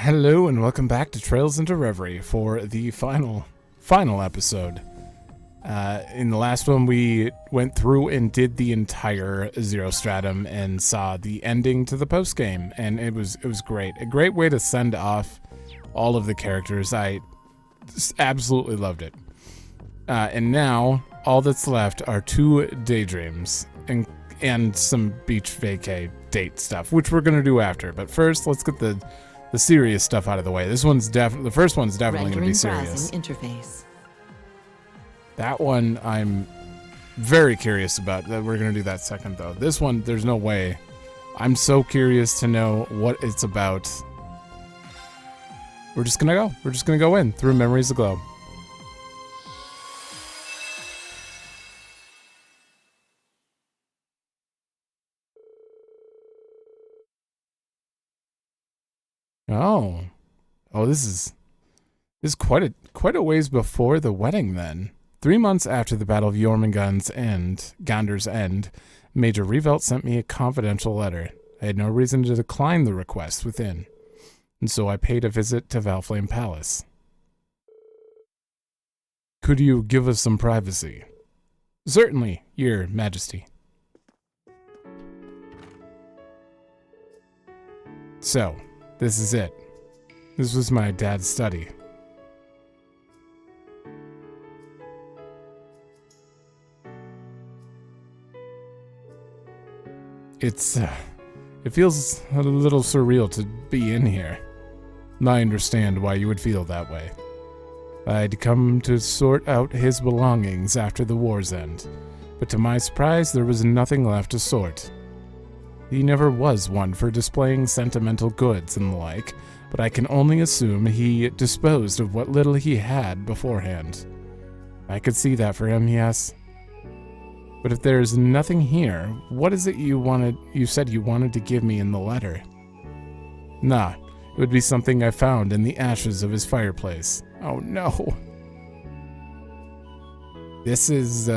Hello and welcome back to Trails into Reverie for the final episode. In the last one, we went through and did the entire Zero Stratum and saw the ending to the post game, and it was great. A great way to send off all of the characters. I just absolutely loved it. And now all that's left are 2 daydreams and some beach vacay date stuff, which we're gonna do after. But first, let's get the serious stuff out of the way. The first one's definitely going to be serious. Interface. That one I'm very curious about. That we're going to do that second though. This one, there's no way. I'm so curious to know what it's about. We're just going to go. We're just going to go in through Memories Aglow. Oh, this is quite a ways before the wedding then. 3 months after the Battle of Gander's End, Major Revelt sent me a confidential letter. I had no reason to decline the request within, and so I paid a visit to Valflame Palace. Could you give us some privacy? Certainly, Your Majesty. So, this is it. This was my dad's study. It feels a little surreal to be in here. I understand why you would feel that way. I'd come to sort out his belongings after the war's end, but to my surprise, there was nothing left to sort. He never was one for displaying sentimental goods and the like, but I can only assume he disposed of what little he had beforehand. I could see that for him, yes. But if there's nothing here, what is it you said you wanted to give me in the letter? Nah, it would be something I found in the ashes of his fireplace. Oh no. This is,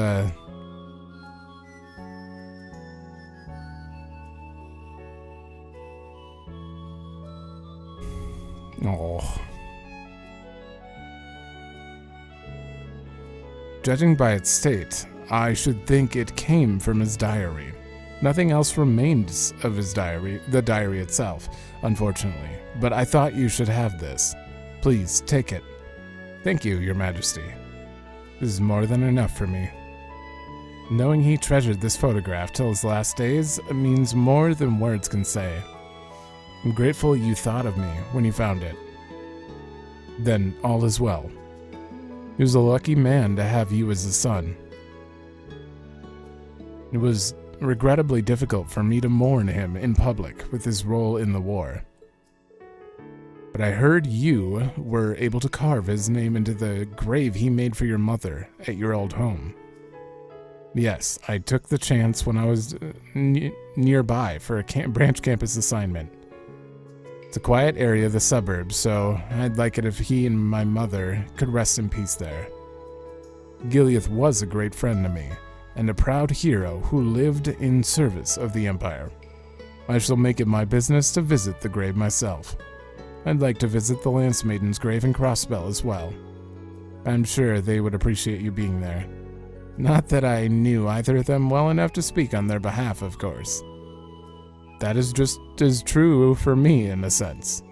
Oh. Judging by its state, I should think it came from his diary. Nothing else remains of his diary, the diary itself, unfortunately, but I thought you should have this. Please, take it. Thank you, Your Majesty. This is more than enough for me. Knowing he treasured this photograph till his last days means more than words can say. I'm grateful you thought of me when you found it. Then all is well. He was a lucky man to have you as a son. It was regrettably difficult for me to mourn him in public with his role in the war. But I heard you were able to carve his name into the grave he made for your mother at your old home. Yes, I took the chance when I was nearby for a branch campus assignment. It's a quiet area of the suburbs, so I'd like it if he and my mother could rest in peace there. Gileath was a great friend to me, and a proud hero who lived in service of the Empire. I shall make it my business to visit the grave myself. I'd like to visit the Lance Maiden's grave and crossbell as well. I'm sure they would appreciate you being there. Not that I knew either of them well enough to speak on their behalf, of course. That is just as true for me in a sense.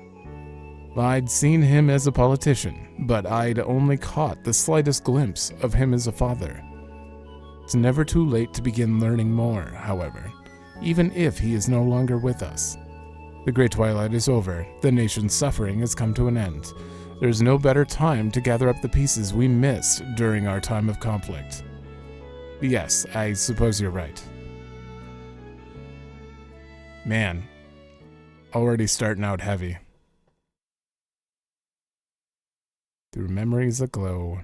I'd seen him as a politician, but I'd only caught the slightest glimpse of him as a father. It's never too late to begin learning more, however, even if he is no longer with us. The Great Twilight is over, the nation's suffering has come to an end. There's no better time to gather up the pieces we missed during our time of conflict. Yes, I suppose you're right. Man, already starting out heavy. Through Memories Aglow.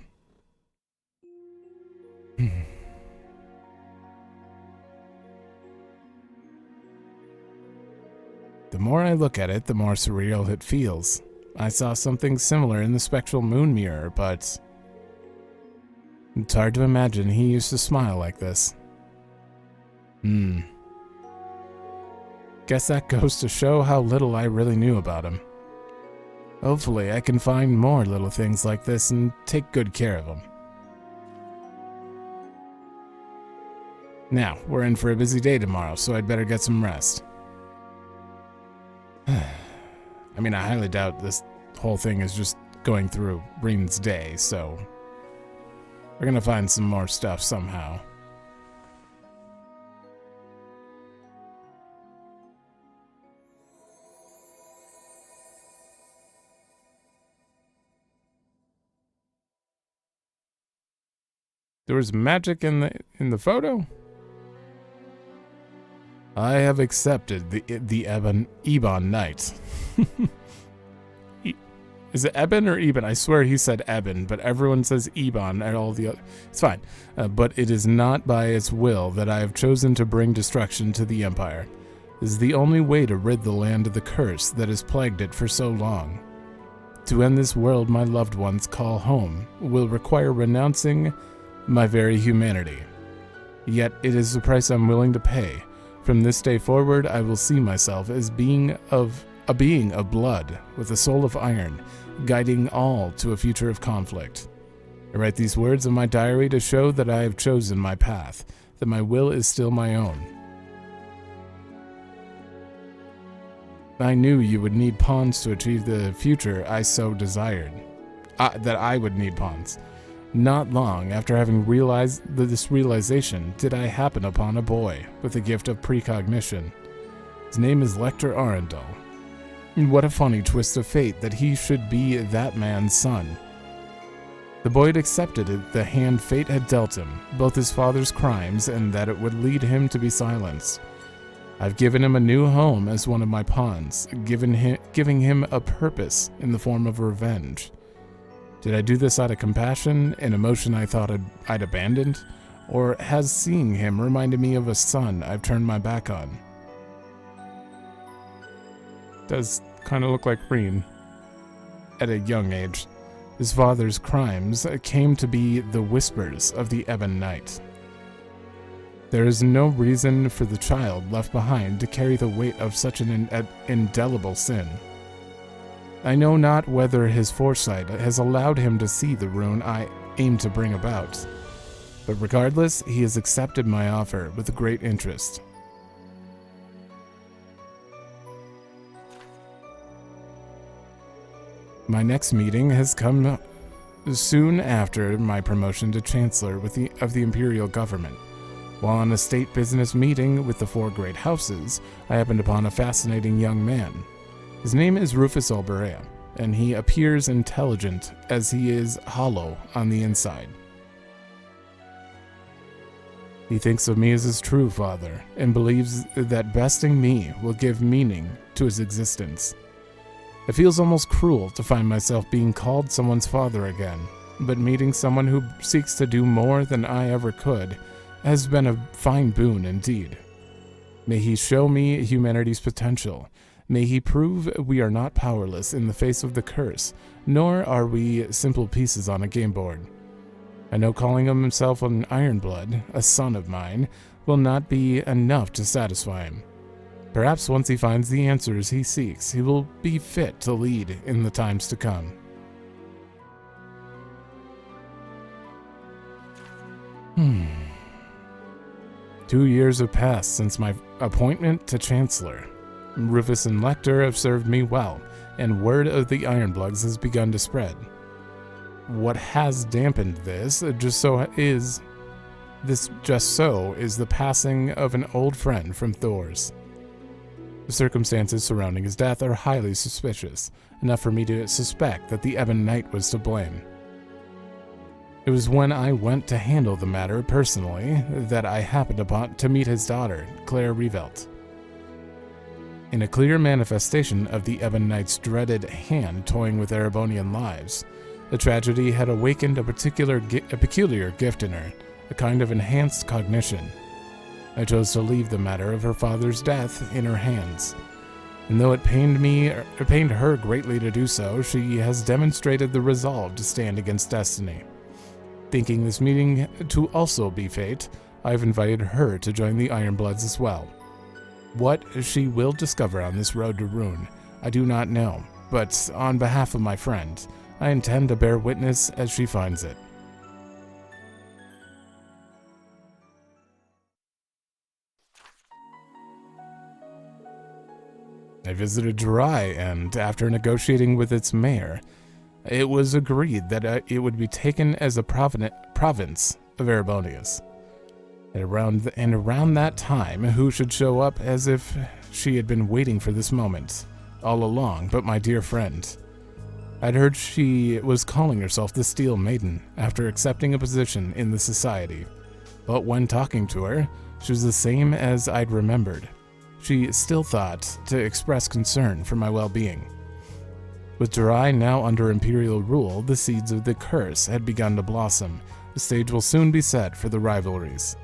The more I look at it, the more surreal it feels. I saw something similar in the spectral moon mirror, but it's hard to imagine he used to smile like this. Guess that goes to show how little I really knew about him. Hopefully, I can find more little things like this and take good care of them. Now, we're in for a busy day tomorrow, so I'd better get some rest. I mean, I highly doubt this whole thing is just going through Reen's day, so we're gonna find some more stuff somehow. There was magic in the photo? I have accepted the Ebon Knight. Is it Eben or Eben? I swear he said Eben, but everyone says Ebon and all the other. It's fine. But it is not by its will that I have chosen to bring destruction to the Empire. This is the only way to rid the land of the curse that has plagued it for so long. To end this world my loved ones call home will require renouncing my very humanity. Yet it is the price I'm willing to pay. From this day forward, I will see myself as a being of blood with a soul of iron, guiding all to a future of conflict. I write these words in my diary to show that I have chosen my path, that my will is still my own. I knew you would need pawns to achieve the future I so desired. That I would need pawns. Not long after having realized this realization did I happen upon a boy with a gift of precognition. His name is Lecter Arundel. What a funny twist of fate that he should be that man's son. The boy had accepted the hand fate had dealt him, both his father's crimes and that it would lead him to be silenced. I've given him a new home as one of my pawns, giving him a purpose in the form of revenge. Did I do this out of compassion, an emotion I thought I'd abandoned? Or has seeing him reminded me of a son I've turned my back on? Does kind of look like Reen. At a young age, his father's crimes came to be the whispers of the Ebon Knight. There is no reason for the child left behind to carry the weight of such an indelible sin. I know not whether his foresight has allowed him to see the ruin I aim to bring about, but regardless, he has accepted my offer with great interest. My next meeting has come soon after my promotion to Chancellor of the Imperial Government. While on a state business meeting with the 4 great houses, I happened upon a fascinating young man. His name is Rufus Olberea, and he appears intelligent as he is hollow on the inside. He thinks of me as his true father, and believes that besting me will give meaning to his existence. It feels almost cruel to find myself being called someone's father again, but meeting someone who seeks to do more than I ever could has been a fine boon indeed. May he show me humanity's potential. May he prove we are not powerless in the face of the curse, nor are we simple pieces on a game board. I know calling himself an Ironblood, a son of mine, will not be enough to satisfy him. Perhaps once he finds the answers he seeks, he will be fit to lead in the times to come. Hmm. 2 years have passed since my appointment to Chancellor. Rufus and Lecter have served me well, and word of the Ironbloods has begun to spread. What has dampened this just so is the passing of an old friend from Thor's. The circumstances surrounding his death are highly suspicious, enough for me to suspect that the Ebon Knight was to blame. It was when I went to handle the matter personally that I happened upon to meet his daughter, Claire Revelt. In a clear manifestation of the Ebon Knight's dreaded hand toying with Erebonian lives, the tragedy had awakened a peculiar gift in her, a kind of enhanced cognition. I chose to leave the matter of her father's death in her hands. And though it pained her greatly to do so, she has demonstrated the resolve to stand against destiny. Thinking this meeting to also be fate, I have invited her to join the Ironbloods as well. What she will discover on this road to ruin, I do not know, but on behalf of my friend, I intend to bear witness as she finds it. I visited Jirai, and after negotiating with its mayor, it was agreed that it would be taken as a province of Erebonius. And around that time, who should show up as if she had been waiting for this moment all along but my dear friend. I'd heard she was calling herself the Steel Maiden after accepting a position in the society, but when talking to her, she was the same as I'd remembered. She still thought to express concern for my well-being. With Jirai now under imperial rule, the seeds of the curse had begun to blossom. The stage will soon be set for the rivalries.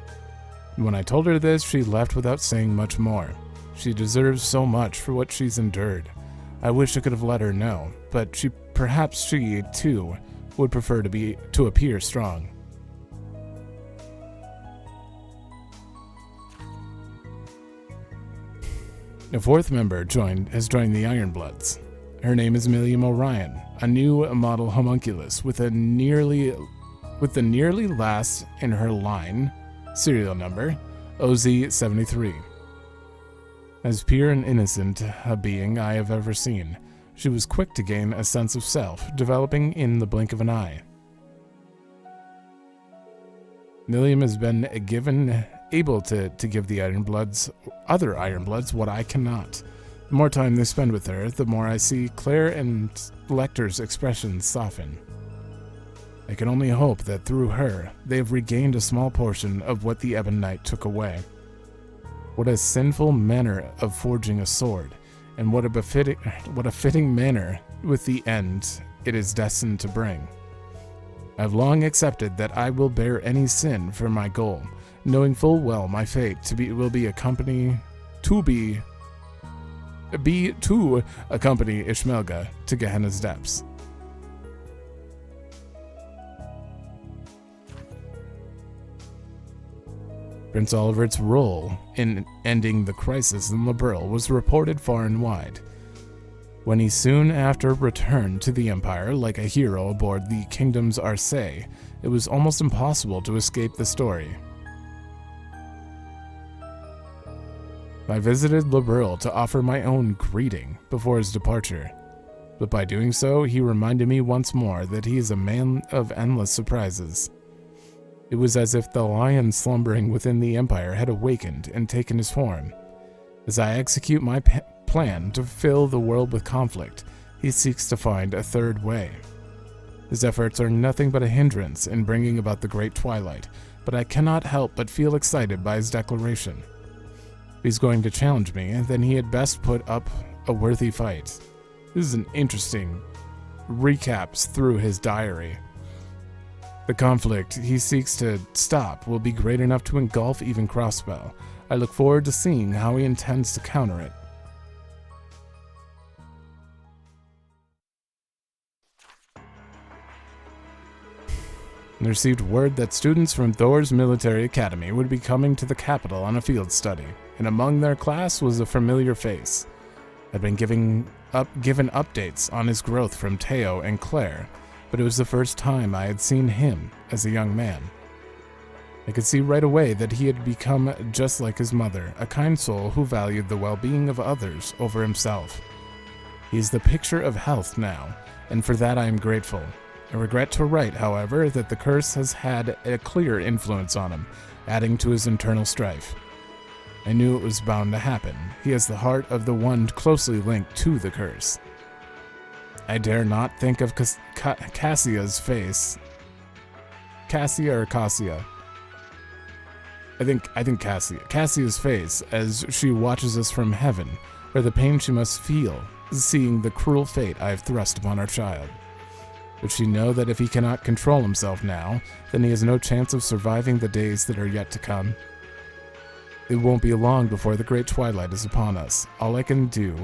When I told her this, she left without saying much more. She deserves so much for what she's endured. I wish I could have let her know, but perhaps she, too, would prefer to appear strong. A fourth member has joined the Ironbloods. Her name is Milliam Orion, a new model homunculus with the nearly last in her line serial number, OZ73. As pure and innocent a being I have ever seen, she was quick to gain a sense of self, developing in the blink of an eye. Milliam has been able to give the other Ironbloods what I cannot. The more time they spend with her, the more I see Claire and Lecter's expressions soften. I can only hope that through her, they have regained a small portion of what the Ebon Knight took away. What a sinful manner of forging a sword, and what a fitting manner with the end it is destined to bring. I have long accepted that I will bear any sin for my goal, knowing full well my fate will be accompany Ishmelga to Gehenna's depths. Prince Olivert's role in ending the crisis in Liberl was reported far and wide. When he soon after returned to the Empire like a hero aboard the Kingdom's Arce, it was almost impossible to escape the story. I visited Liberl to offer my own greeting before his departure, but by doing so, he reminded me once more that he is a man of endless surprises. It was as if the lion slumbering within the Empire had awakened and taken his form. As I execute my plan to fill the world with conflict, he seeks to find a third way. His efforts are nothing but a hindrance in bringing about the Great Twilight, but I cannot help but feel excited by his declaration. If he's going to challenge me, then he had best put up a worthy fight. This is an interesting recaps through his diary. The conflict he seeks to stop will be great enough to engulf even Crossbell. I look forward to seeing how he intends to counter it. I received word that students from Thor's military academy would be coming to the capital on a field study, and among their class was a familiar face. I'd been given updates on his growth from Teo and Claire, but it was the first time I had seen him as a young man. I could see right away that he had become just like his mother, a kind soul who valued the well-being of others over himself. He is the picture of health now, and for that I am grateful. I regret to write, however, that the curse has had a clear influence on him, adding to his internal strife. I knew it was bound to happen. He has the heart of the one closely linked to the curse. I dare not think of Cassia's face. Cassia or Cassia? I think Cassia. Cassia's face as she watches us from heaven, or the pain she must feel seeing the cruel fate I have thrust upon our child. Would she know that if he cannot control himself now, then he has no chance of surviving the days that are yet to come? It won't be long before the Great Twilight is upon us. All I can do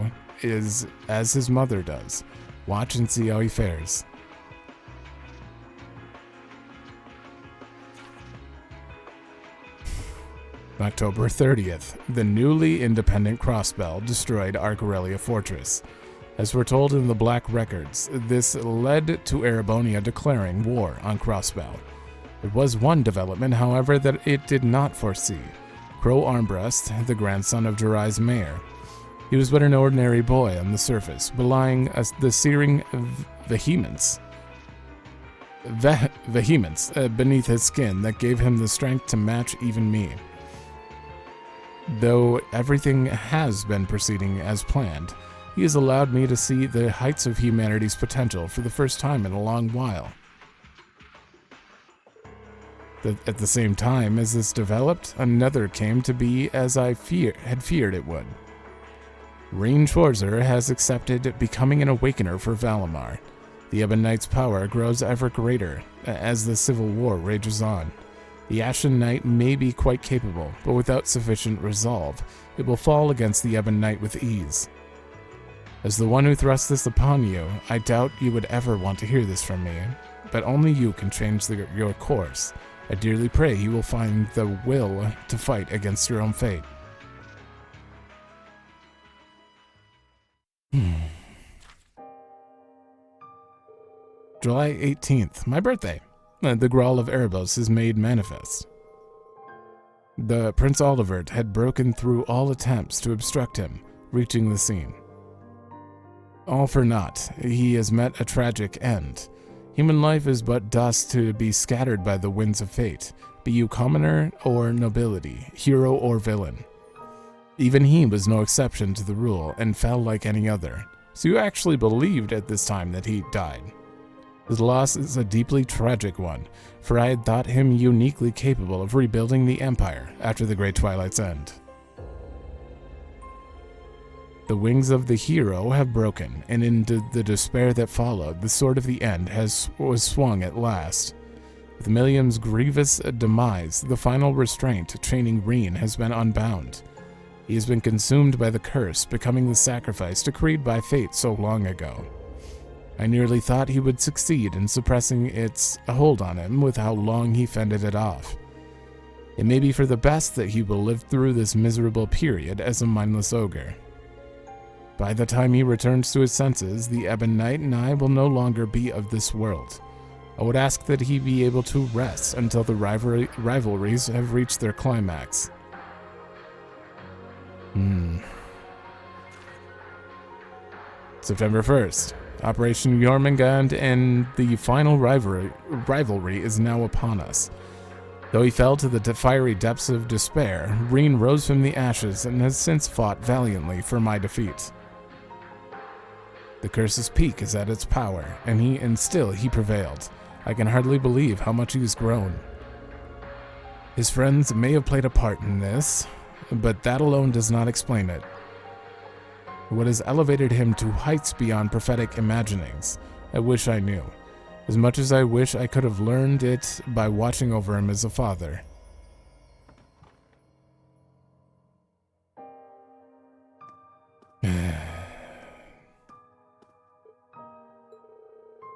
is, as his mother does, watch and see how he fares. October 30th, the newly independent Crossbell destroyed Arcarelia Fortress. As we're told in the Black Records, this led to Erebonia declaring war on Crossbow. There was one development, however, that it did not foresee. Crow Armbreast, the grandson of Jirai's mayor. He was but an ordinary boy on the surface, belying the searing vehemence beneath his skin that gave him the strength to match even me. Though everything has been proceeding as planned, he has allowed me to see the heights of humanity's potential for the first time in a long while. At the same time as this developed, another came to be as I had feared it would. Reen Schwarzer has accepted becoming an awakener for Valimar. The Ebon Knight's power grows ever greater as the civil war rages on. The Ashen Knight may be quite capable, but without sufficient resolve, it will fall against the Ebon Knight with ease. As the one who thrust this upon you, I doubt you would ever want to hear this from me, but only you can change your course. I dearly pray you will find the will to fight against your own fate. July 18th, my birthday. The Grawl of Erebos is made manifest. The Prince Olivert had broken through all attempts to obstruct him, reaching the scene. All for naught, he has met a tragic end. Human life is but dust to be scattered by the winds of fate, be you commoner or nobility, hero or villain. Even he was no exception to the rule and fell like any other, so you actually believed at this time that he died. His loss is a deeply tragic one, for I had thought him uniquely capable of rebuilding the Empire after the Great Twilight's end. The wings of the hero have broken, and in the despair that followed, the sword of the end was swung at last. With Milliam's grievous demise, the final restraint chaining Reen has been unbound. He has been consumed by the curse, becoming the sacrifice decreed by fate so long ago. I nearly thought he would succeed in suppressing its hold on him with how long he fended it off. It may be for the best that he will live through this miserable period as a mindless ogre. By the time he returns to his senses, the Ebon Knight and I will no longer be of this world. I would ask that he be able to rest until the rivalries have reached their climax. September 1st. Operation Jormungand and the final rivalry is now upon us. Though he fell to the fiery depths of despair, Reen rose from the ashes and has since fought valiantly for my defeat. The curse's peak is at its power, and still he prevailed. I can hardly believe how much he has grown. His friends may have played a part in this, but that alone does not explain it. What has elevated him to heights beyond prophetic imaginings, I wish I knew, as much as I wish I could have learned it by watching over him as a father.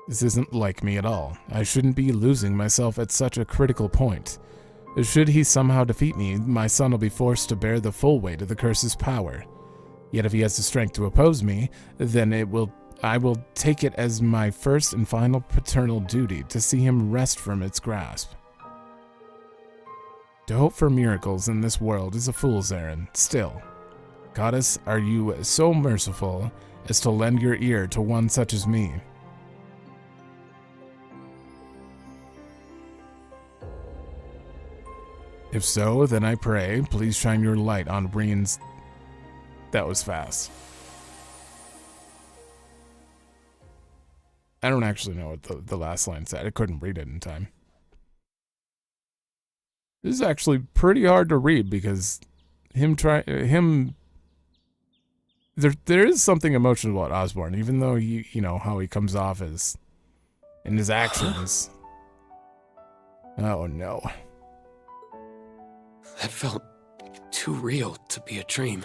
This isn't like me at all. I shouldn't be losing myself at such a critical point. Should he somehow defeat me, my son will be forced to bear the full weight of the curse's power. Yet if he has the strength to oppose me, then I will take it as my first and final paternal duty to see him wrest from its grasp. To hope for miracles in this world is a fool's errand. Still, Goddess, are you so merciful as to lend your ear to one such as me? If so, then I pray, please shine your light on Reen's... That was fast. I don't actually know what the last line said. I couldn't read it in time. This is actually pretty hard to read because there is something emotional about Osborne, even though you know how he comes off as in his actions. Oh no. That felt too real to be a dream.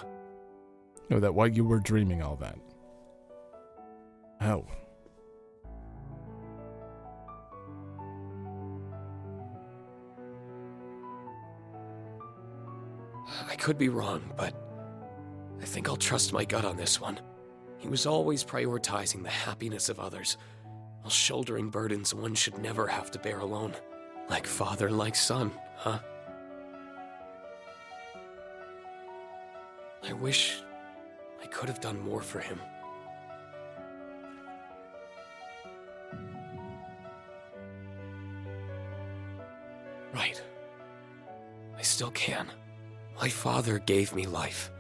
No, that while you were dreaming all that. Oh. I could be wrong, but I think I'll trust my gut on this one. He was always prioritizing the happiness of others, while shouldering burdens one should never have to bear alone. Like father, like son, huh? I wish I could have done more for him. Right. I still can. My father gave me life,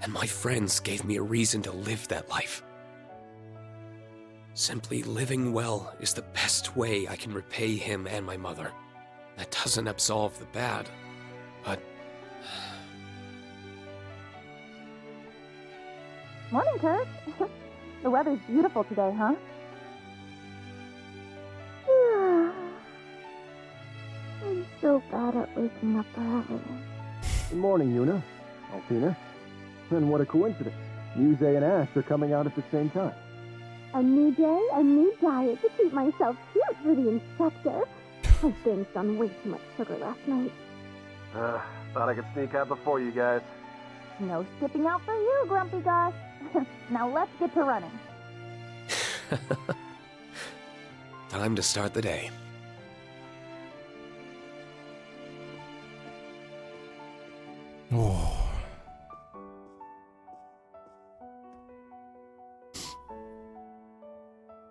and my friends gave me a reason to live that life. Simply living well is the best way I can repay him and my mother. That doesn't absolve the bad, but... Morning, Kurt. The weather's beautiful today, huh? I'm so bad at waking up early. Good morning, Yuna. Alpina. And what a coincidence. Yuze and Ash are coming out at the same time. A new day, a new diet to keep myself cute for the inspector. I binged on way too much sugar last night. Thought I could sneak out before you guys. No skipping out for you, Grumpy Gus. Now let's get to running. Time to start the day. Oh.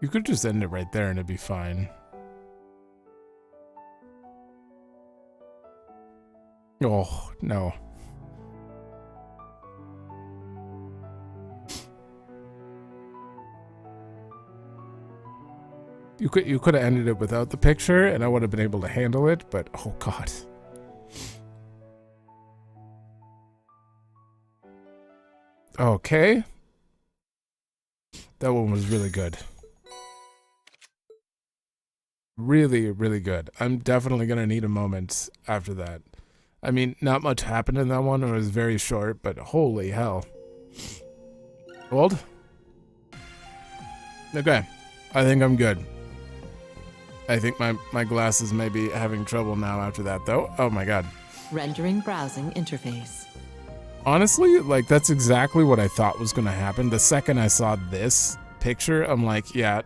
You could just end it right there and it'd be fine. Oh, no. You could have ended it without the picture and I would have been able to handle it, but oh god. Okay. That one was really good. Really, really good. I'm definitely going to need a moment after that. I mean, not much happened in that one. It was very short, but holy hell. Gold? Okay. I think I'm good. I think my glasses may be having trouble now after that, though. Oh my god. Rendering browsing interface. Honestly, like, that's exactly what I thought was going to happen. The second I saw this picture, I'm like, yeah,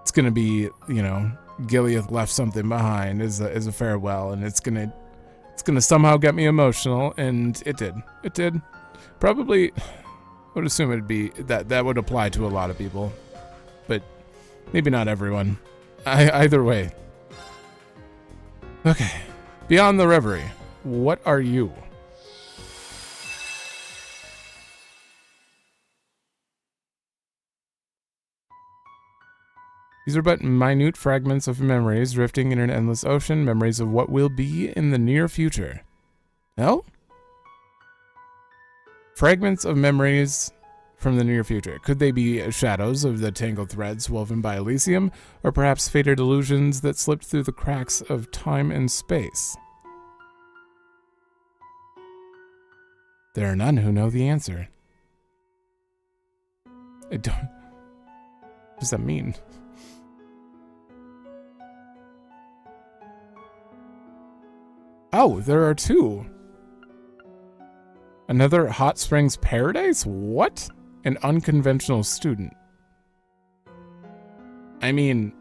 it's going to be, you know, Gilead left something behind as a farewell, and it's going to somehow get me emotional, and it did. It did. Probably, I would assume it'd be, that would apply to a lot of people, but maybe not everyone. Either way. Okay. Beyond the Reverie, what are you? These are but minute fragments of memories drifting in an endless ocean, memories of what will be in the near future. No? Fragments of memories from the near future. Could they be shadows of the tangled threads woven by Elysium, or perhaps faded illusions that slipped through the cracks of time and space? There are none who know the answer. I don't... What does that mean? Oh, there are two. Another Hot Springs Paradise? What? An unconventional student. I mean,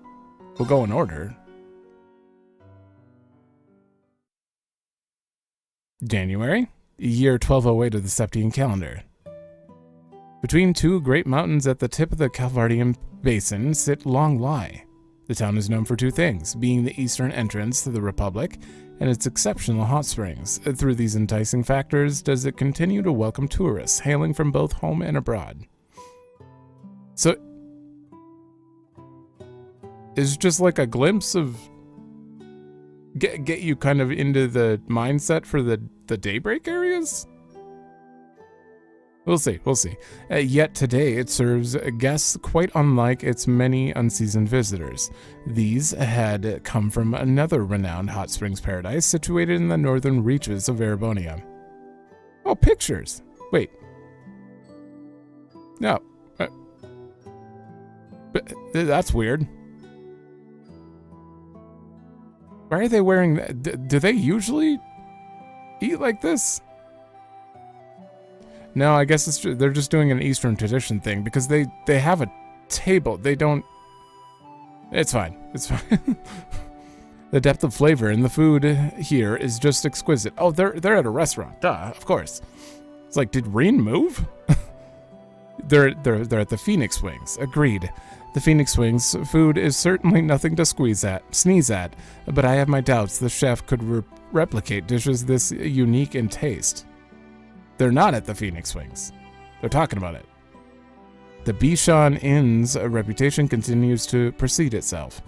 we'll go in order. January, year 1208 of the Septian calendar. Between two great mountains at the tip of the Calvardian Basin sit Long Lie. The town is known for two things, being the eastern entrance to the Republic and its exceptional hot springs. Through these enticing factors, does it continue to welcome tourists hailing from both home and abroad. So, it's just like a glimpse of get you kind of into the mindset for the daybreak areas? We'll see, we'll see. Yet today it serves guests quite unlike its many unseasoned visitors. These had come from another renowned hot springs paradise situated in the northern reaches of Erebonia. Oh, pictures! Wait. No. But that's weird. Why are they wearing that? Do they usually eat like this? No, I guess they're just doing an Eastern tradition thing because they have a table. They don't... It's fine. It's fine. The depth of flavor in the food here is just exquisite. Oh, they're at a restaurant. Duh, of course. It's like, did Reen move? they're at the Phoenix Wings. Agreed. The Phoenix Wings food is certainly nothing to sneeze at, but I have my doubts the chef could replicate dishes this unique in taste. They're not at the Phoenix Wings. They're talking about it. The Bishan Inn's reputation continues to precede itself.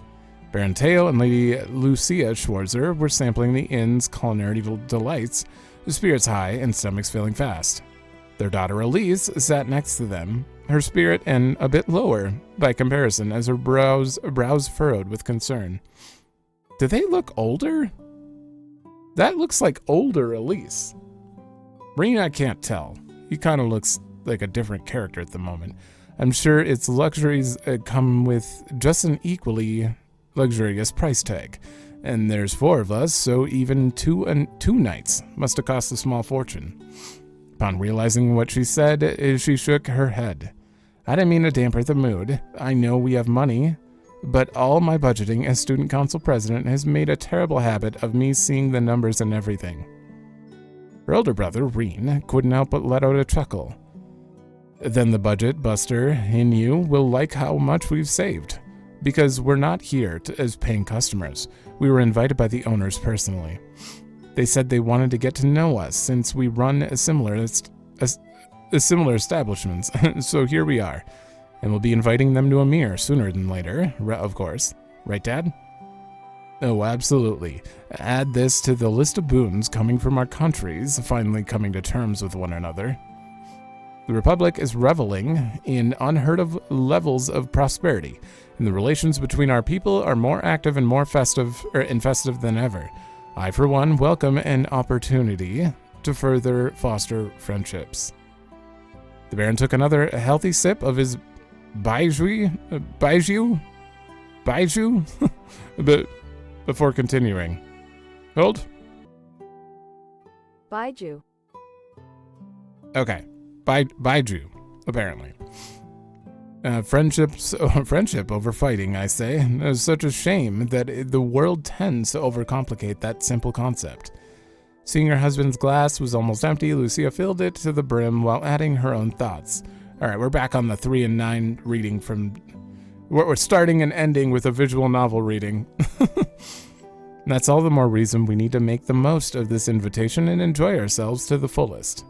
Baron Teo and Lady Lucia Schwarzer were sampling the inn's culinary delights, spirits high and stomachs filling fast. Their daughter Elise sat next to them, her spirit and a bit lower by comparison as her brows furrowed with concern. Do they look older? That looks like older Elise. Reen, I can't tell. He kind of looks like a different character at the moment. I'm sure its luxuries come with just an equally luxurious price tag. And there's 4 of us, so even two nights must have cost a small fortune. Upon realizing what she said, she shook her head. I didn't mean to dampen the mood. I know we have money, but all my budgeting as student council president has made a terrible habit of me seeing the numbers and everything. Her older brother, Reen, couldn't help but let out a chuckle. Then the budget buster in you will like how much we've saved. Because we're not here as paying customers. We were invited by the owners personally. They said they wanted to get to know us since we run similar establishments. So here we are. And we'll be inviting them to Amir sooner than later, of course. Right, Dad? Oh, absolutely. Add this to the list of boons coming from our countries, finally coming to terms with one another. The Republic is reveling in unheard of levels of prosperity, and the relations between our people are more active and more festive than ever. I, for one, welcome an opportunity to further foster friendships. The Baron took another healthy sip of his baijiu, but before continuing. Hold. Baiju. Okay. Baiju, apparently. Friendship over fighting, I say. It's such a shame that the world tends to overcomplicate that simple concept. Seeing her husband's glass was almost empty, Lucia filled it to the brim while adding her own thoughts. Alright, we're back on the 3 and 9 reading from... We're starting and ending with a visual novel reading. That's all the more reason we need to make the most of this invitation and enjoy ourselves to the fullest.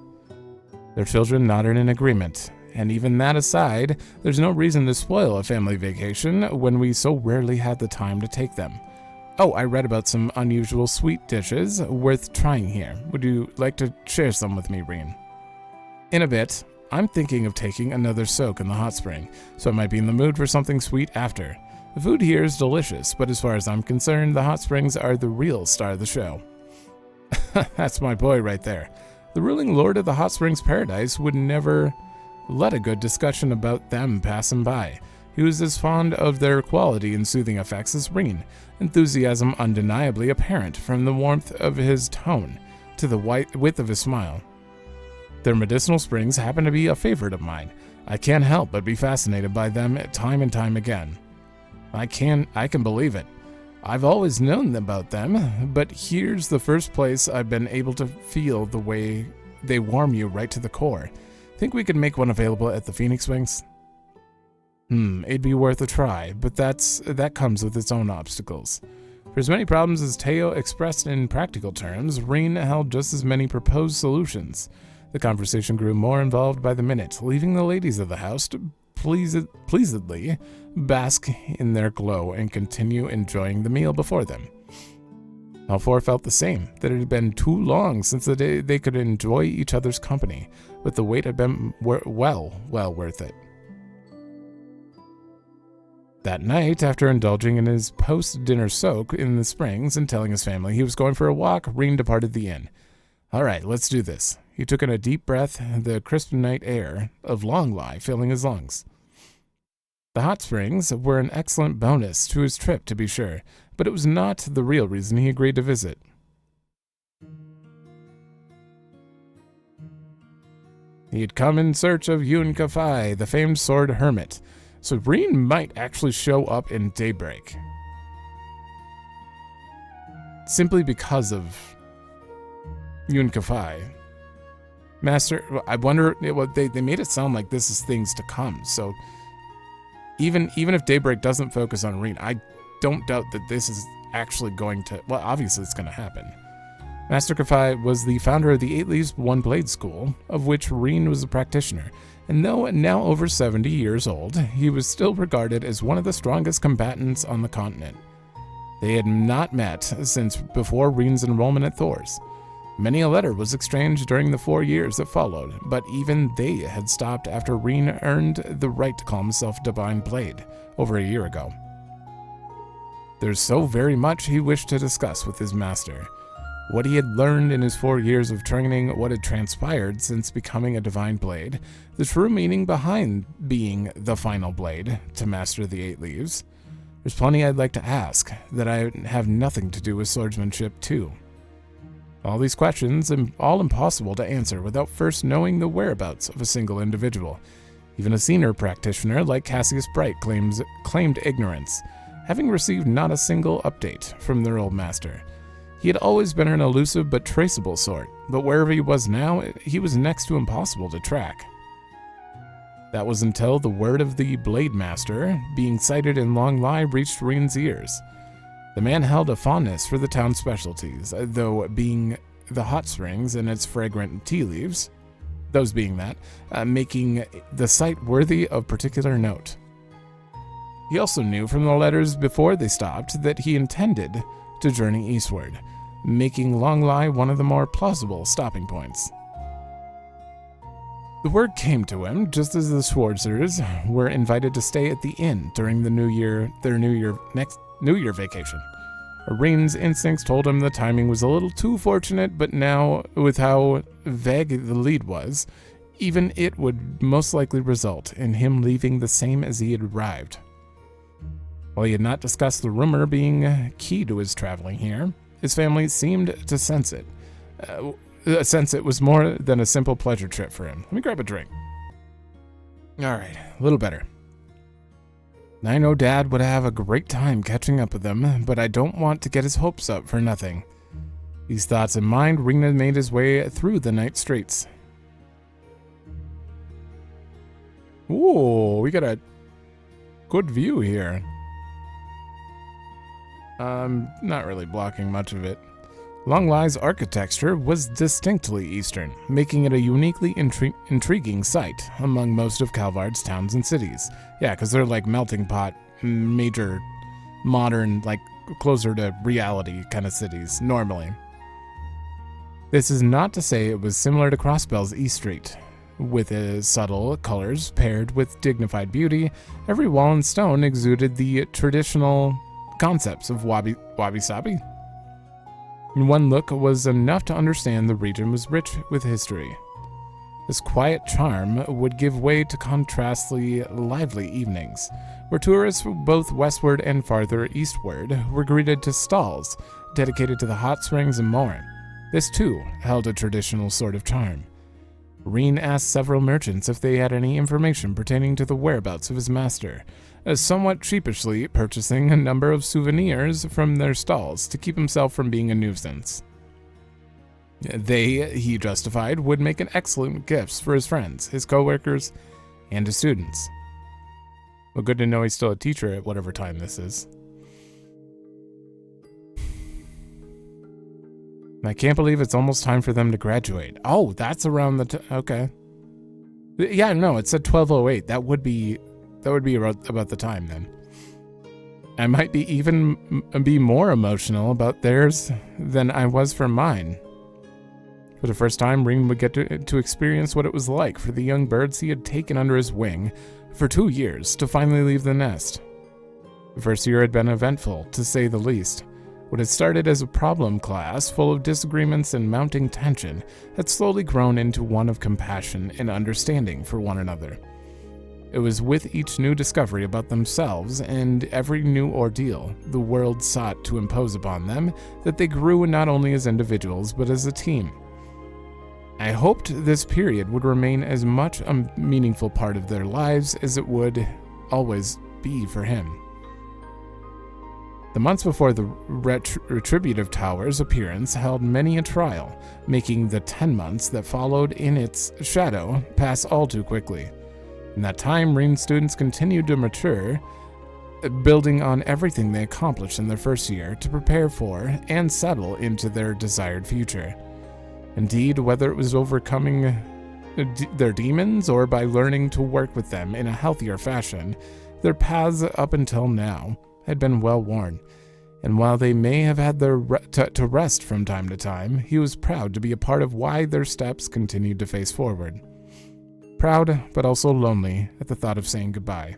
Their children nodded in agreement, and even that aside, there's no reason to spoil a family vacation when we so rarely have the time to take them. Oh, I read about some unusual sweet dishes worth trying here. Would you like to share some with me, Reen? In a bit. I'm thinking of taking another soak in the hot spring, so I might be in the mood for something sweet after. The food here is delicious, but as far as I'm concerned, the hot springs are the real star of the show. That's my boy right there. The ruling lord of the hot springs paradise would never let a good discussion about them pass him by. He was as fond of their quality and soothing effects as Reen, enthusiasm undeniably apparent from the warmth of his tone to the width of his smile. Their medicinal springs happen to be a favorite of mine. I can't help but be fascinated by them time and time again. I can believe it. I've always known about them, but here's the first place I've been able to feel the way they warm you right to the core. Think we could make one available at the Phoenix Wings? It'd be worth a try, but that comes with its own obstacles. For as many problems as Teo expressed in practical terms, Reen held just as many proposed solutions. The conversation grew more involved by the minute, leaving the ladies of the house to pleasedly bask in their glow and continue enjoying the meal before them. All 4 felt the same, that it had been too long since the day they could enjoy each other's company, but the wait had been well worth it. That night, after indulging in his post-dinner soak in the springs and telling his family he was going for a walk, Reen departed the inn. All right, let's do this. He took in a deep breath, the crisp night air of Longlie filling his lungs. The hot springs were an excellent bonus to his trip, to be sure, but it was not the real reason he agreed to visit. He had come in search of Yun Kafai, the famed sword hermit, so Reen might actually show up in Daybreak. Simply because of Yun Kafai. Master, I wonder, they made it sound like this is things to come, so even if Daybreak doesn't focus on Reen, I don't doubt that this is actually going to, well, obviously it's going to happen. Master Kafai was the founder of the Eight Leaves One Blade School, of which Reen was a practitioner, and though now over 70 years old, he was still regarded as one of the strongest combatants on the continent. They had not met since before Reen's enrollment at Thor's. Many a letter was exchanged during the 4 years that followed, but even they had stopped after Reen earned the right to call himself Divine Blade over a year ago. There's so very much he wished to discuss with his master. What he had learned in his 4 years of training, what had transpired since becoming a Divine Blade, the true meaning behind being the final blade to master the Eight Leaves. There's plenty I'd like to ask that I have nothing to do with swordsmanship too. All these questions are all impossible to answer without first knowing the whereabouts of a single individual. Even a senior practitioner like Cassius Bright claimed ignorance, having received not a single update from their old master. He had always been an elusive but traceable sort, but wherever he was now, he was next to impossible to track. That was until the word of the Blade Master, being cited in Long Lie, reached Reen's ears. The man held a fondness for the town's specialties, though being the hot springs and its fragrant tea leaves, those being that, making the site worthy of particular note. He also knew from the letters before they stopped that he intended to journey eastward, making Long Lie one of the more plausible stopping points. The word came to him just as the Schwarzers were invited to stay at the inn during the their New Year vacation. Reen's instincts told him the timing was a little too fortunate, but now, with how vague the lead was, even it would most likely result in him leaving the same as he had arrived. While he had not discussed the rumor being key to his traveling here, his family seemed to sense it. Since it was more than a simple pleasure trip for him. Let me grab a drink. Alright, a little better. I know Dad would have a great time catching up with them, but I don't want to get his hopes up for nothing. These thoughts in mind, Reen made his way through the night streets. Ooh, we got a good view here. Not really blocking much of it. Long Lie's architecture was distinctly Eastern, making it a uniquely intriguing site among most of Calvard's towns and cities. Yeah, because they're like melting pot, major, modern, like closer to reality kind of cities, normally. This is not to say it was similar to Crossbell's East Street. With its subtle colors paired with dignified beauty, every wall and stone exuded the traditional concepts of wabi-sabi. One look was enough to understand the region was rich with history. This quiet charm would give way to contrastly, lively evenings, where tourists both westward and farther eastward were greeted to stalls dedicated to the hot springs and more. This, too, held a traditional sort of charm. Reen asked several merchants if they had any information pertaining to the whereabouts of his master, somewhat sheepishly purchasing a number of souvenirs from their stalls to keep himself from being a nuisance. They, he justified, would make an excellent gifts for his friends, his co-workers, and his students. Well, good to know he's still a teacher at whatever time this is. I can't believe it's almost time for them to graduate. Oh, that's around the okay. Yeah, no, it said 12:08. That would be about the time then. I might be more emotional about theirs than I was for mine. For the first time, Reen would get to experience what it was like for the young birds he had taken under his wing for 2 years to finally leave the nest. The first year had been eventful, to say the least. What had started as a problem class full of disagreements and mounting tension had slowly grown into one of compassion and understanding for one another. It was with each new discovery about themselves and every new ordeal the world sought to impose upon them that they grew not only as individuals but as a team. I hoped this period would remain as much a meaningful part of their lives as it would always be for him. The months before the Retributive Tower's appearance held many a trial, making the 10 months that followed in its shadow pass all too quickly. In that time, Rean students continued to mature, building on everything they accomplished in their first year to prepare for and settle into their desired future. Indeed, whether it was overcoming their demons or by learning to work with them in a healthier fashion, their paths up until now had been well worn, and while they may have had to rest from time to time, he was proud to be a part of why their steps continued to face forward. Proud, but also lonely at the thought of saying goodbye.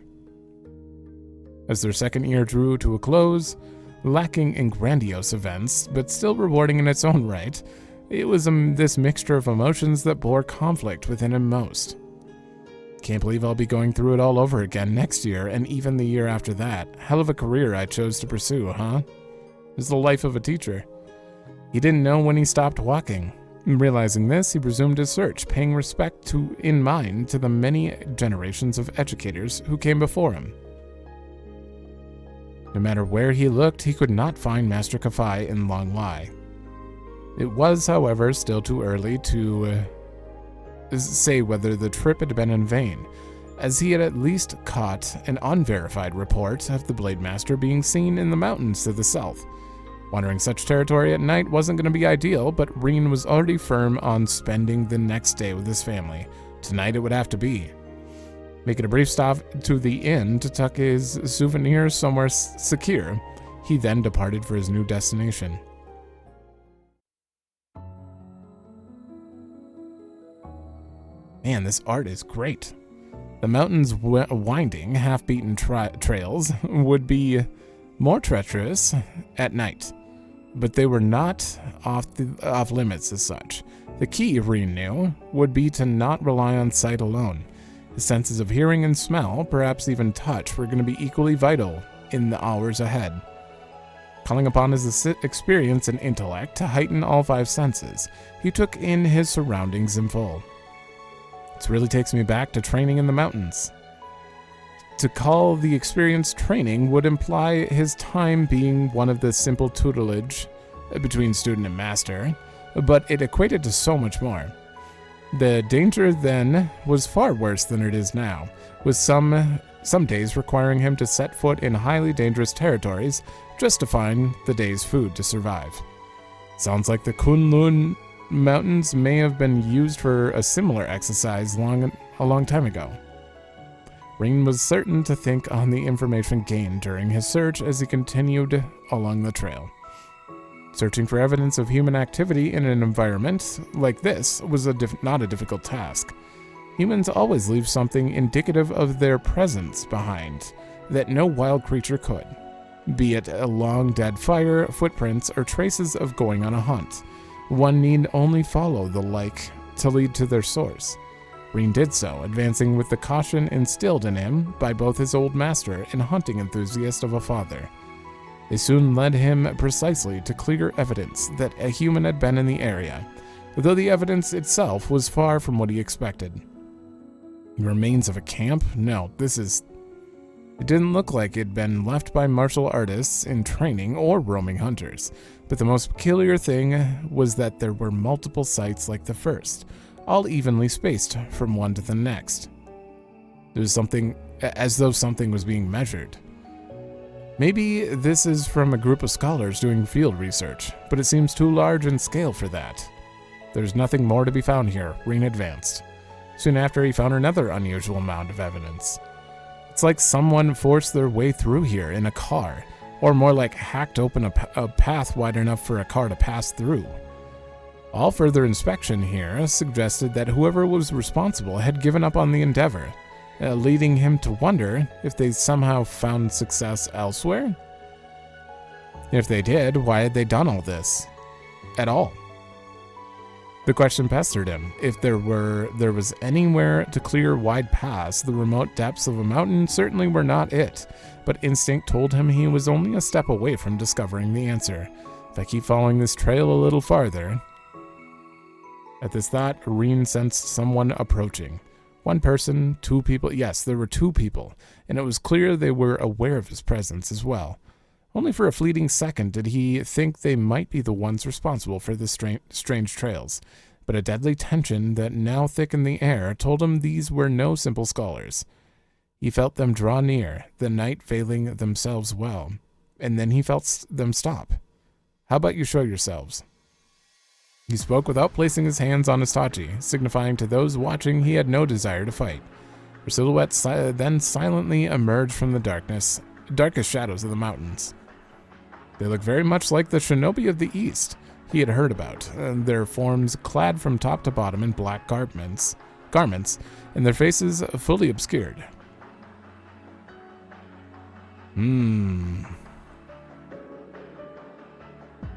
As their second year drew to a close, lacking in grandiose events, but still rewarding in its own right, it was this mixture of emotions that bore conflict within him most. Can't believe I'll be going through it all over again next year and even the year after that. Hell of a career I chose to pursue, huh? It's the life of a teacher. He didn't know when he stopped walking. Realizing this, he resumed his search, paying respect in mind to the many generations of educators who came before him. No matter where he looked, he could not find Master Kafai in Long Lai. It was, however, still too early to say whether the trip had been in vain, as he had at least caught an unverified report of the Blade Master being seen in the mountains to the south. Wandering such territory at night wasn't going to be ideal, but Rean was already firm on spending the next day with his family. Tonight it would have to be. Making a brief stop to the inn to tuck his souvenirs somewhere secure, he then departed for his new destination. Man, this art is great. The mountain's winding, half-beaten trails would be more treacherous at night, but they were not off limits as such. The key, Rean knew, would be to not rely on sight alone. His senses of hearing and smell, perhaps even touch, were going to be equally vital in the hours ahead. Calling upon his experience and intellect to heighten all 5 senses, he took in his surroundings in full. This really takes me back to training in the mountains. To call the experience training would imply his time being one of the simple tutelage between student and master, but it equated to so much more. The danger then was far worse than it is now, with some days requiring him to set foot in highly dangerous territories just to find the day's food to survive. Sounds like the Kunlun Mountains may have been used for a similar exercise a long time ago. Rean was certain to think on the information gained during his search as he continued along the trail. Searching for evidence of human activity in an environment like this was not a difficult task. Humans always leave something indicative of their presence behind that no wild creature could, be it a long dead fire, footprints, or traces of going on a hunt. One need only follow the like to lead to their source. Rean did so, advancing with the caution instilled in him by both his old master and hunting enthusiast of a father. They soon led him precisely to clear evidence that a human had been in the area, though the evidence itself was far from what he expected. The remains of a camp? No, it didn't look like it had been left by martial artists in training or roaming hunters, but the most peculiar thing was that there were multiple sites like the first, all evenly spaced from one to the next. There was something, as though something was being measured. Maybe this is from a group of scholars doing field research, but it seems too large in scale for that. There's nothing more to be found here, Rean advanced. Soon after, he found another unusual amount of evidence. It's like someone forced their way through here in a car, or more like hacked open a path wide enough for a car to pass through. All further inspection here suggested that whoever was responsible had given up on the endeavor, leading him to wonder if they somehow found success elsewhere? If they did, why had they done all this? At all? The question pestered him. If there was anywhere to clear wide paths, the remote depths of a mountain certainly were not it, but instinct told him he was only a step away from discovering the answer. If I keep following this trail a little farther... At this thought, Rin sensed someone approaching. One person, two people. Yes, there were two people, and it was clear they were aware of his presence as well. Only for a fleeting second did he think they might be the ones responsible for the strange trails, but a deadly tension that now thickened the air told him these were no simple scholars. He felt them draw near, the night veiling themselves well, and then he felt them stop. How about you show yourselves? He spoke without placing his hands on his tachi, signifying to those watching he had no desire to fight. Her silhouette then silently emerged from the darkest shadows of the mountains. They looked very much like the shinobi of the east he had heard about, their forms clad from top to bottom in black garments, and their faces fully obscured.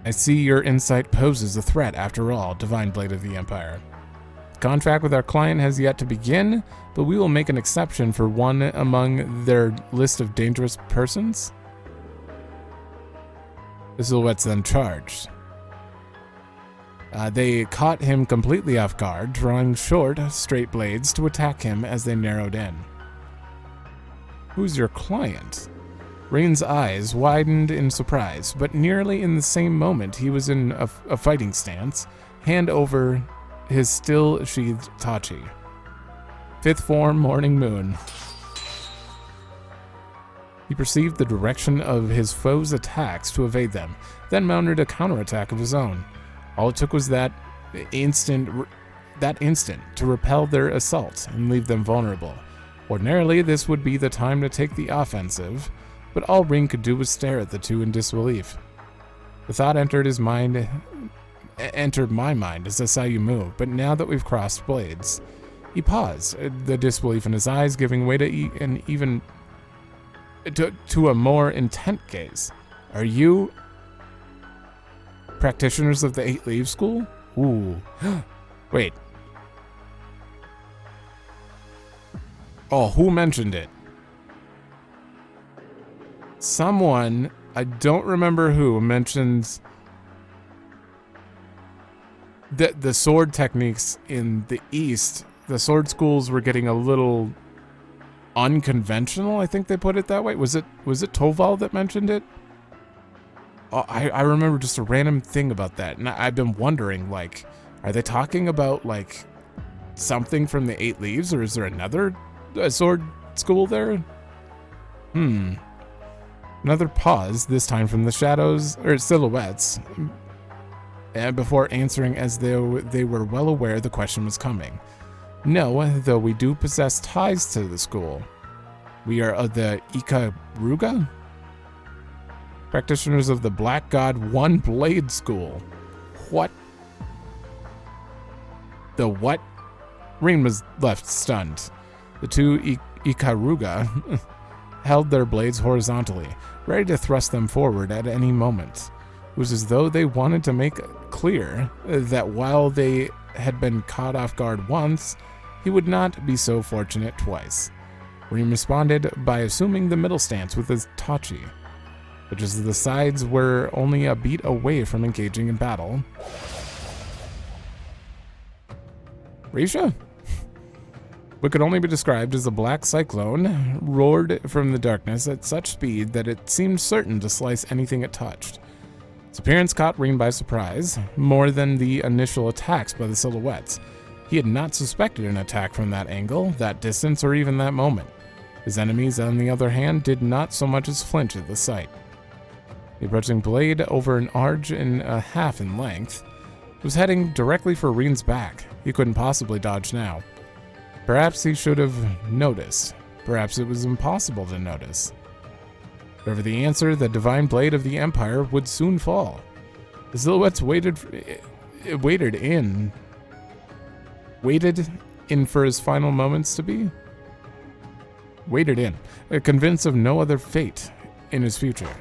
I see your insight poses a threat after all, Divine Blade of the Empire. The contract with our client has yet to begin, but we will make an exception for one among their list of dangerous persons. The silhouettes then charged. They caught him completely off guard, drawing short, straight blades to attack him as they narrowed in. Who's your client? Rain's eyes widened in surprise, but nearly in the same moment he was in a fighting stance, hand over his still sheathed tachi. Fifth form, Morning Moon. He perceived the direction of his foes' attacks to evade them, then mounted a counterattack of his own. All it took was that instant to repel their assault and leave them vulnerable. Ordinarily, this would be the time to take the offensive, but all Ring could do was stare at the two in disbelief. The thought entered my mind as I saw you move, but now that we've crossed blades. He paused, the disbelief in his eyes giving way to a more intent gaze. Are you practitioners of the Eight Leaves School? Ooh. Wait. Oh, who mentioned it? Someone, I don't remember who, mentions that the sword techniques in the East, the sword schools were getting a little unconventional, I think they put it that way. Was it Toval that mentioned it? Oh, I remember just a random thing about that, and I've been wondering, like, are they talking about, like, something from the Eight Leaves, or is there another sword school there? Another pause, this time from the shadows, or silhouettes, and before answering as though they were well aware the question was coming. No, though we do possess ties to the school. We are of the Ikaruga? Practitioners of the Black God One Blade School. What? The what? Rin was left stunned. The two Ikaruga held their blades horizontally, ready to thrust them forward at any moment. It was as though they wanted to make clear that while they had been caught off guard once, he would not be so fortunate twice. Rin responded by assuming the middle stance with his tachi, but as the sides were only a beat away from engaging in battle. Risha? What could only be described as a black cyclone roared from the darkness at such speed that it seemed certain to slice anything it touched. Its appearance caught Rin by surprise, more than the initial attacks by the silhouettes. He had not suspected an attack from that angle, that distance, or even that moment. His enemies, on the other hand, did not so much as flinch at the sight. The approaching blade, over an arch and a half in length, was heading directly for Rin's back. He couldn't possibly dodge now. Perhaps he should have noticed. Perhaps it was impossible to notice. Whatever the answer, the divine blade of the Empire would soon fall. The silhouettes waited in for his final moments to be. Waited in, convinced of no other fate in his future.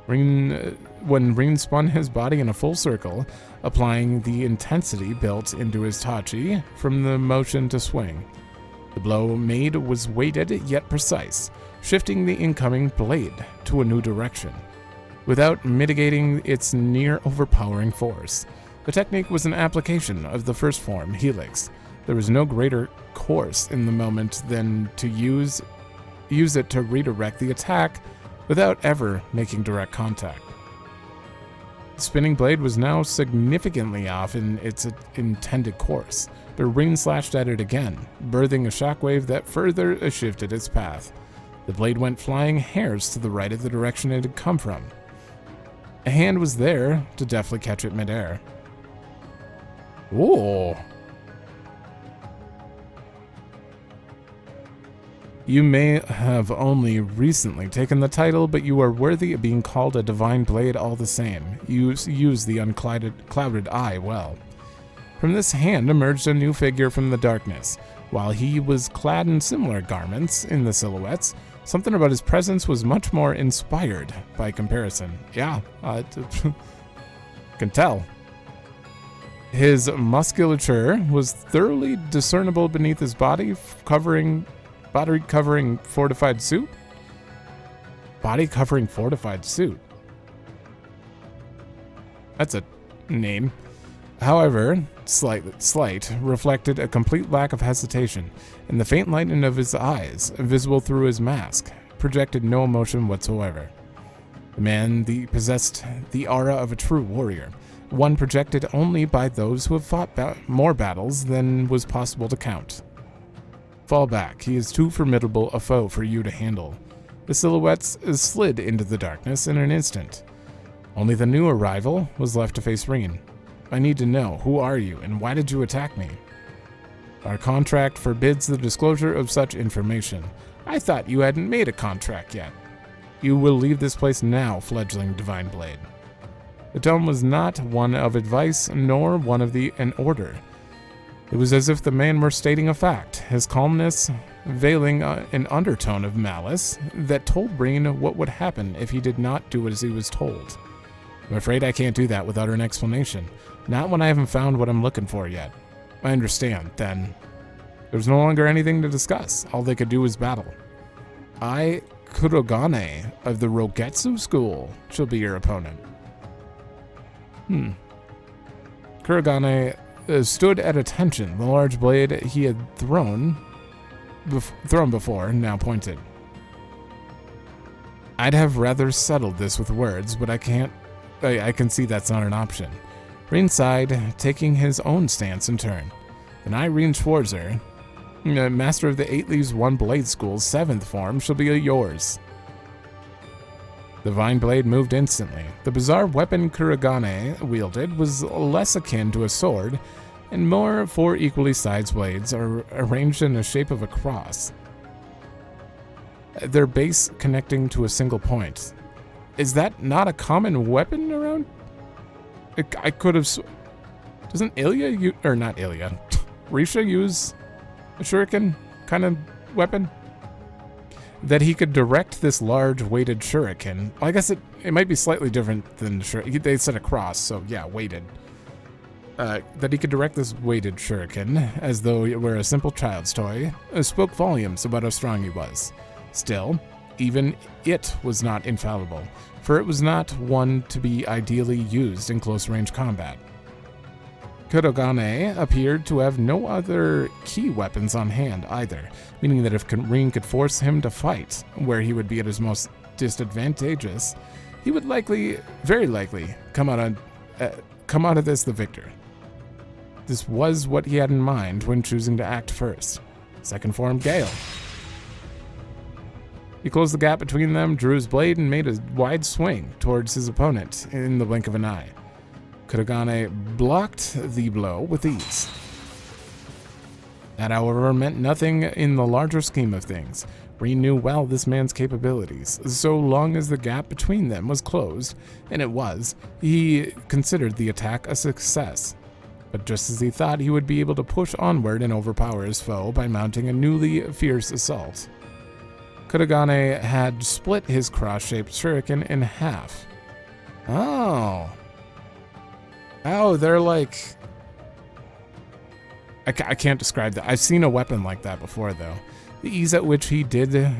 When Rin spun his body in a full circle, applying the intensity built into his tachi from the motion to swing. The blow made was weighted yet precise, shifting the incoming blade to a new direction, without mitigating its near overpowering force. The technique was an application of the first form, Helix. There was no greater course in the moment than to use it to redirect the attack without ever making direct contact. The spinning blade was now significantly off in its intended course, but Rin slashed at it again, birthing a shockwave that further shifted its path. The blade went flying hairs to the right of the direction it had come from. A hand was there to deftly catch it midair. Ooh. You may have only recently taken the title, but you are worthy of being called a divine blade all the same. You use the unclouded eye well. From this hand emerged a new figure from the darkness. While he was clad in similar garments in the silhouettes, something about his presence was much more inspired by comparison. Yeah, can tell. His musculature was thoroughly discernible beneath his body covering fortified suit? Body covering fortified suit. That's a name. However, slight, reflected a complete lack of hesitation, and the faint lightning of his eyes, visible through his mask, projected no emotion whatsoever. The man possessed the aura of a true warrior, one projected only by those who have fought more battles than was possible to count. Fall back, he is too formidable a foe for you to handle. The silhouettes slid into the darkness in an instant. Only the new arrival was left to face Rin. I need to know, who are you, and why did you attack me? Our contract forbids the disclosure of such information. I thought you hadn't made a contract yet. You will leave this place now, fledgling Divine Blade. The tone was not one of advice, nor one of an order. It was as if the man were stating a fact, his calmness veiling an undertone of malice that told Rin what would happen if he did not do as he was told. I'm afraid I can't do that without an explanation, not when I haven't found what I'm looking for yet. I understand, then. There's no longer anything to discuss. All they could do was battle. I, Kurogane, of the Rogetsu School, shall be your opponent. Kurogane stood at attention. The large blade he had thrown before now pointed. I'd have rather settled this with words, but I can see that's not an option. Rin sighed, taking his own stance in turn. Then Rin Schwarzer, master of the 8 Leaves 1 Blade School's 7th form, shall be yours. The Vine Blade moved instantly. The bizarre weapon Kurogane wielded was less akin to a sword, and more 4 equally sized blades are arranged in the shape of a cross, their base connecting to a single point. Is that not a common weapon around? I could have... Doesn't Ilya or not Ilya, Risha use a shuriken kind of weapon? That he could direct this large weighted shuriken. Well, I guess it might be slightly different than shuriken. They said a cross, so yeah, weighted. That he could direct this weighted shuriken as though it were a simple child's toy spoke volumes about how strong he was. Still, even it was not infallible, for it was not one to be ideally used in close-range combat. Kurogane appeared to have no other key weapons on hand either, meaning that if Rin could force him to fight where he would be at his most disadvantageous, he would very likely, come out of this the victor. This was what he had in mind when choosing to act first. Second form, Gale. He closed the gap between them, drew his blade, and made a wide swing towards his opponent in the blink of an eye. Kurogane blocked the blow with ease. That, however, meant nothing in the larger scheme of things. Rin knew well this man's capabilities. So long as the gap between them was closed, and it was, he considered the attack a success. But just as he thought he would be able to push onward and overpower his foe by mounting a newly fierce assault, Kurogane had split his cross-shaped shuriken in half. Oh, they're like... I can't describe that. I've seen a weapon like that before, though. The ease at which he did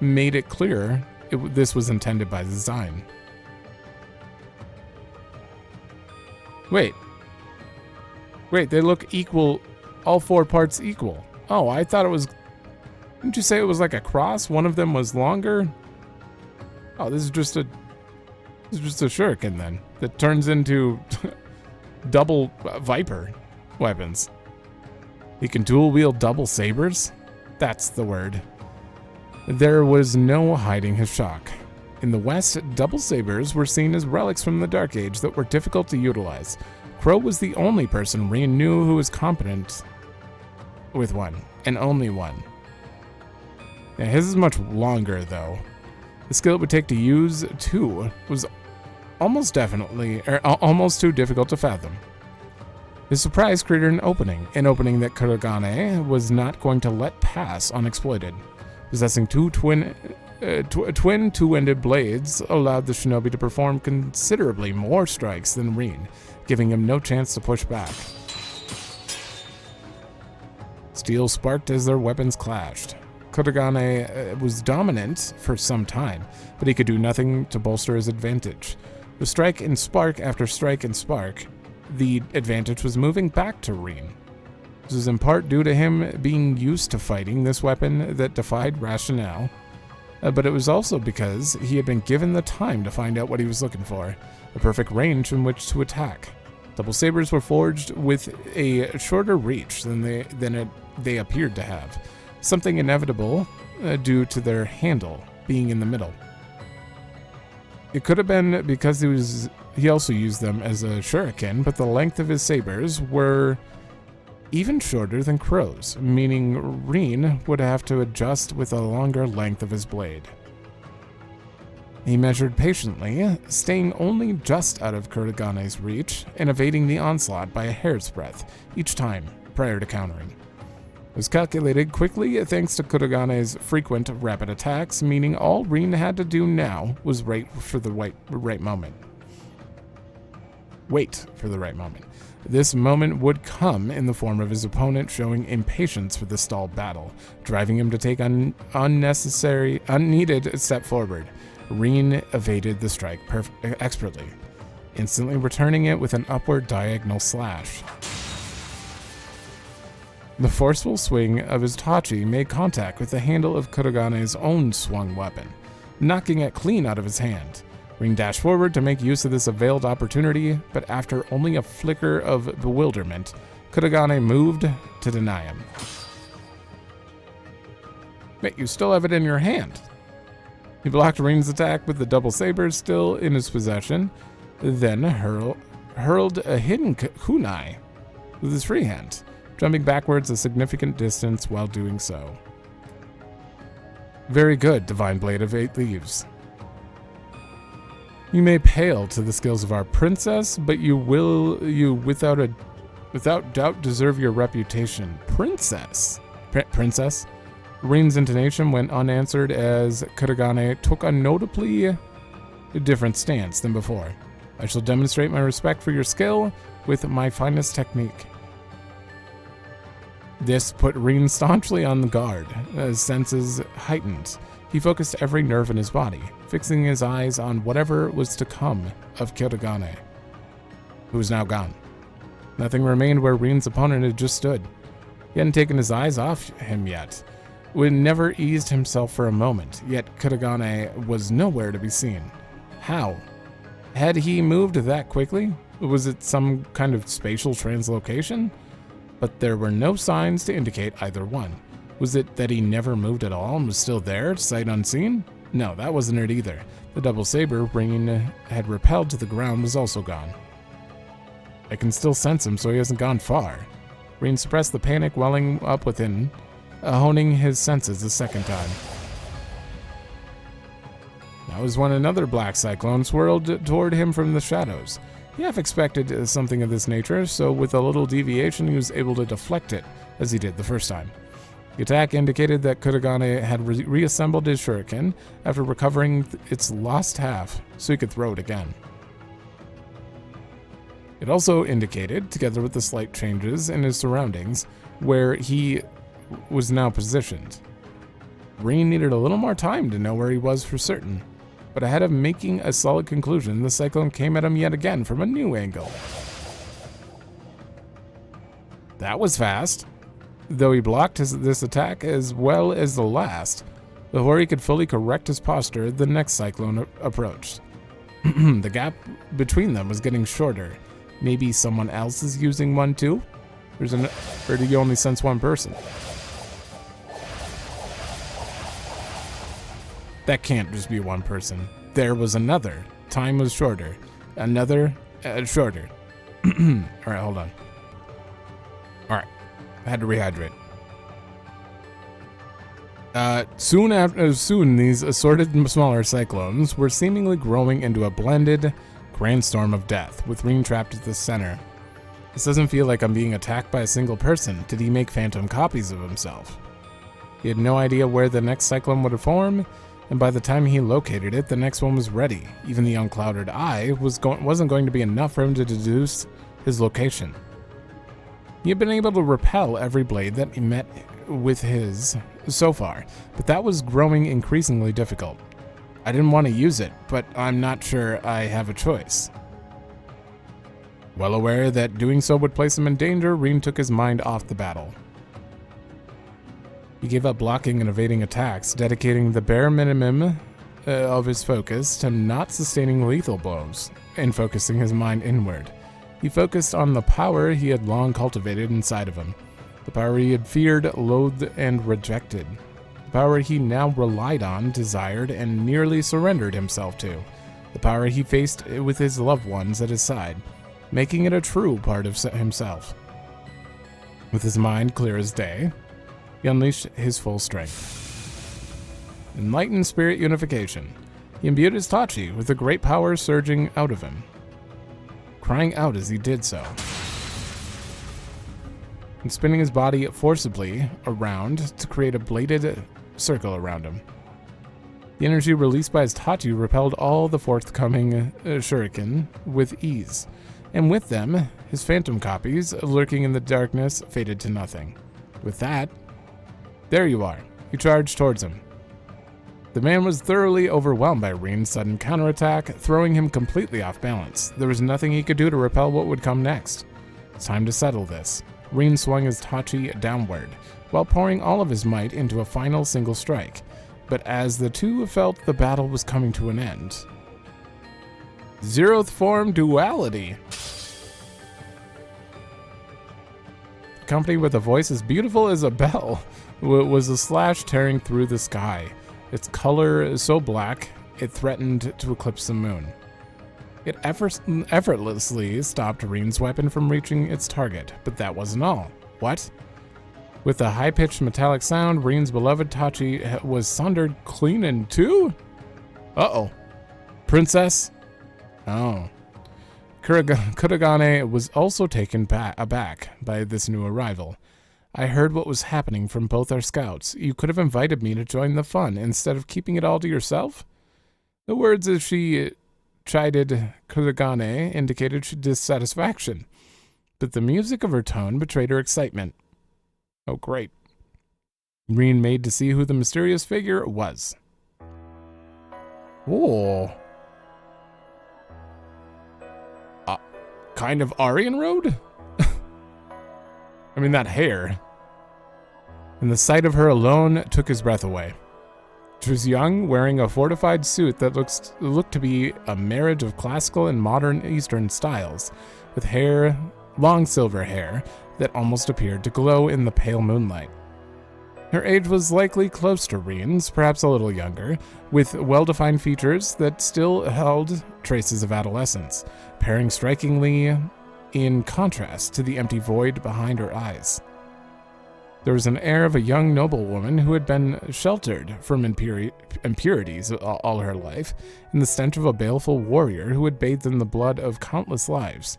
made it clear this was intended by design. Wait, Wait, they look equal, all 4 parts equal. Oh, I thought it was... Didn't you say it was like a cross? One of them was longer? Oh, this is just a shuriken then. That turns into double Viper weapons. He can dual wield double sabers? That's the word. There was no hiding his shock. In the West, double sabers were seen as relics from the Dark Age that were difficult to utilize. Crow was the only person Reen knew who was competent with one, and only one. Now, his is much longer, though. The skill it would take to use two was almost too difficult to fathom. His surprise created an opening that Kurogane was not going to let pass unexploited. Possessing twin two-ended blades allowed the shinobi to perform considerably more strikes than Reen, giving him no chance to push back. Steel sparked as their weapons clashed. Kurogane was dominant for some time, but he could do nothing to bolster his advantage. With strike and spark after strike and spark, the advantage was moving back to Reen. This was in part due to him being used to fighting this weapon that defied rationale, but it was also because he had been given the time to find out what he was looking for, a perfect range in which to attack. Double sabers were forged with a shorter reach than they appeared to have, something inevitable due to their handle being in the middle. It could have been because he also used them as a shuriken, but the length of his sabers were even shorter than Crow's, meaning Reen would have to adjust with a longer length of his blade. He measured patiently, staying only just out of Kurogane's reach and evading the onslaught by a hair's breadth each time prior to countering. It was calculated quickly thanks to Kurogane's frequent rapid attacks, meaning all Reen had to do now was wait for the right moment. This moment would come in the form of his opponent showing impatience for the stalled battle, driving him to take an unneeded step forward. Reen evaded the strike expertly, instantly returning it with an upward diagonal slash. The forceful swing of his tachi made contact with the handle of Kurogane's own swung weapon, knocking it clean out of his hand. Reen dashed forward to make use of this veiled opportunity, but after only a flicker of bewilderment, Kurogane moved to deny him. Wait, you still have it in your hand. He blocked Reen's attack with the double sabers still in his possession, then hurled a hidden kunai with his free hand, jumping backwards a significant distance while doing so. Very good, Divine Blade of 8 Leaves. You may pale to the skills of our princess, but you without doubt deserve your reputation. Princess? Princess? Reen's intonation went unanswered as Kurogane took a notably different stance than before. I shall demonstrate my respect for your skill with my finest technique. This put Reen staunchly on the guard, as senses heightened. He focused every nerve in his body, fixing his eyes on whatever was to come of Kurogane, who was now gone. Nothing remained where Reen's opponent had just stood. He hadn't taken his eyes off him yet. He never eased himself for a moment, yet Kurogane was nowhere to be seen. How? Had he moved that quickly? Was it some kind of spatial translocation? But there were no signs to indicate either one. Was it that he never moved at all and was still there, sight unseen? No, that wasn't it either. The double saber Reen had repelled to the ground was also gone. I can still sense him, so he hasn't gone far. Reen suppressed the panic welling up within, honing his senses a second time. That was when another black cyclone swirled toward him from the shadows. He half expected something of this nature, so with a little deviation he was able to deflect it, as he did the first time. The attack indicated that Kurogane had reassembled his shuriken after recovering its lost half, so he could throw it again. It also indicated, together with the slight changes in his surroundings, where he was now positioned. Reen needed a little more time to know where he was for certain, but ahead of making a solid conclusion, the cyclone came at him yet again from a new angle. That was fast. Though he blocked this attack as well as the last, before he could fully correct his posture, the next cyclone approached. The gap between them was getting shorter. Maybe someone else is using one too? Or do you only sense one person? That can't just be one person. There was another. Time was shorter. Another, shorter. Alright, hold on. Alright. I had to rehydrate. Soon these assorted smaller cyclones were seemingly growing into a blended grand storm of death, with Ring trapped at the center. This doesn't feel like I'm being attacked by a single person. Did he make phantom copies of himself? He had no idea where the next cyclone would form, and by the time he located it, the next one was ready. Even the unclouded eye wasn't going to be enough for him to deduce his location. He had been able to repel every blade that he met with his so far, but that was growing increasingly difficult. I didn't want to use it, but I'm not sure I have a choice. Well aware that doing so would place him in danger, Reem took his mind off the battle. He gave up blocking and evading attacks, dedicating the bare minimum of his focus to not sustaining lethal blows, and focusing his mind inward. He focused on the power he had long cultivated inside of him, the power he had feared, loathed, and rejected, the power he now relied on, desired, and nearly surrendered himself to, the power he faced with his loved ones at his side, making it a true part of himself. With his mind clear as day, he unleashed his full strength. Enlightened spirit unification. He imbued his Tachi with a great power surging out of him, crying out as he did so, and spinning his body forcibly around to create a bladed circle around him. The energy released by his Tachi repelled all the forthcoming shuriken with ease, and with them, his phantom copies lurking in the darkness faded to nothing. With that, there you are. He charged towards him. The man was thoroughly overwhelmed by Reen's sudden counterattack, throwing him completely off balance. There was nothing he could do to repel what would come next. It's time to settle this. Reen swung his Tachi downward, while pouring all of his might into a final single strike. But as the two felt the battle was coming to an end, zeroth form duality. Accompanied with a voice as beautiful as a bell, was a slash tearing through the sky. Its color so black, it threatened to eclipse the moon. It effortlessly stopped Reen's weapon from reaching its target, but that wasn't all. What? With a high-pitched metallic sound, Reen's beloved Tachi was sundered clean in two? Uh-oh. Princess? Oh. Kuragane was also taken aback by this new arrival. I heard what was happening from both our scouts. You could have invited me to join the fun instead of keeping it all to yourself? The words as she chided Kuragane indicated dissatisfaction, but the music of her tone betrayed her excitement. Oh, great. Reen made to see who the mysterious figure was. Oh. Kind of Aryan Road? I mean, that hair. And the sight of her alone took his breath away. She was young, wearing a fortified suit that looked to be a marriage of classical and modern Eastern styles, with hair, long silver hair, that almost appeared to glow in the pale moonlight. Her age was likely close to Reen's, perhaps a little younger, with well-defined features that still held traces of adolescence, pairing strikingly in contrast to the empty void behind her eyes. There was an air of a young noblewoman who had been sheltered from impurities all her life, and the stench of a baleful warrior who had bathed in the blood of countless lives.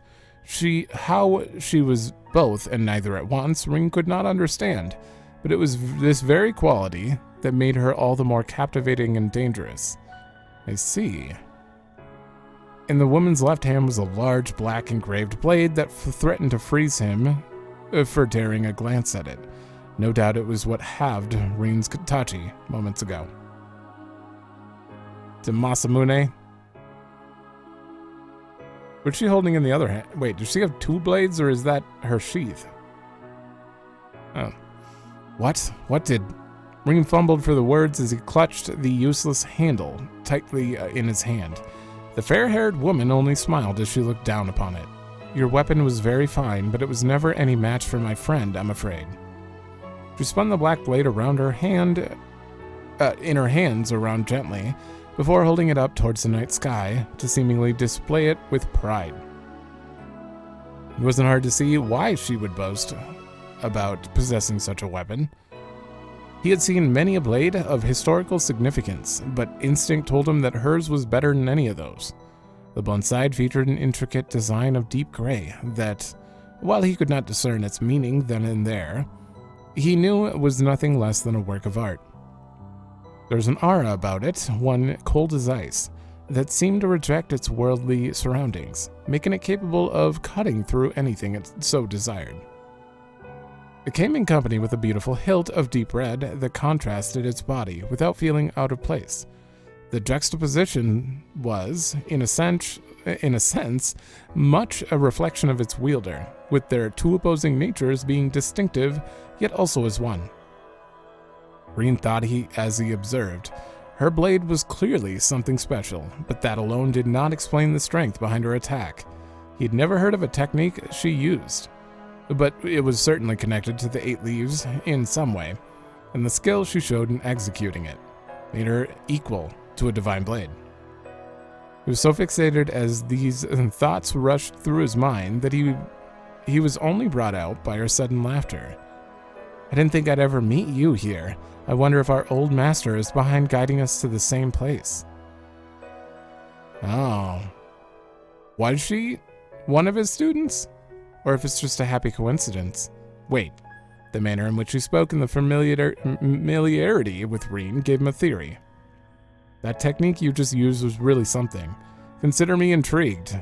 How she was both and neither at once, Reen could not understand, but it was this very quality that made her all the more captivating and dangerous. I see. In the woman's left hand was a large black engraved blade that threatened to freeze him for daring a glance at it. No doubt it was what halved Reen's Tachi moments ago. To Masamune. What's she holding in the other hand? Wait, does she have two blades or is that her sheath? Oh. What? What did... Ring fumbled for the words as he clutched the useless handle tightly in his hand. The fair-haired woman only smiled as she looked down upon it. Your weapon was very fine, but it was never any match for my friend, I'm afraid. She spun the black blade around her hand, in her hands around gently, before holding it up towards the night sky to seemingly display it with pride. It wasn't hard to see why she would boast about possessing such a weapon. He had seen many a blade of historical significance, but instinct told him that hers was better than any of those. The blunt side featured an intricate design of deep gray that, while he could not discern its meaning then and there, he knew it was nothing less than a work of art. There was an aura about it, one cold as ice, that seemed to reject its worldly surroundings, making it capable of cutting through anything it so desired. It came in company with a beautiful hilt of deep red that contrasted its body without feeling out of place. The juxtaposition was, in a sense, much a reflection of its wielder, with their two opposing natures being distinctive, yet also as one. Reen thought as he observed. Her blade was clearly something special, but that alone did not explain the strength behind her attack. He'd never heard of a technique she used, but it was certainly connected to the 8 leaves in some way, and the skill she showed in executing it made her equal to a divine blade. He was so fixated as these thoughts rushed through his mind that he was only brought out by her sudden laughter. I didn't think I'd ever meet you here. I wonder if our old master is behind guiding us to the same place. Oh. Was she one of his students? Or if it's just a happy coincidence. Wait. The manner in which he spoke and the familiarity with Reen gave him a theory. That technique you just used was really something. Consider me intrigued.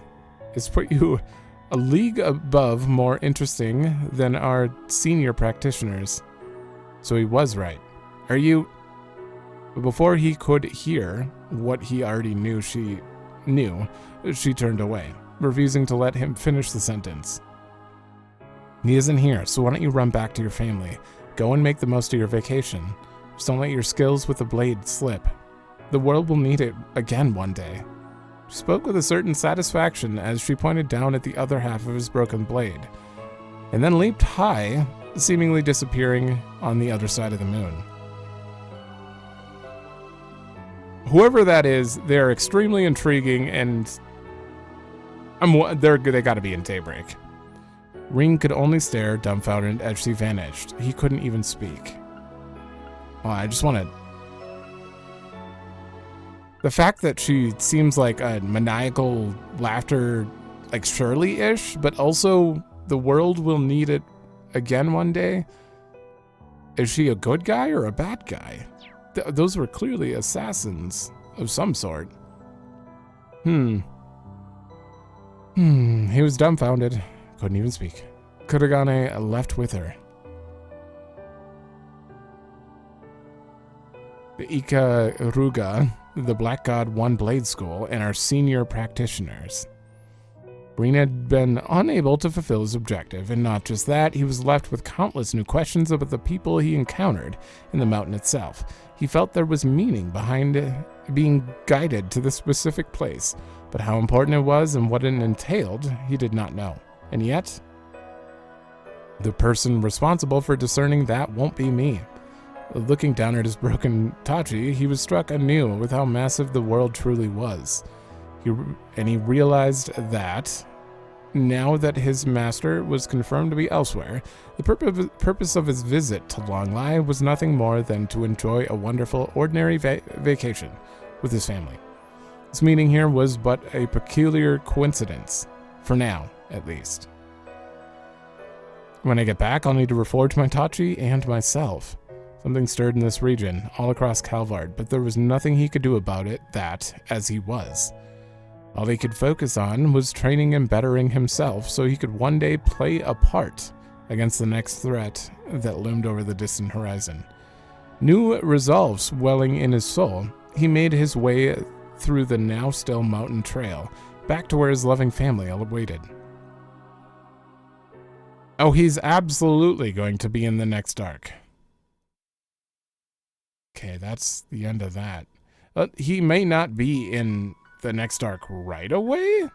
It's put you a league above more interesting than our senior practitioners. So he was right. Are you... But before he could hear what he already knew, she turned away, refusing to let him finish the sentence. He isn't here, so why don't you run back to your family? Go and make the most of your vacation. Just don't let your skills with the blade slip. The world will need it again one day. She spoke with a certain satisfaction as she pointed down at the other half of his broken blade, and then leaped high, seemingly disappearing on the other side of the moon. Whoever that is, they're extremely intriguing, and they gotta be in Daybreak. Reen could only stare, dumbfounded, as she vanished. He couldn't even speak. Oh, I just want to... The fact that she seems like a maniacal laughter, like Shirley-ish, but also the world will need it again one day. Is she a good guy or a bad guy? Those were clearly assassins of some sort. He was dumbfounded. Couldn't even speak. Kuragane left with her. The Ikaruga, the Black God One Blade School, and our senior practitioners. Reen had been unable to fulfill his objective, and not just that, he was left with countless new questions about the people he encountered in the mountain itself. He felt there was meaning behind being guided to this specific place, but how important it was and what it entailed, he did not know. And yet, the person responsible for discerning that won't be me. Looking down at his broken Tachi, he was struck anew with how massive the world truly was. He realized that, now that his master was confirmed to be elsewhere, the purpose of his visit to Longlai was nothing more than to enjoy a wonderful, ordinary vacation with his family. His meeting here was but a peculiar coincidence, for now, at least. When I get back, I'll need to reforge my Tachi and myself. Something stirred in this region, all across Calvard, but there was nothing he could do about it as he was. All he could focus on was training and bettering himself so he could one day play a part against the next threat that loomed over the distant horizon. New resolve swelling in his soul, he made his way through the now still mountain trail, back to where his loving family awaited. Oh, he's absolutely going to be in the next arc. Okay, that's the end of that. But he may not be in the next arc right away.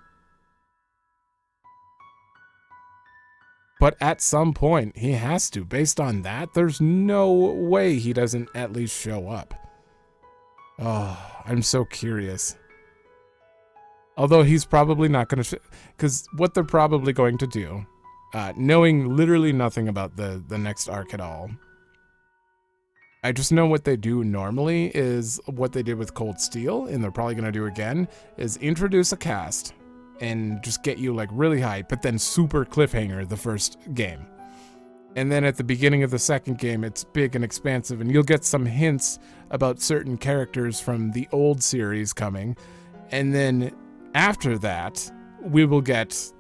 But at some point, he has to. Based on that, there's no way he doesn't at least show up. Oh, I'm so curious. Although he's probably not going to... Because what they're probably going to do, knowing literally nothing about the next arc at all, I just know what they do normally is what they did with Cold Steel, and they're probably going to do again, is introduce a cast and just get you like really hype, but then super cliffhanger the first game. And then at the beginning of the second game, it's big and expansive, and you'll get some hints about certain characters from the old series coming. And then after that, we will get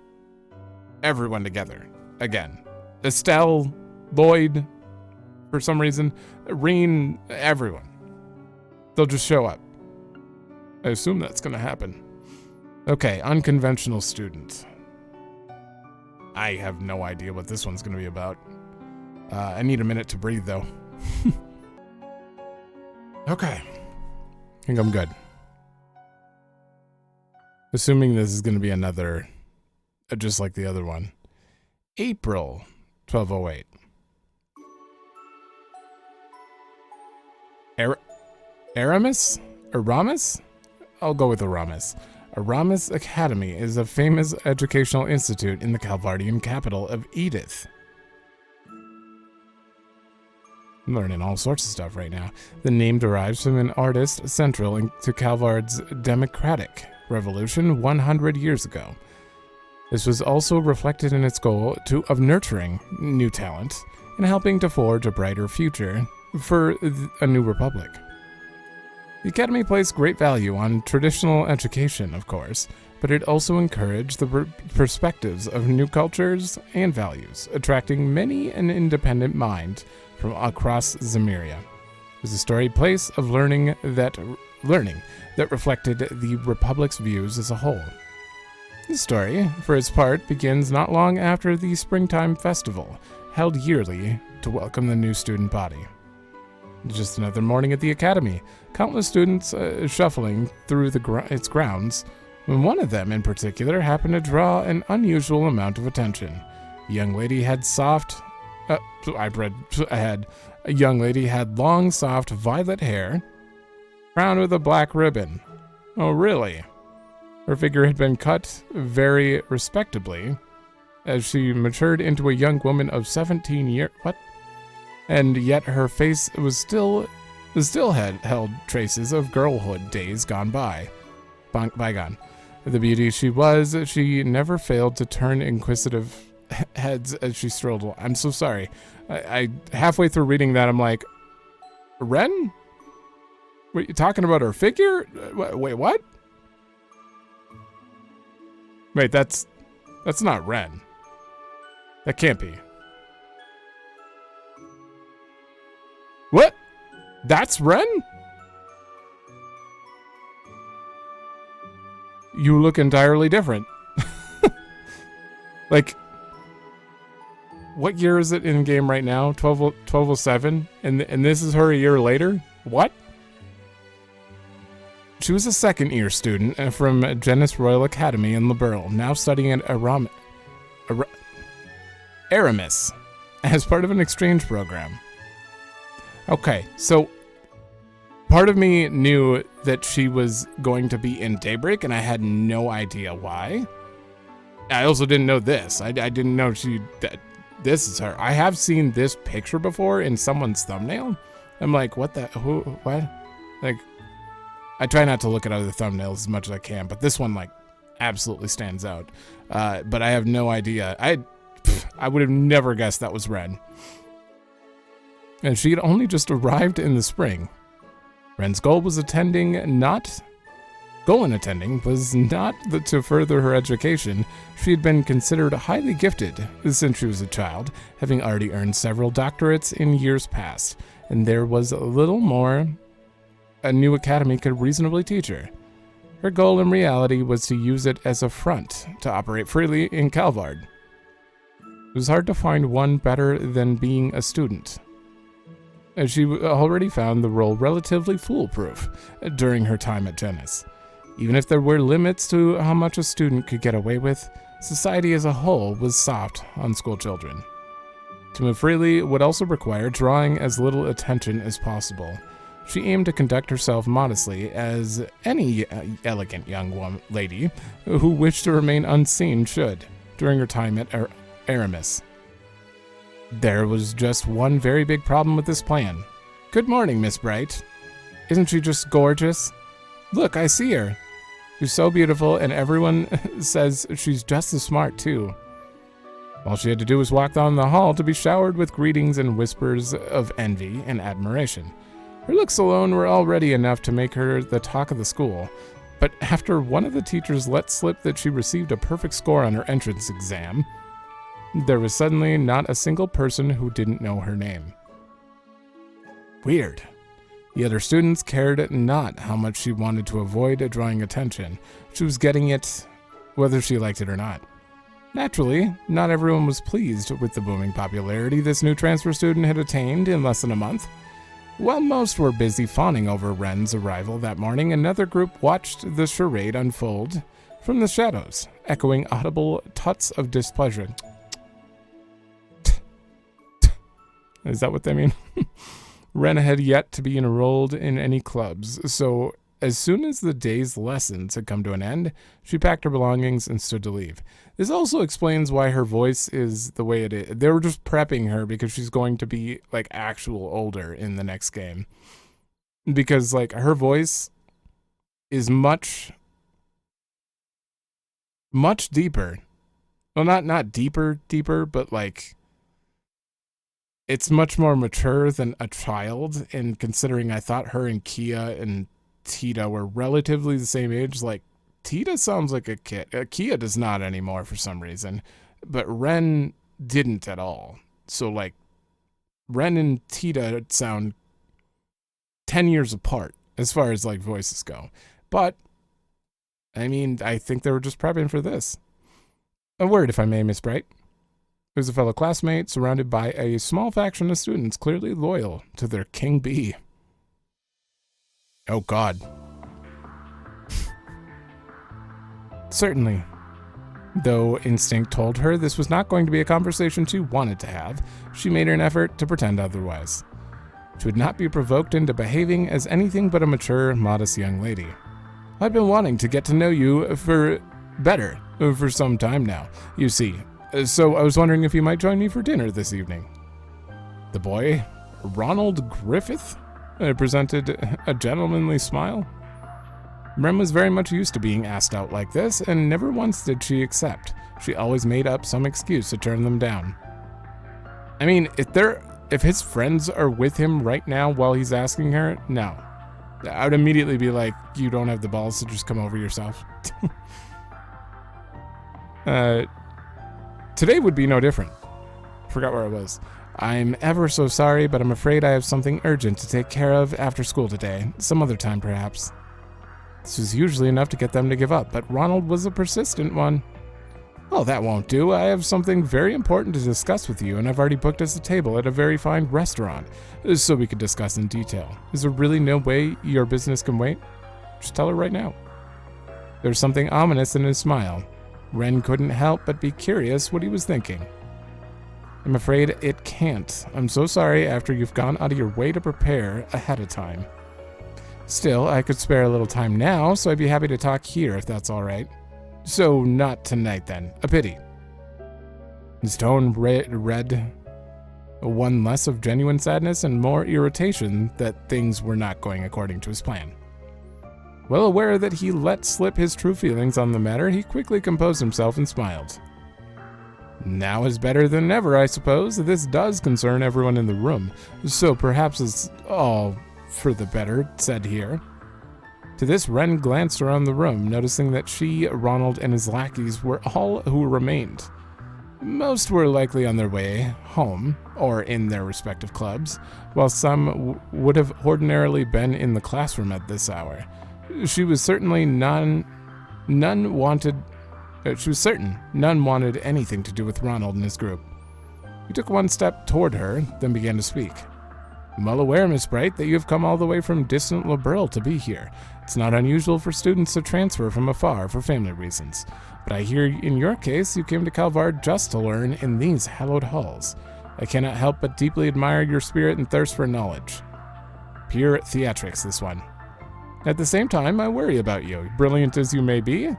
everyone together again. Estelle, Lloyd, for some reason, Reen, everyone. They'll just show up. I assume that's going to happen. Okay, unconventional student. I have no idea what this one's going to be about. I need a minute to breathe, though. Okay. I think I'm good. Assuming this is going to be another, just like the other one. April 1208. Aramis? Aramis? I'll go with Aramis. Aramis Academy is a famous educational institute in the Calvardian capital of Edith. I'm learning all sorts of stuff right now. The name derives from an artist central to Calvard's democratic revolution 100 years ago. This was also reflected in its goal of nurturing new talent and helping to forge a brighter future for a new republic. The Academy placed great value on traditional education, of course, but it also encouraged the perspectives of new cultures and values, attracting many an independent mind from across Zemuria. It was a storied place of learning that reflected the Republic's views as a whole. The story, for its part, begins not long after the Springtime Festival, held yearly to welcome the new student body. Just another morning at the Academy, countless students shuffling through its grounds, when one of them in particular happened to draw an unusual amount of attention. The young lady had A young lady had long, soft, violet hair, crowned with a black ribbon. Oh, really? Her figure had been cut very respectably, as she matured into a young woman of 17 years. What? And yet her face was still held traces of girlhood days gone bygone. The beauty she was, she never failed to turn inquisitive heads as she strolled along. I'm so sorry. I halfway through reading that, I'm like, Ren? Wait, you talking about her figure? Wait, what? Wait, that's not Ren. That can't be. What? That's Ren? You look entirely different. Like, what year is it in game right now? 1207? And this is her a year later? What? She was a second-year student from Genus Royal Academy in Liberl, now studying at Aramis as part of an exchange program. Okay, so part of me knew that she was going to be in Daybreak, and I had no idea why. I also didn't know this. I didn't know that this is her. I have seen this picture before in someone's thumbnail. I'm like, what? Like, I try not to look at other thumbnails as much as I can, but this one, like, absolutely stands out. But I have no idea. I would have never guessed that was Ren. And she had only just arrived in the spring. Ren's goal in attending was not to further her education. She had been considered highly gifted since she was a child, having already earned several doctorates in years past, and there was a little more a new academy could reasonably teach her. Her goal in reality was to use it as a front to operate freely in Calvard. It was hard to find one better than being a student, as she already found the role relatively foolproof during her time at Genis. Even if there were limits to how much a student could get away with, society as a whole was soft on school children. To move freely would also require drawing as little attention as possible. She aimed to conduct herself modestly, as any elegant young lady who wished to remain unseen should, during her time at Aramis. There was just one very big problem with this plan. Good morning, Miss Bright. Isn't she just gorgeous? Look, I see her. She's so beautiful, and everyone says she's just as smart, too. All she had to do was walk down the hall to be showered with greetings and whispers of envy and admiration. Her looks alone were already enough to make her the talk of the school, but after one of the teachers let slip that she received a perfect score on her entrance exam, there was suddenly not a single person who didn't know her name. Weird. The other students cared not how much she wanted to avoid drawing attention. She was getting it whether she liked it or not. Naturally, not everyone was pleased with the booming popularity this new transfer student had attained in less than a month. While most were busy fawning over Ren's arrival that morning, another group watched the charade unfold from the shadows, echoing audible tuts of displeasure. Is that what they mean? Ren had yet to be enrolled in any clubs, so as soon as the day's lessons had come to an end, she packed her belongings and stood to leave. This also explains why her voice is the way it is. They were just prepping her because she's going to be like actual older in the next game. Because like her voice is much deeper. Well, not deeper, but like it's much more mature than a child. And considering I thought her and Kia and Tita were relatively the same age, like Tita sounds like a kid. Kia does not anymore for some reason, but Ren didn't at all. So like Ren and Tita sound 10 years apart as far as like voices go. But I mean, I think they were just prepping for this. A word, if I may, Miss Bright. It was a fellow classmate surrounded by a small faction of students clearly loyal to their king bee. Oh, God. Certainly. Though instinct told her this was not going to be a conversation she wanted to have, she made an effort to pretend otherwise. She would not be provoked into behaving as anything but a mature, modest young lady. I've been wanting to get to know you for some time now, you see. So I was wondering if you might join me for dinner this evening. The boy, Ronald Griffith, presented a gentlemanly smile. Ren was very much used to being asked out like this, and never once did she accept. She always made up some excuse to turn them down. I mean, if his friends are with him right now while he's asking her, no. I would immediately be like, you don't have the balls to just come over yourself. Today would be no different. Forgot where I was. I'm ever so sorry, but I'm afraid I have something urgent to take care of after school today. Some other time, perhaps. This was usually enough to get them to give up, but Ronald was a persistent one. Oh, that won't do. I have something very important to discuss with you, and I've already booked us a table at a very fine restaurant, so we could discuss in detail. Is there really no way your business can wait? Just tell her right now. There's something ominous in his smile. Ren couldn't help but be curious what he was thinking. I'm afraid it can't. I'm so sorry after you've gone out of your way to prepare ahead of time. Still, I could spare a little time now, so I'd be happy to talk here if that's all right. So not tonight then. A pity. His tone read one less of genuine sadness and more irritation that things were not going according to his plan. Well aware that he let slip his true feelings on the matter, he quickly composed himself and smiled. Now is better than ever, I suppose. This does concern everyone in the room, so perhaps it's all for the better, said here. To this, Ren glanced around the room, noticing that she, Ronald, and his lackeys were all who remained. Most were likely on their way home, or in their respective clubs, while some would have ordinarily been in the classroom at this hour. She was certain none wanted anything to do with Ronald and his group. He took one step toward her, then began to speak. I'm well aware, Miss Bright, that you have come all the way from distant Liberl to be here. It's not unusual for students to transfer from afar for family reasons. But I hear in your case you came to Calvard just to learn in these hallowed halls. I cannot help but deeply admire your spirit and thirst for knowledge. Pure theatrics, this one. At the same time, I worry about you, brilliant as you may be.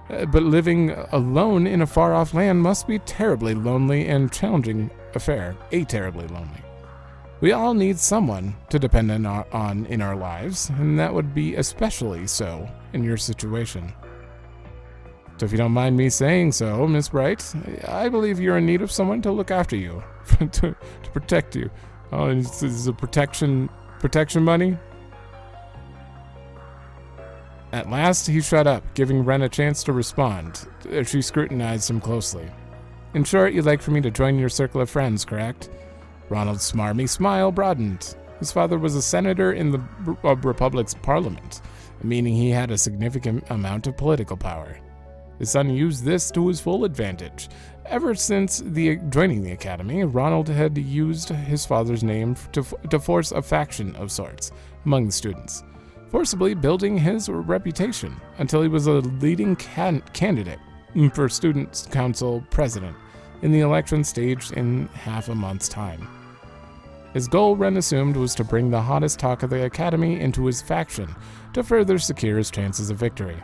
But living alone in a far-off land must be terribly lonely and challenging affair. Terribly lonely. We all need someone to depend on in our lives, and that would be especially so in your situation. So if you don't mind me saying so, Miss Bright, I believe you're in need of someone to look after you, to protect you. Oh, this is a protection money? At last, he shut up, giving Ren a chance to respond. She scrutinized him closely. In short, you'd like for me to join your circle of friends, correct? Ronald's smarmy smile broadened. His father was a senator in the Republic's parliament, meaning he had a significant amount of political power. His son used this to his full advantage. Ever since joining the academy, Ronald had used his father's name to force a faction of sorts among the students, forcibly building his reputation until he was a leading candidate for Student Council president in the election staged in half a month's time. His goal, Ren assumed, was to bring the hottest talk of the academy into his faction to further secure his chances of victory.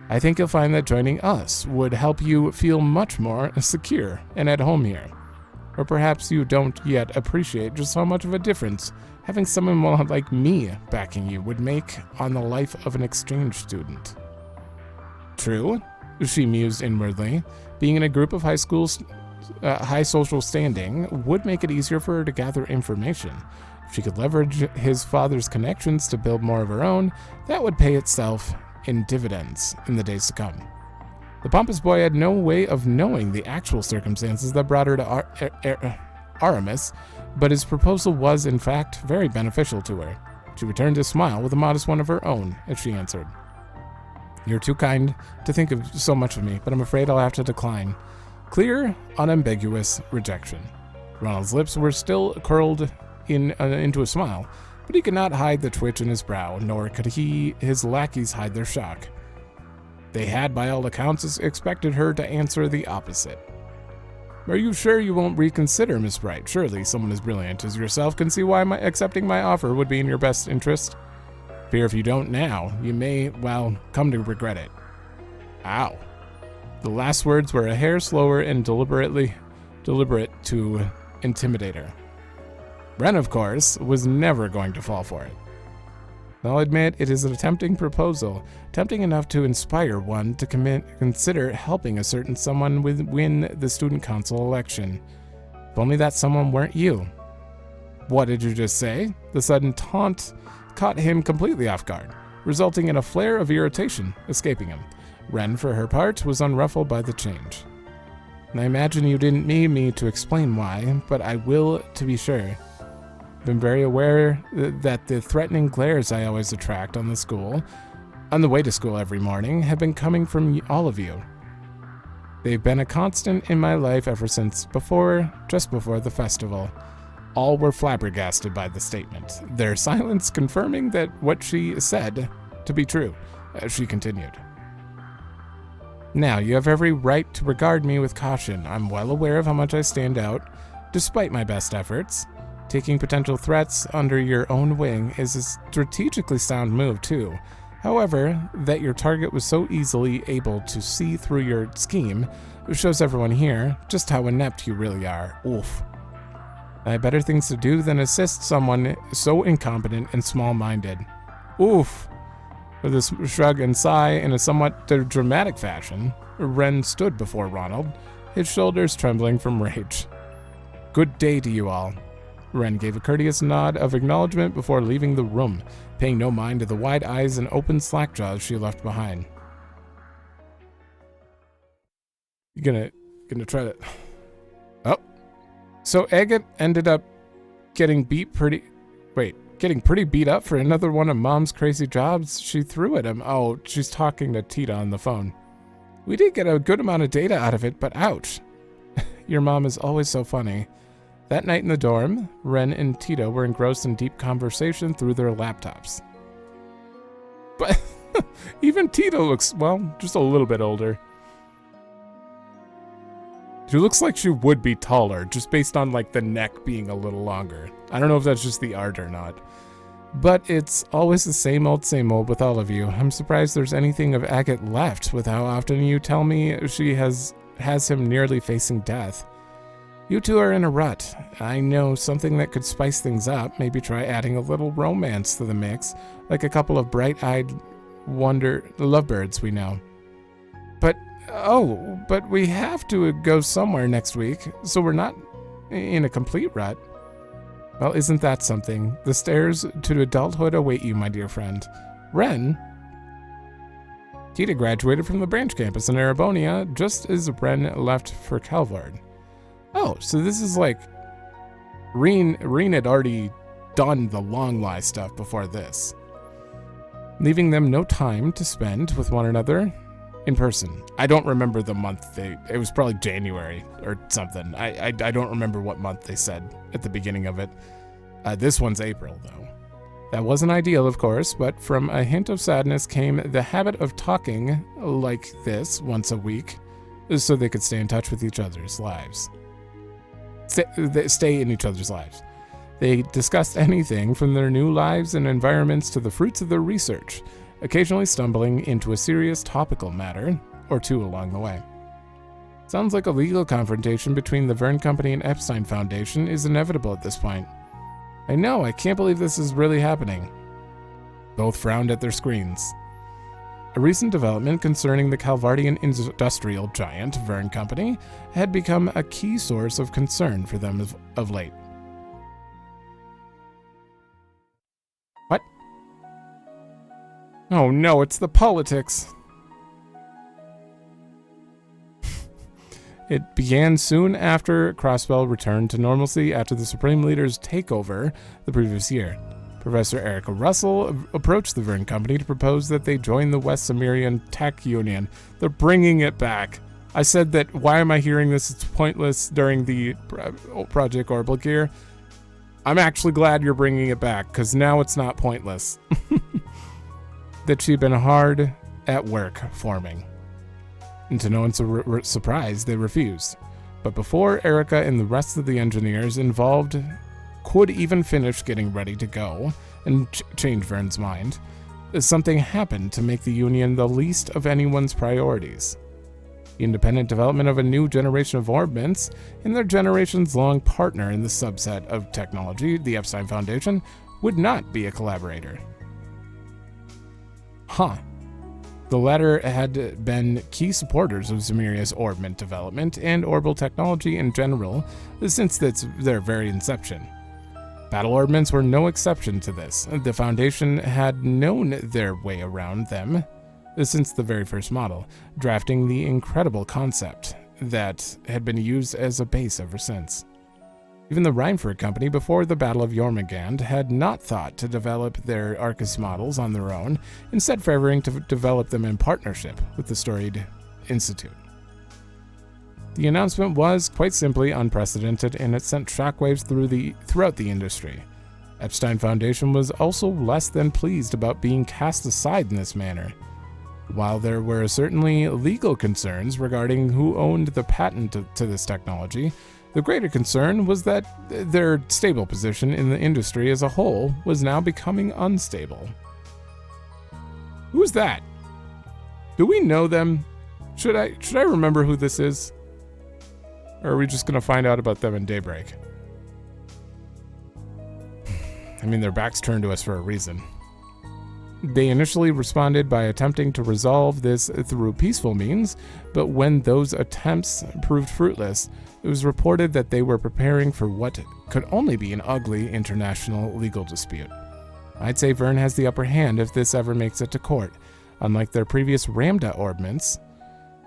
I think you'll find that joining us would help you feel much more secure and at home here. Or perhaps you don't yet appreciate just how much of a difference having someone like me backing you would make on the life of an exchange student. True, she mused inwardly. Being in a group of high social standing would make it easier for her to gather information. If she could leverage his father's connections to build more of her own, that would pay itself in dividends in the days to come. The pompous boy had no way of knowing the actual circumstances that brought her to Aramis, but his proposal was, in fact, very beneficial to her. She returned his smile with a modest one of her own as she answered. You're too kind to think of so much of me, but I'm afraid I'll have to decline. Clear, unambiguous rejection. Ronald's lips were still curled into a smile, but he could not hide the twitch in his brow, nor could his lackeys hide their shock. They had, by all accounts, expected her to answer the opposite. Are you sure you won't reconsider, Miss Bright? Surely someone as brilliant as yourself can see why accepting my offer would be in your best interest. Fear if you don't now, you may, well, come to regret it. Ow. The last words were a hair slower and deliberate to intimidate her. Ren, of course, was never going to fall for it. I'll admit it is a tempting proposal, tempting enough to inspire one to consider helping a certain someone win the student council election. If only that someone weren't you. What did you just say? The sudden taunt caught him completely off guard, resulting in a flare of irritation escaping him. Ren, for her part, was unruffled by the change. I imagine you didn't need me to explain why, but I will to be sure. I've been very aware that the threatening glares I always attract on the way to school every morning, have been coming from all of you. They've been a constant in my life ever since just before the festival. All were flabbergasted by the statement, their silence confirming that what she said to be true, as she continued. Now, you have every right to regard me with caution. I'm well aware of how much I stand out, despite my best efforts. Taking potential threats under your own wing is a strategically sound move, too. However, that your target was so easily able to see through your scheme shows everyone here just how inept you really are. Oof. I have better things to do than assist someone so incompetent and small-minded. Oof. With a shrug and sigh in a somewhat dramatic fashion, Ren stood before Ronald, his shoulders trembling from rage. Good day to you all. Ren gave a courteous nod of acknowledgement before leaving the room, paying no mind to the wide eyes and open slack jaws she left behind. You gonna try to... Oh. So Agate ended up getting pretty beat up for another one of Mom's crazy jobs she threw at him. Oh, she's talking to Tita on the phone. We did get a good amount of data out of it, but ouch. Your mom is always so funny. That night in the dorm, Ren and Tito were engrossed in deep conversation through their laptops. But even Tito looks, well, just a little bit older. She looks like she would be taller, just based on like the neck being a little longer. I don't know if that's just the art or not. But it's always the same old with all of you. I'm surprised there's anything of Agate left with how often you tell me she has him nearly facing death. You two are in a rut. I know something that could spice things up. Maybe try adding a little romance to the mix, like a couple of bright-eyed lovebirds we know. But we have to go somewhere next week, so we're not in a complete rut. Well, isn't that something? The stairs to adulthood await you, my dear friend. Ren? Tita graduated from the branch campus in Erebonia just as Ren left for Calvard. Oh, so this is like... Reen had already done the long lie stuff before this. Leaving them no time to spend with one another in person. I don't remember the month it was probably January or something. I don't remember what month they said at the beginning of it. This one's April, though. That wasn't ideal, of course, but from a hint of sadness came the habit of talking like this once a week so they could stay in touch with each other's lives. Stay in each other's lives. They discussed anything from their new lives and environments to the fruits of their research, occasionally stumbling into a serious topical matter or two along the way. Sounds like a legal confrontation between the Verne Company and Epstein Foundation is inevitable at this point. I know, I can't believe this is really happening. Both frowned at their screens. A recent development concerning the Calvardian industrial giant Verne Company had become a key source of concern for them of late. What? Oh no, it's the politics. It began soon after Crossbell returned to normalcy after the Supreme Leader's takeover the previous year. Professor Erica Russell approached the Verne Company to propose that they join the West Sumerian Tech Union. They're bringing it back. I said that, why am I hearing this? It's pointless during the Project Orbital Gear. I'm actually glad you're bringing it back, because now it's not pointless. That she'd been hard at work forming. And to no one's surprise, they refused. But before Erica and the rest of the engineers involved could even finish getting ready to go and change Verne's mind, something happened to make the Union the least of anyone's priorities. The independent development of a new generation of orbments and their generations-long partner in the subset of technology, the Epstein Foundation, would not be a collaborator. The latter had been key supporters of Zemiria's orbment development and orbital technology in general since their very inception. Battle orbments were no exception to this. The Foundation had known their way around them since the very first model, drafting the incredible concept that had been used as a base ever since. Even the Reinford Company, before the Battle of Jormungand, had not thought to develop their Arcus models on their own, instead favoring to develop them in partnership with the storied Institute. The announcement was quite simply unprecedented, and it sent shockwaves throughout the industry. Epstein Foundation was also less than pleased about being cast aside in this manner. While there were certainly legal concerns regarding who owned the patent to this technology, the greater concern was that their stable position in the industry as a whole was now becoming unstable. Who's that? Do we know them? Should I remember who this is? Or are we just going to find out about them in Daybreak? I mean, their backs turned to us for a reason. They initially responded by attempting to resolve this through peaceful means, but when those attempts proved fruitless, it was reported that they were preparing for what could only be an ugly international legal dispute. I'd say Verne has the upper hand if this ever makes it to court. Unlike their previous Ramda orbments,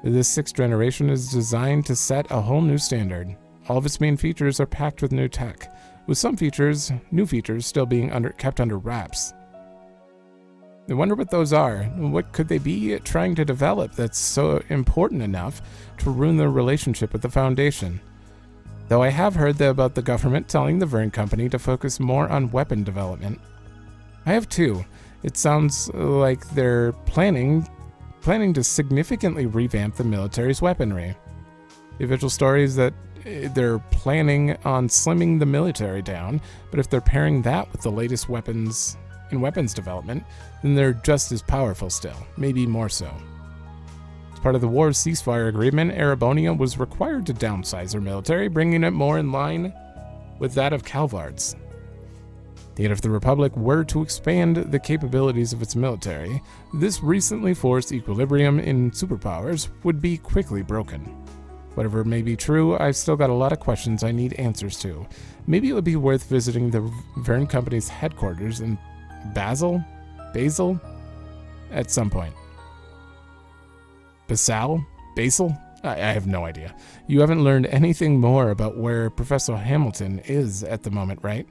this sixth generation is designed to set a whole new standard. All of its main features are packed with new tech, with some new features still being kept under wraps. I wonder what those are. What could they be trying to develop that's so important enough to ruin their relationship with the Foundation? Though I have heard about the government telling the Verne Company to focus more on weapon development. I have too. It sounds like they're planning to significantly revamp the military's weaponry. The official story is that they're planning on slimming the military down, but if they're pairing that with the latest weapons development, then they're just as powerful still, maybe more so. As part of the war's ceasefire agreement, Erebonia was required to downsize her military, bringing it more in line with that of Calvard's. Yet if the Republic were to expand the capabilities of its military, this recently forced equilibrium in superpowers would be quickly broken. Whatever may be true, I've still got a lot of questions I need answers to. Maybe it would be worth visiting the Verne Company's headquarters in Basel at some point. Basel? I have no idea. You haven't learned anything more about where Professor Hamilton is at the moment, right?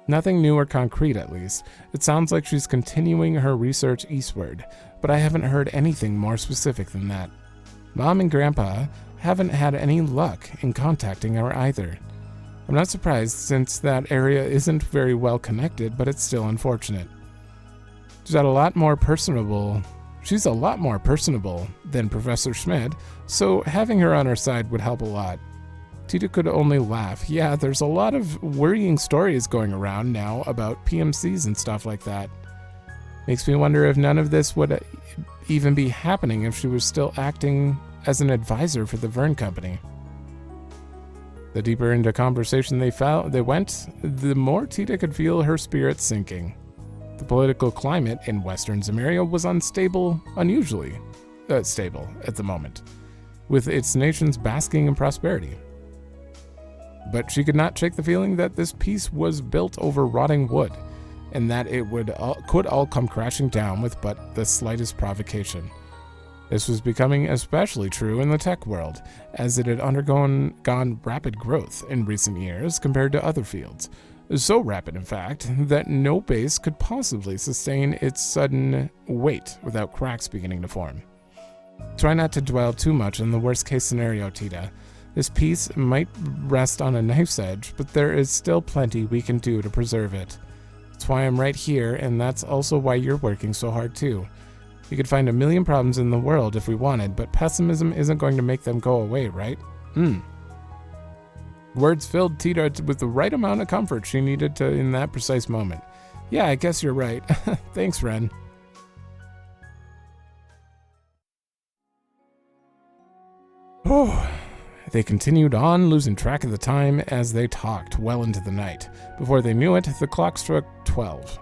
Nothing new or concrete, at least. It sounds like she's continuing her research eastward, but I haven't heard anything more specific than that. Mom and Grandpa haven't had any luck in contacting her either. I'm not surprised since that area isn't very well connected, but it's still unfortunate. She's a lot more personable than Professor Schmidt, so having her on our side would help a lot. Tita could only laugh. Yeah, there's a lot of worrying stories going around now about PMCs and stuff like that. Makes me wonder if none of this would even be happening if she was still acting as an advisor for the Verne Company. The deeper into conversation they went, the more Tita could feel her spirits sinking. The political climate in Western Zemeria was unusually stable at the moment, with its nations basking in prosperity. But she could not shake the feeling that this peace was built over rotting wood, and that it could all come crashing down with but the slightest provocation. This was becoming especially true in the tech world, as it had undergone rapid growth in recent years compared to other fields. So rapid, in fact, that no base could possibly sustain its sudden weight without cracks beginning to form. Try not to dwell too much on the worst-case scenario, Tita. This peace might rest on a knife's edge, but there is still plenty we can do to preserve it. That's why I'm right here, and that's also why you're working so hard too. We could find a million problems in the world if we wanted, but pessimism isn't going to make them go away, right? Words filled Tita with the right amount of comfort she needed to in that precise moment. Yeah, I guess you're right. Thanks, Ren. Oh. They continued on, losing track of the time as they talked well into the night. Before they knew it, the clock struck 12.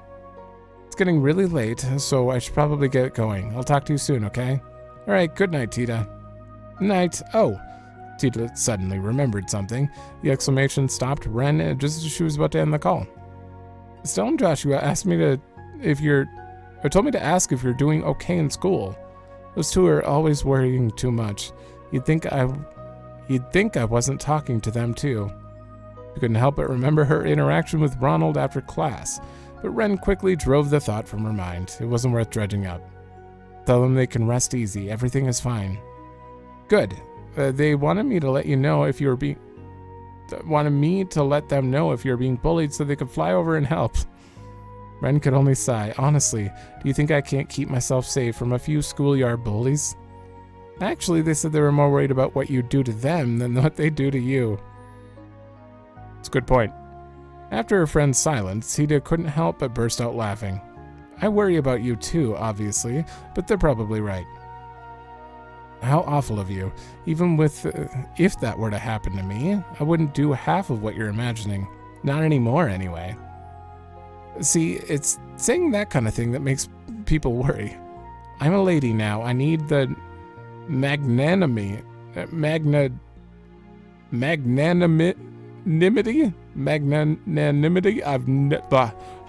It's getting really late, so I should probably get going. I'll talk to you soon, okay? Alright, good night, Tita. Night. Oh. Tita suddenly remembered something. The exclamation stopped Ren just as she was about to end the call. Estelle and Joshua asked me told me to ask if you're doing okay in school. Those two are always worrying too much. You'd think I wasn't talking to them too. She couldn't help but remember her interaction with Ronald after class, but Ren quickly drove the thought from her mind. It wasn't worth dredging up. Tell them they can rest easy. Everything is fine. Good. They wanted me to let them know if you're being bullied so they could fly over and help. Ren could only sigh. Honestly, do you think I can't keep myself safe from a few schoolyard bullies? Actually, they said they were more worried about what you do to them than what they do to you. It's a good point. After her friend's silence, Tita couldn't help but burst out laughing. I worry about you too, obviously, but they're probably right. How awful of you. Even if that were to happen to me, I wouldn't do half of what you're imagining. Not anymore, anyway. See, it's saying that kind of thing that makes people worry. I'm a lady now. I need the magnanimity. How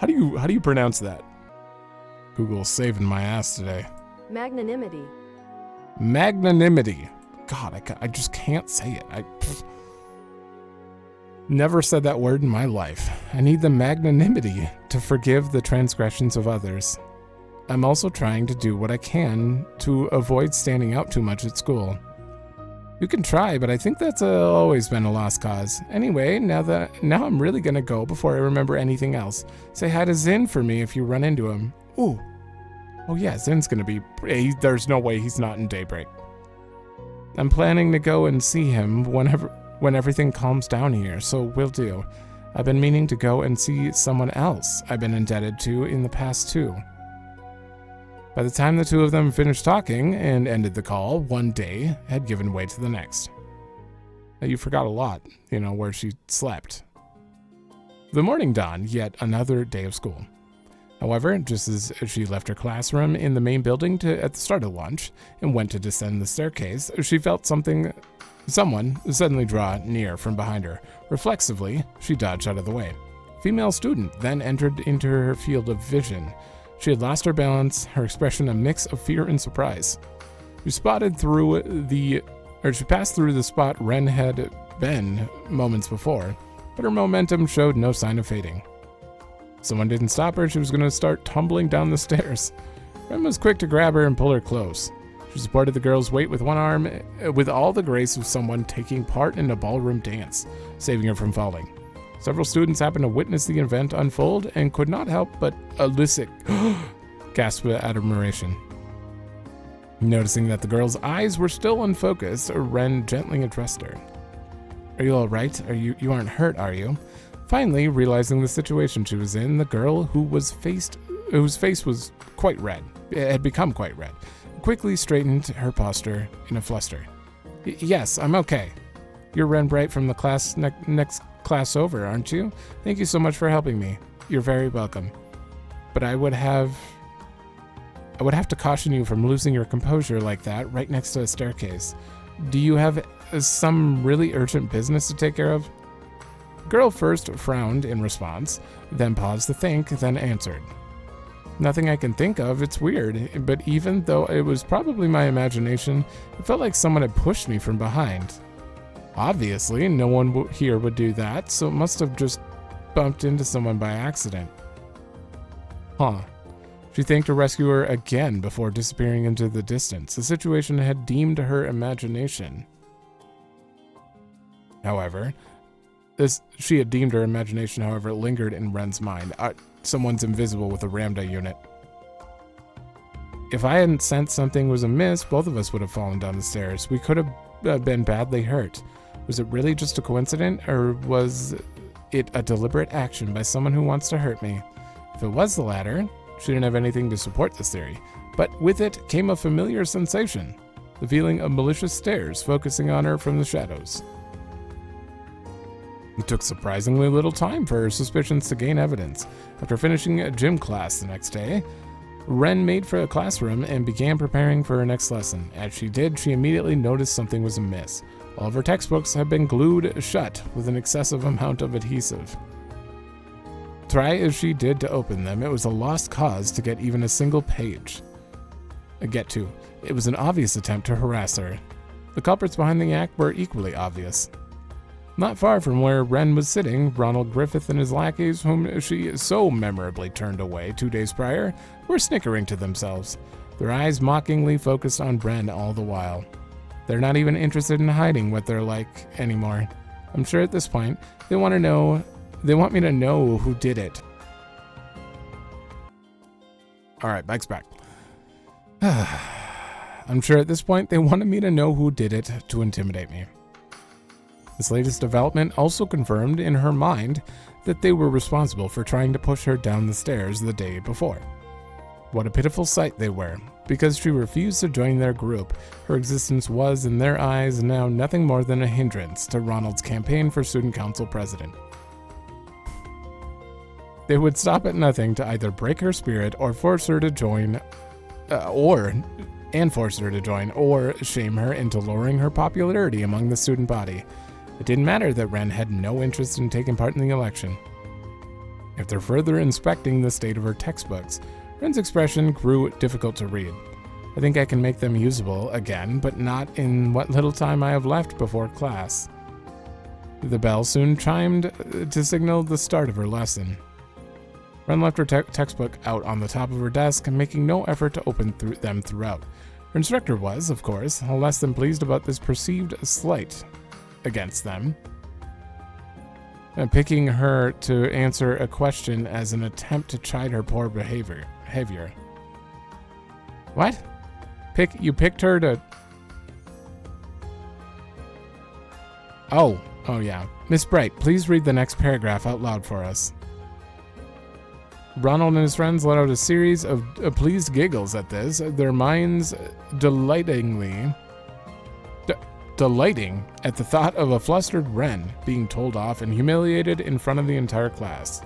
do you pronounce that? Google's saving my ass today. Magnanimity. Magnanimity. God, I just can't say it. Never said that word in my life. I need the magnanimity to forgive the transgressions of others. I'm also trying to do what I can to avoid standing out too much at school. You can try, but I think that's always been a lost cause. Anyway, now I'm really gonna go before I remember anything else. Say hi to Zin for me if you run into him. Ooh. Oh yeah, Zin's gonna be... there's no way he's not in Daybreak. I'm planning to go and see him when everything calms down here, so will do. I've been meaning to go and see someone else I've been indebted to in the past too. By the time the two of them finished talking and ended the call, one day had given way to the next. Now, you forgot a lot, where she slept. The morning dawned, yet another day of school. However, just as she left her classroom in the main building at the start of lunch and went to descend the staircase, she felt someone suddenly draw near from behind her. Reflexively, she dodged out of the way. Female student then entered into her field of vision. She had lost her balance, her expression a mix of fear and surprise. She passed through the spot Ren had been moments before, but her momentum showed no sign of fading. Someone didn't stop her, she was going to start tumbling down the stairs. Ren was quick to grab her and pull her close. She supported the girl's weight with one arm, with all the grace of someone taking part in a ballroom dance, saving her from falling. Several students happened to witness the event unfold and could not help but elicit gasp of admiration. Noticing that the girl's eyes were still unfocused, Ren gently addressed her. Are you all right? You aren't hurt, are you? Finally, realizing the situation she was in, the girl whose face was quite red, had become quite red, quickly straightened her posture in a fluster. Yes, I'm okay. You're Ren Bright from the next class over, aren't you? Thank you so much for helping me. You're very welcome. But I would have to caution you from losing your composure like that right next to a staircase. Do you have some really urgent business to take care of? The girl first frowned in response, then paused to think, then answered. Nothing I can think of, it's weird, but even though it was probably my imagination, it felt like someone had pushed me from behind. Obviously, no one here would do that, so it must have just bumped into someone by accident. Huh. She thanked her rescuer again before disappearing into the distance. The situation had deemed her imagination. However, lingered in Ren's mind. Someone's invisible with a Ramda unit. If I hadn't sensed something was amiss, both of us would have fallen down the stairs. We could have been badly hurt. Was it really just a coincidence, or was it a deliberate action by someone who wants to hurt me? If it was the latter, she didn't have anything to support this theory, but with it came a familiar sensation, the feeling of malicious stares focusing on her from the shadows. It took surprisingly little time for her suspicions to gain evidence. After finishing a gym class the next day, Ren made for the classroom and began preparing for her next lesson. As she did, she immediately noticed something was amiss. All of her textbooks had been glued shut with an excessive amount of adhesive. Try as she did to open them, it was a lost cause to get even a single page. It was an obvious attempt to harass her. The culprits behind the act were equally obvious. Not far from where Ren was sitting, Ronald Griffith and his lackeys, whom she so memorably turned away 2 days prior, were snickering to themselves, their eyes mockingly focused on Ren all the while. They're not even interested in hiding what they're like anymore. I'm sure at this point, they want me to know who did it. Alright, Mike's back. I'm sure at this point, they wanted me to know who did it to intimidate me. This latest development also confirmed in her mind that they were responsible for trying to push her down the stairs the day before. What a pitiful sight they were. Because she refused to join their group, her existence was, in their eyes, now nothing more than a hindrance to Ronald's campaign for student council president. They would stop at nothing to either break her spirit or force her to join, or shame her into lowering her popularity among the student body. It didn't matter that Ren had no interest in taking part in the election. After further inspecting the state of her textbooks, Ren's expression grew difficult to read. I think I can make them usable again, but not in what little time I have left before class. The bell soon chimed to signal the start of her lesson. Ren left her textbook out on the top of her desk, making no effort to open them throughout. Her instructor was, of course, less than pleased about this perceived slight against them, and picking her to answer a question as an attempt to chide her poor behavior. What? You picked her to... Oh yeah. Miss Bright, please read the next paragraph out loud for us. Ronald and his friends let out a series of pleased giggles at this, their minds delighting at the thought of a flustered Ren being told off and humiliated in front of the entire class.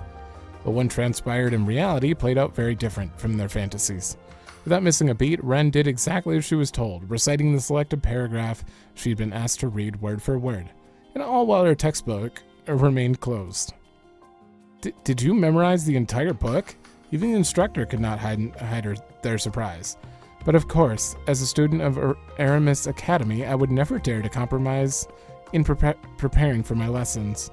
But what transpired in reality played out very different from their fantasies. Without missing a beat, Ren did exactly as she was told, reciting the selected paragraph she'd been asked to read word for word, and all while her textbook remained closed. Did you memorize the entire book? Even the instructor could not hide their surprise. But of course, as a student of Aramis Academy, I would never dare to compromise in preparing for my lessons.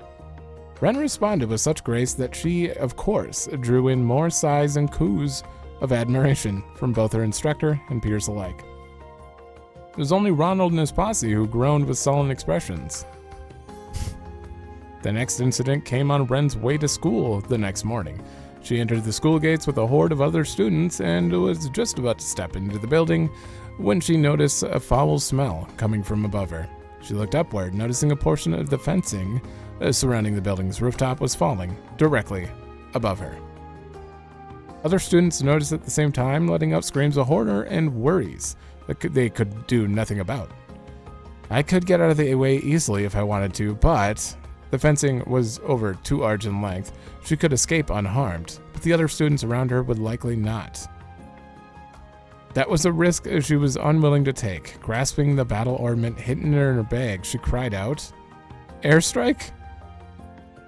Ren responded with such grace that she, of course, drew in more sighs and coos of admiration from both her instructor and peers alike. It was only Ronald and his posse who groaned with sullen expressions. The next incident came on Ren's way to school the next morning. She entered the school gates with a horde of other students and was just about to step into the building when she noticed a foul smell coming from above her. She looked upward, noticing a portion of the fencing surrounding the building's rooftop was falling directly above her. Other students noticed at the same time, letting out screams of horror and worries that they could do nothing about. I could get out of the way easily if I wanted to, but the fencing was over 2 arcs in length. She could escape unharmed, but the other students around her would likely not. That was a risk she was unwilling to take. Grasping the battle ornament hidden in her bag, she cried out, "Airstrike?"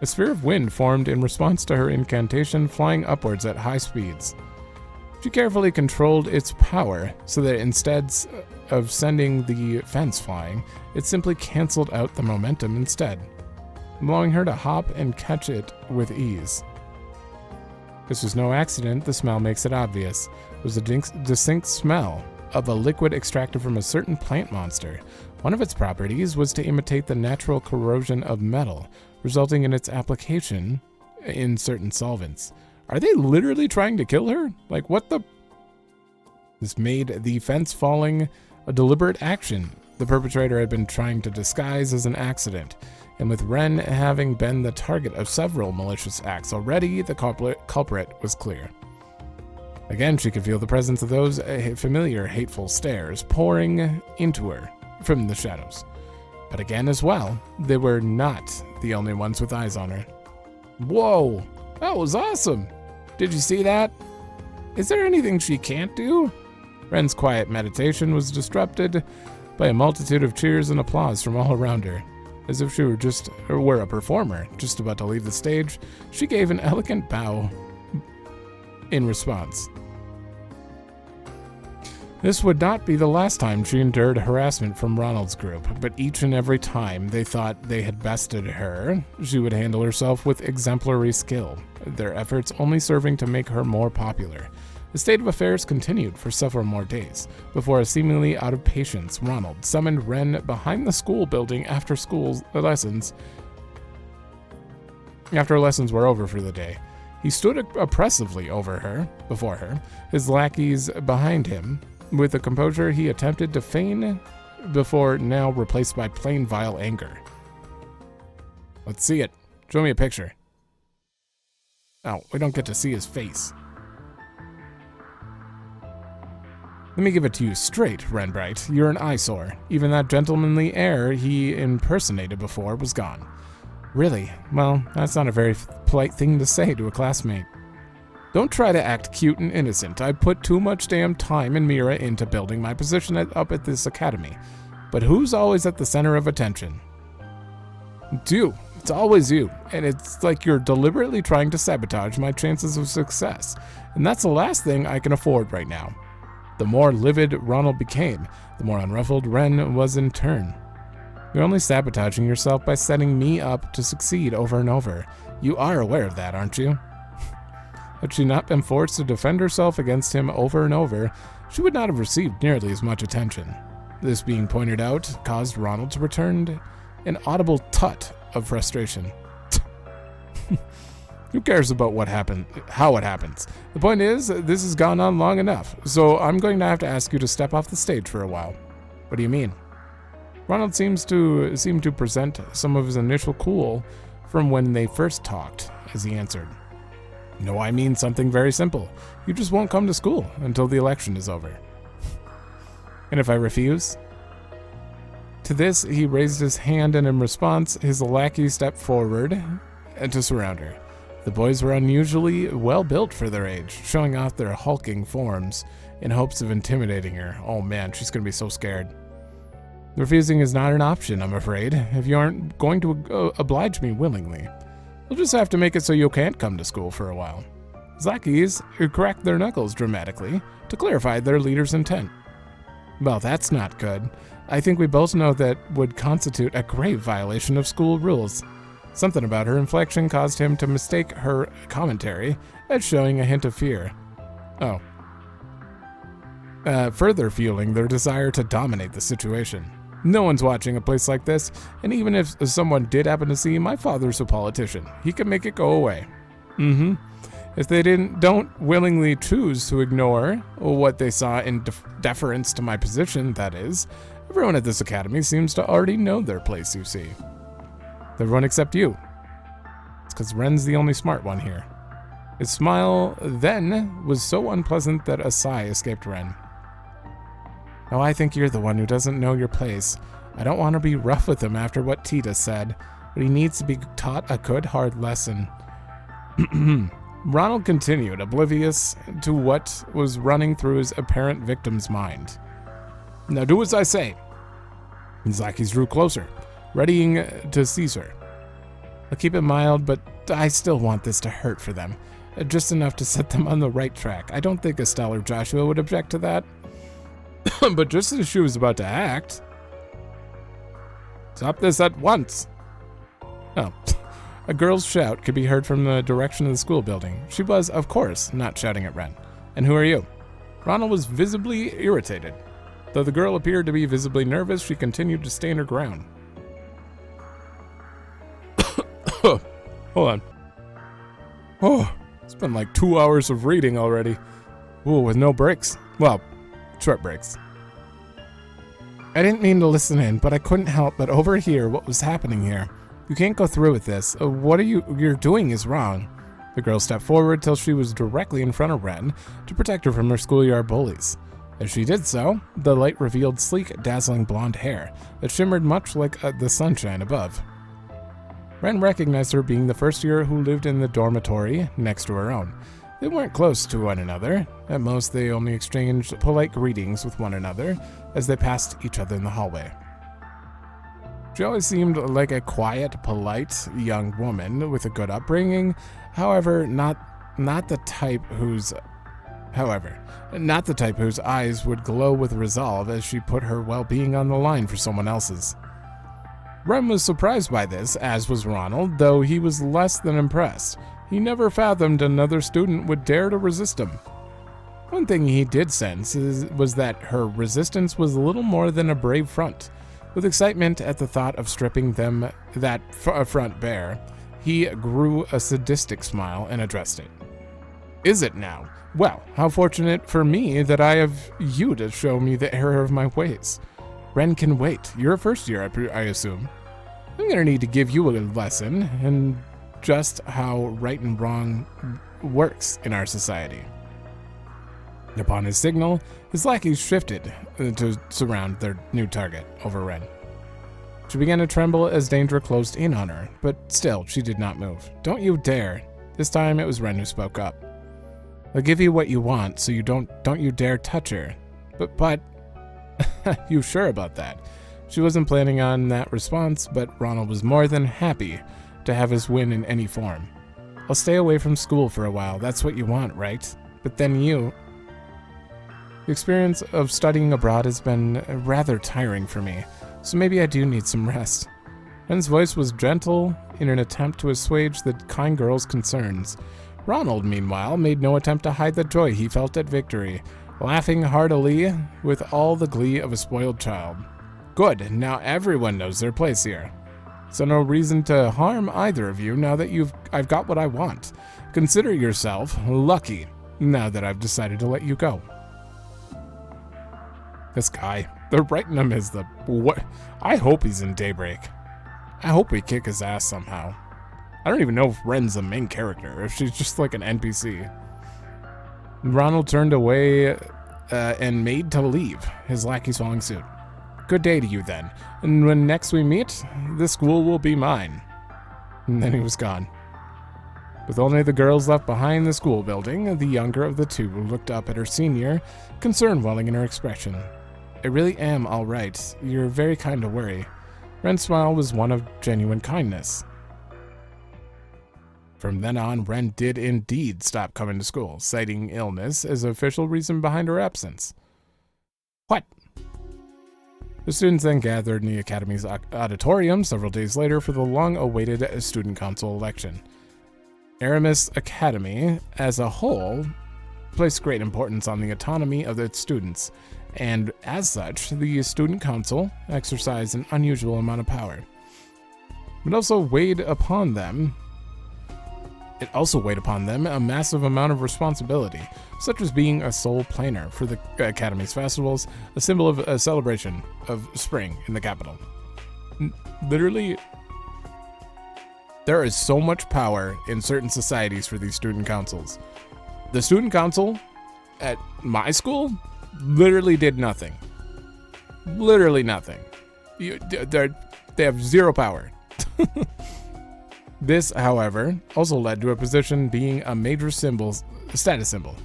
A sphere of wind formed in response to her incantation, flying upwards at high speeds. She carefully controlled its power so that instead of sending the fence flying, it simply canceled out the momentum instead, allowing her to hop and catch it with ease. This was no accident. The smell makes it obvious. It was a distinct smell of a liquid extracted from a certain plant monster. One of its properties was to imitate the natural corrosion of metal, resulting in its application in certain solvents. Are they literally trying to kill her? Like, what the? This made the fence falling a deliberate action the perpetrator had been trying to disguise as an accident. And with Ren having been the target of several malicious acts already, the culprit was clear. Again, she could feel the presence of those familiar hateful stares pouring into her from the shadows. But again as well, they were not the only ones with eyes on her. Whoa, that was awesome! Did you see that? Is there anything she can't do? Ren's quiet meditation was disrupted by a multitude of cheers and applause from all around her. As if she were a performer just about to leave the stage, she gave an elegant bow in response. This would not be the last time she endured harassment from Ronald's group, but each and every time they thought they had bested her, she would handle herself with exemplary skill, their efforts only serving to make her more popular. The state of affairs continued for several more days, before a seemingly out of patience Ronald summoned Ren behind the school building after lessons were over for the day. He stood oppressively before her, his lackeys behind him, with a composure he attempted to feign before now replaced by plain vile anger. Let's see it. Show me a picture. Oh, we don't get to see his face. Let me give it to you straight, Renbright. You're an eyesore. Even that gentlemanly air he impersonated before was gone. Really? Well, that's not a very polite thing to say to a classmate. Don't try to act cute and innocent. I put too much damn time and Mira into building my position up at this academy. But who's always at the center of attention? You. It's always you. And it's like you're deliberately trying to sabotage my chances of success. And that's the last thing I can afford right now. The more livid Ronald became, the more unruffled Ren was in turn. You're only sabotaging yourself by setting me up to succeed over and over. You are aware of that, aren't you? Had she not been forced to defend herself against him over and over, she would not have received nearly as much attention. This being pointed out caused Ronald to return an audible tut of frustration. Who cares about how it happens? The point is, this has gone on long enough, so I'm going to have to ask you to step off the stage for a while. What do you mean? Ronald seem to present some of his initial cool from when they first talked, as he answered. No, I mean something very simple. You just won't come to school until the election is over. And if I refuse? To this, he raised his hand, and in response, his lackey stepped forward to surround her. The boys were unusually well built for their age, showing off their hulking forms in hopes of intimidating her. Oh man, she's gonna be so scared. Refusing is not an option, I'm afraid, if you aren't going to oblige me willingly. You'll just have to make it so you can't come to school for a while. His lackeys cracked their knuckles dramatically to clarify their leader's intent. Well, that's not good. I think we both know that would constitute a grave violation of school rules. Something about her inflection caused him to mistake her commentary as showing a hint of fear. Oh. Further fueling their desire to dominate the situation. No one's watching a place like this, and even if someone did happen to see, my father's a politician. He can make it go away. If they don't willingly choose to ignore what they saw in deference to my position, that is, everyone at this academy seems to already know their place, you see. Everyone except you. It's because Ren's the only smart one here. His smile then was so unpleasant that a sigh escaped Ren. Oh, I think you're the one who doesn't know your place. I don't want to be rough with him after what Tita said, but he needs to be taught a good hard lesson. Ronald continued, oblivious to what was running through his apparent victim's mind. Now do as I say. His lackeys drew closer, readying to seize her. I'll keep it mild, but I still want this to hurt for them. Just enough to set them on the right track. I don't think Estelle or Joshua would object to that. But just as she was about to act... Stop this at once! Oh. A girl's shout could be heard from the direction of the school building. She was, of course, not shouting at Ren. And who are you? Ronald was visibly irritated. Though the girl appeared to be visibly nervous, she continued to stand her ground. Hold on. Oh, it's been like 2 hours of reading already. Ooh, with no breaks. Well, short breaks. I didn't mean to listen in, but I couldn't help but overhear what was happening here. You can't go through with this. What you're doing is wrong. The girl stepped forward till she was directly in front of Ren to protect her from her schoolyard bullies. As she did so, the light revealed sleek, dazzling blonde hair that shimmered much like the sunshine above. Ren recognized her being the first year who lived in the dormitory next to her own. They weren't close to one another. At most, they only exchanged polite greetings with one another as they passed each other in the hallway. She always seemed like a quiet, polite young woman with a good upbringing. However, not the type whose eyes would glow with resolve as she put her well-being on the line for someone else's. Ren was surprised by this, as was Ronald, though he was less than impressed. He never fathomed another student would dare to resist him. One thing he did sense was that her resistance was little more than a brave front. With excitement at the thought of stripping them that front bare, he grew a sadistic smile and addressed it. Is it now? Well, how fortunate for me that I have you to show me the error of my ways. Ren can wait. You're a first year, I assume. I'm going to need to give you a lesson in just how right and wrong works in our society. Upon his signal, his lackeys shifted to surround their new target over Ren. She began to tremble as danger closed in on her, but still she did not move. Don't you dare. This time it was Ren who spoke up. I'll give you what you want, so you don't you dare touch her. But you sure about that? She wasn't planning on that response, but Ronald was more than happy to have his win in any form. I'll stay away from school for a while. That's what you want, right? But then the experience of studying abroad has been rather tiring for me, so maybe I do need some rest. Ren's voice was gentle in an attempt to assuage the kind girl's concerns. Ronald, meanwhile, made no attempt to hide the joy he felt at victory. laughing heartily with all the glee of a spoiled child. Good, now everyone knows their place here. So no reason to harm either of you now that I've got what I want. Consider yourself lucky now that I've decided to let you go. This guy, they're writing him as the what? I hope he's in Daybreak. I hope we kick his ass somehow. I don't even know if Ren's the main character, if she's just like an NPC. Ronald turned away and made to leave, his lackeys following suit. Good day to you then, and when next we meet, this school will be mine. And then he was gone. With only the girls left behind the school building, the younger of the two looked up at her senior, concern welling in her expression. I really am all right. You're very kind to worry. Ren's smile was one of genuine kindness. From then on, Ren did indeed stop coming to school, citing illness as the official reason behind her absence. What? The students then gathered in the Academy's auditorium several days later for the long-awaited student council election. Aramis Academy, as a whole, placed great importance on the autonomy of its students, and as such, the student council exercised an unusual amount of power. It also weighed upon them a massive amount of responsibility, such as being a sole planner for the Academy's festivals, a symbol of a celebration of spring in the capital. Literally, there is so much power in certain societies for these student councils. The student council at my school literally did nothing. Literally nothing. They have zero power. This, however, also led to a position being a major status symbol,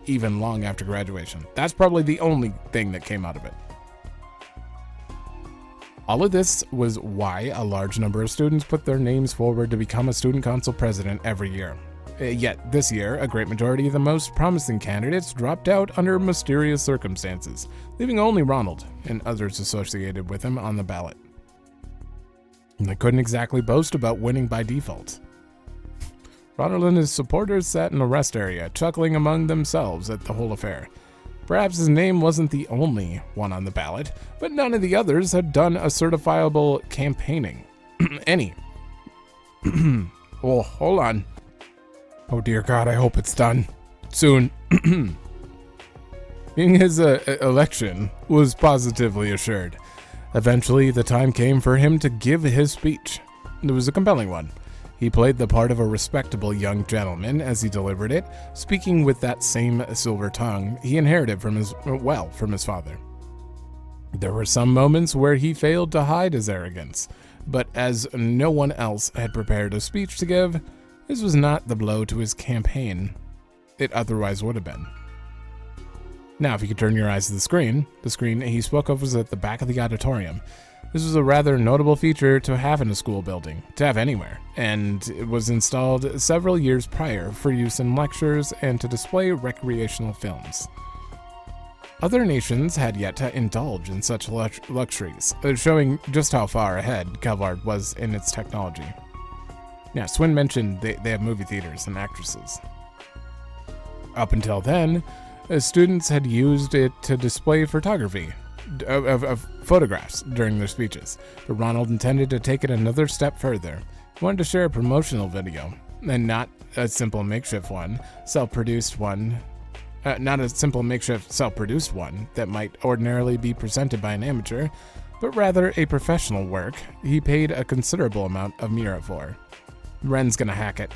even long after graduation. That's probably the only thing that came out of it. All of this was why a large number of students put their names forward to become a student council president every year. Yet this year, a great majority of the most promising candidates dropped out under mysterious circumstances, leaving only Ronald and others associated with him on the ballot. And they couldn't exactly boast about winning by default. Ronald and his supporters sat in a rest area, chuckling among themselves at the whole affair. Perhaps his name wasn't the only one on the ballot, but none of the others had done a certifiable campaigning. Any. Oh, hold on. Oh dear God, I hope it's done. Soon. His election was positively assured. Eventually, the time came for him to give his speech. It was a compelling one. He played the part of a respectable young gentleman as he delivered it, speaking with that same silver tongue he inherited from his father. There were some moments where he failed to hide his arrogance, but as no one else had prepared a speech to give, this was not the blow to his campaign it otherwise would have been. Now, if you could turn your eyes to the screen he spoke of was at the back of the auditorium. This was a rather notable feature to have in a school building, to have anywhere, and it was installed several years prior for use in lectures and to display recreational films. Other nations had yet to indulge in such luxuries, showing just how far ahead Kelvard was in its technology. Yeah, Swin mentioned they have movie theaters and actresses. Up until then, students had used it to display photography of photographs during their speeches, but Ronald intended to take it another step further. He wanted to share a promotional video, and not a simple makeshift one, self-produced one that might ordinarily be presented by an amateur, but rather a professional work he paid a considerable amount of Mira for. Ren's gonna hack it.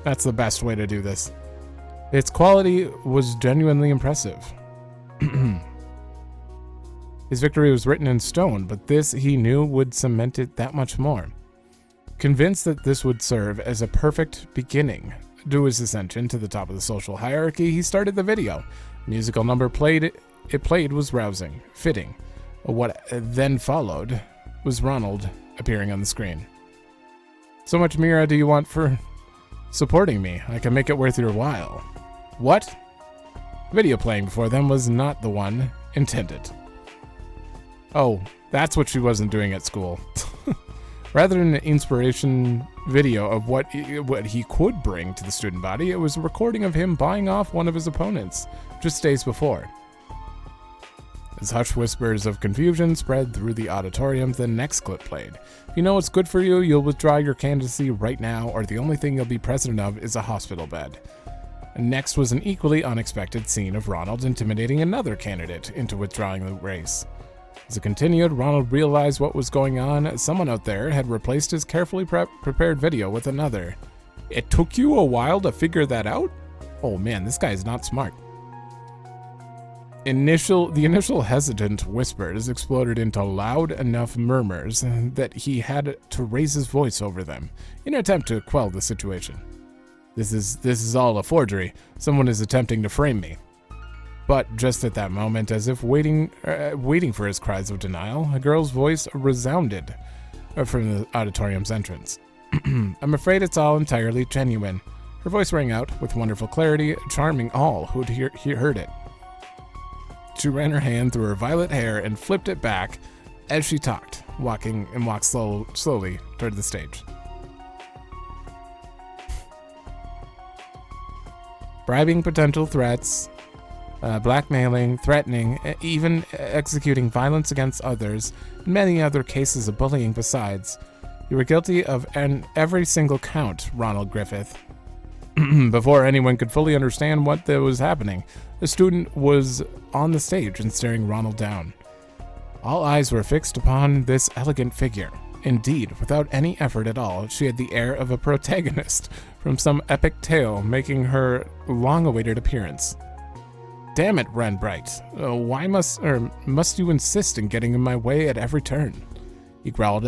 That's the best way to do this. Its quality was genuinely impressive. His victory was written in stone, but this he knew would cement it that much more. Convinced that this would serve as a perfect beginning to his ascension to the top of the social hierarchy, he started the video. The musical number it played was rousing, fitting. What then followed was Ronald appearing on the screen. So much Mira do you want for supporting me? I can make it worth your while. What? The video playing before them was not the one intended. Oh, that's what she wasn't doing at school. Rather than an inspiration video of what he could bring to the student body, it was a recording of him buying off one of his opponents just days before. As hushed whispers of confusion spread through the auditorium, the next clip played. If you know what's good for you, you'll withdraw your candidacy right now, or the only thing you'll be president of is a hospital bed. And next was an equally unexpected scene of Ronald intimidating another candidate into withdrawing the race. As it continued, Ronald realized what was going on. Someone out there had replaced his carefully prepared video with another. It took you a while to figure that out? Oh man, this guy is not smart. The initial hesitant whispers exploded into loud enough murmurs that he had to raise his voice over them in an attempt to quell the situation. This is all a forgery. Someone is attempting to frame me. But just at that moment, as if waiting for his cries of denial, a girl's voice resounded from the auditorium's entrance. I'm afraid it's all entirely genuine. Her voice rang out with wonderful clarity, charming all who'd heard it. She ran her hand through her violet hair and flipped it back as she talked, walked slowly toward the stage. Bribing potential threats, blackmailing, threatening, even executing violence against others, and many other cases of bullying besides. You were guilty of every single count, Ronald Griffith. Before anyone could fully understand what was happening, the student was on the stage and staring Ronald down. All eyes were fixed upon this elegant figure. Indeed, without any effort at all, she had the air of a protagonist from some epic tale making her long-awaited appearance. Damn it, Ren Bright. Why must you insist in getting in my way at every turn? He growled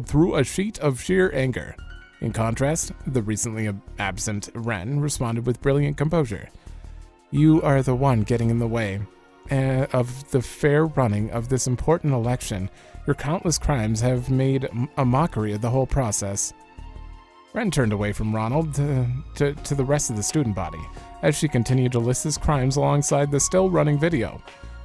through a sheet of sheer anger. In contrast, the recently absent Ren responded with brilliant composure. You are the one getting in the way of the fair running of this important election. Your countless crimes have made a mockery of the whole process. Ren turned away from Ronald to the rest of the student body, as she continued to list his crimes alongside the still running video.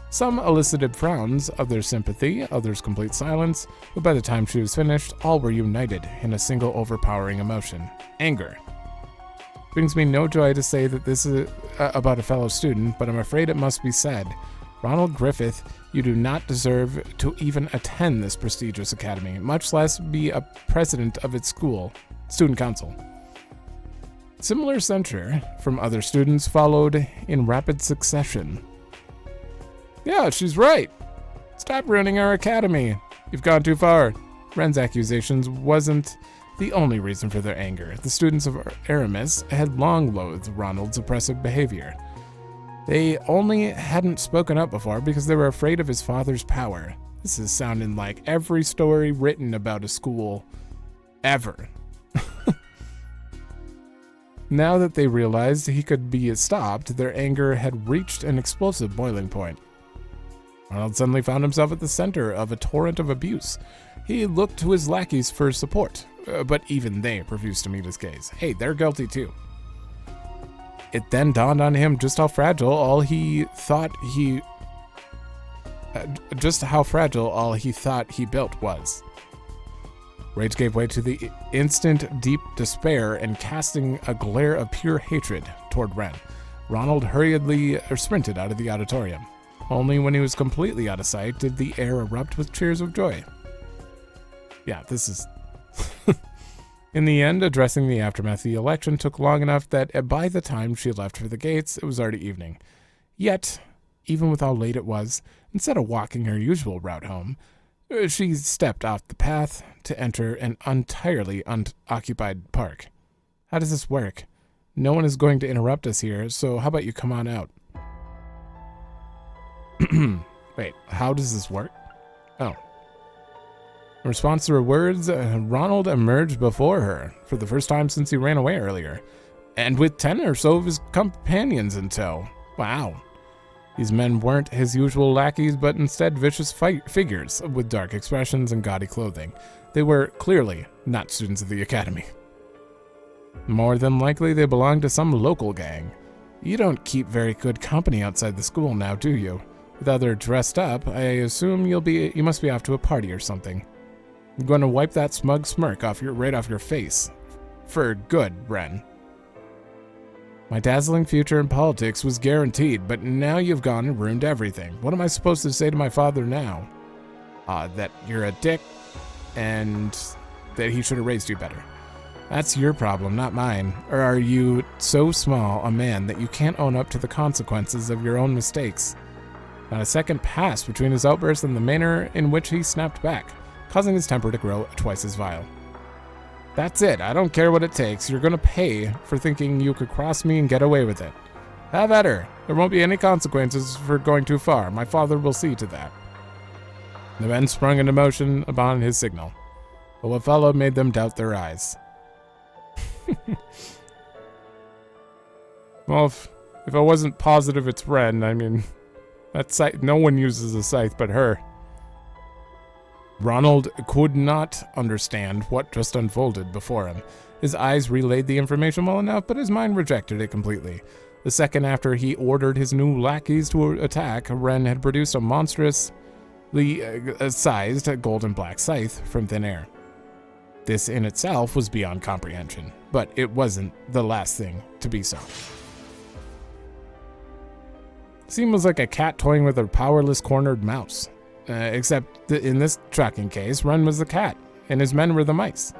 Some elicited frowns, others sympathy, others complete silence, but by the time she was finished, all were united in a single overpowering emotion: anger. Brings me no joy to say that this is about a fellow student, but I'm afraid it must be said. Ronald Griffith, you do not deserve to even attend this prestigious academy, much less be a president of its student council. Similar censure from other students followed in rapid succession. Yeah, she's right. Stop ruining our academy. You've gone too far. Ren's accusations wasn't the only reason for their anger. The students of Aramis had long loathed Ronald's oppressive behavior. They only hadn't spoken up before because they were afraid of his father's power. This is sounding like every story written about a school ever. Now that they realized he could be stopped, their anger had reached an explosive boiling point. Ronald suddenly found himself at the center of a torrent of abuse. He looked to his lackeys for support, but even they refused to meet his gaze. Hey, they're guilty too. It then dawned on him just how fragile all he thought he built was. Rage gave way to the instant deep despair and casting a glare of pure hatred toward Ren. Ronald hurriedly sprinted out of the auditorium. Only when he was completely out of sight did the air erupt with cheers of joy. Yeah, this is... In the end, addressing the aftermath of the election took long enough that by the time she left for the gates, it was already evening. Yet, even with how late it was, instead of walking her usual route home, she stepped off the path to enter an entirely unoccupied park. How does this work? No one is going to interrupt us here, so how about you come on out? Wait, how does this work? Oh. In response to her words, Ronald emerged before her for the first time since he ran away earlier, and with 10 or so of his companions in tow. Wow. These men weren't his usual lackeys, but instead vicious figures with dark expressions and gaudy clothing. They were clearly not students of the academy. More than likely, they belonged to some local gang. You don't keep very good company outside the school now, do you? With others dressed up, I assume you must be off to a party or something. I'm going to wipe that smug smirk right off your face. For good, Ren. My dazzling future in politics was guaranteed, but now you've gone and ruined everything. What am I supposed to say to my father now? That you're a dick, and that he should have raised you better. That's your problem, not mine. Or are you so small a man that you can't own up to the consequences of your own mistakes? Not a second passed between his outburst and the manner in which he snapped back, causing his temper to grow twice as vile. That's it. I don't care what it takes. You're gonna pay for thinking you could cross me and get away with it. Have at her. There won't be any consequences for going too far. My father will see to that. The men sprung into motion upon his signal, but what followed made them doubt their eyes. Well, if I wasn't positive it's Ren, I mean, that scythe, no one uses a scythe but her. Ronald could not understand what just unfolded before him. His eyes relayed the information well enough, but his mind rejected it completely. The second after he ordered his new lackeys to attack, Ren had produced a monstrously sized gold and black scythe from thin air. This in itself was beyond comprehension, but it wasn't the last thing to be so. Seemed was like a cat toying with a powerless cornered mouse. Except that in this tracking case, Ren was the cat, and his men were the mice.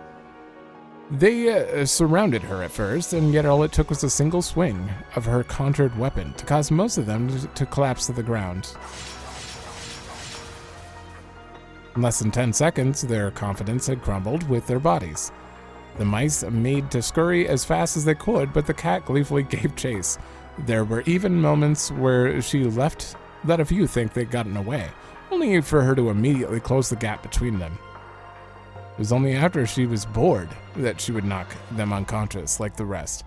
They surrounded her at first, and yet all it took was a single swing of her conjured weapon to cause most of them to collapse to the ground. In less than 10 seconds, their confidence had crumbled with their bodies. The mice made to scurry as fast as they could, but the cat gleefully gave chase. There were even moments where she let a few think they'd gotten away, only for her to immediately close the gap between them. It was only after she was bored that she would knock them unconscious like the rest.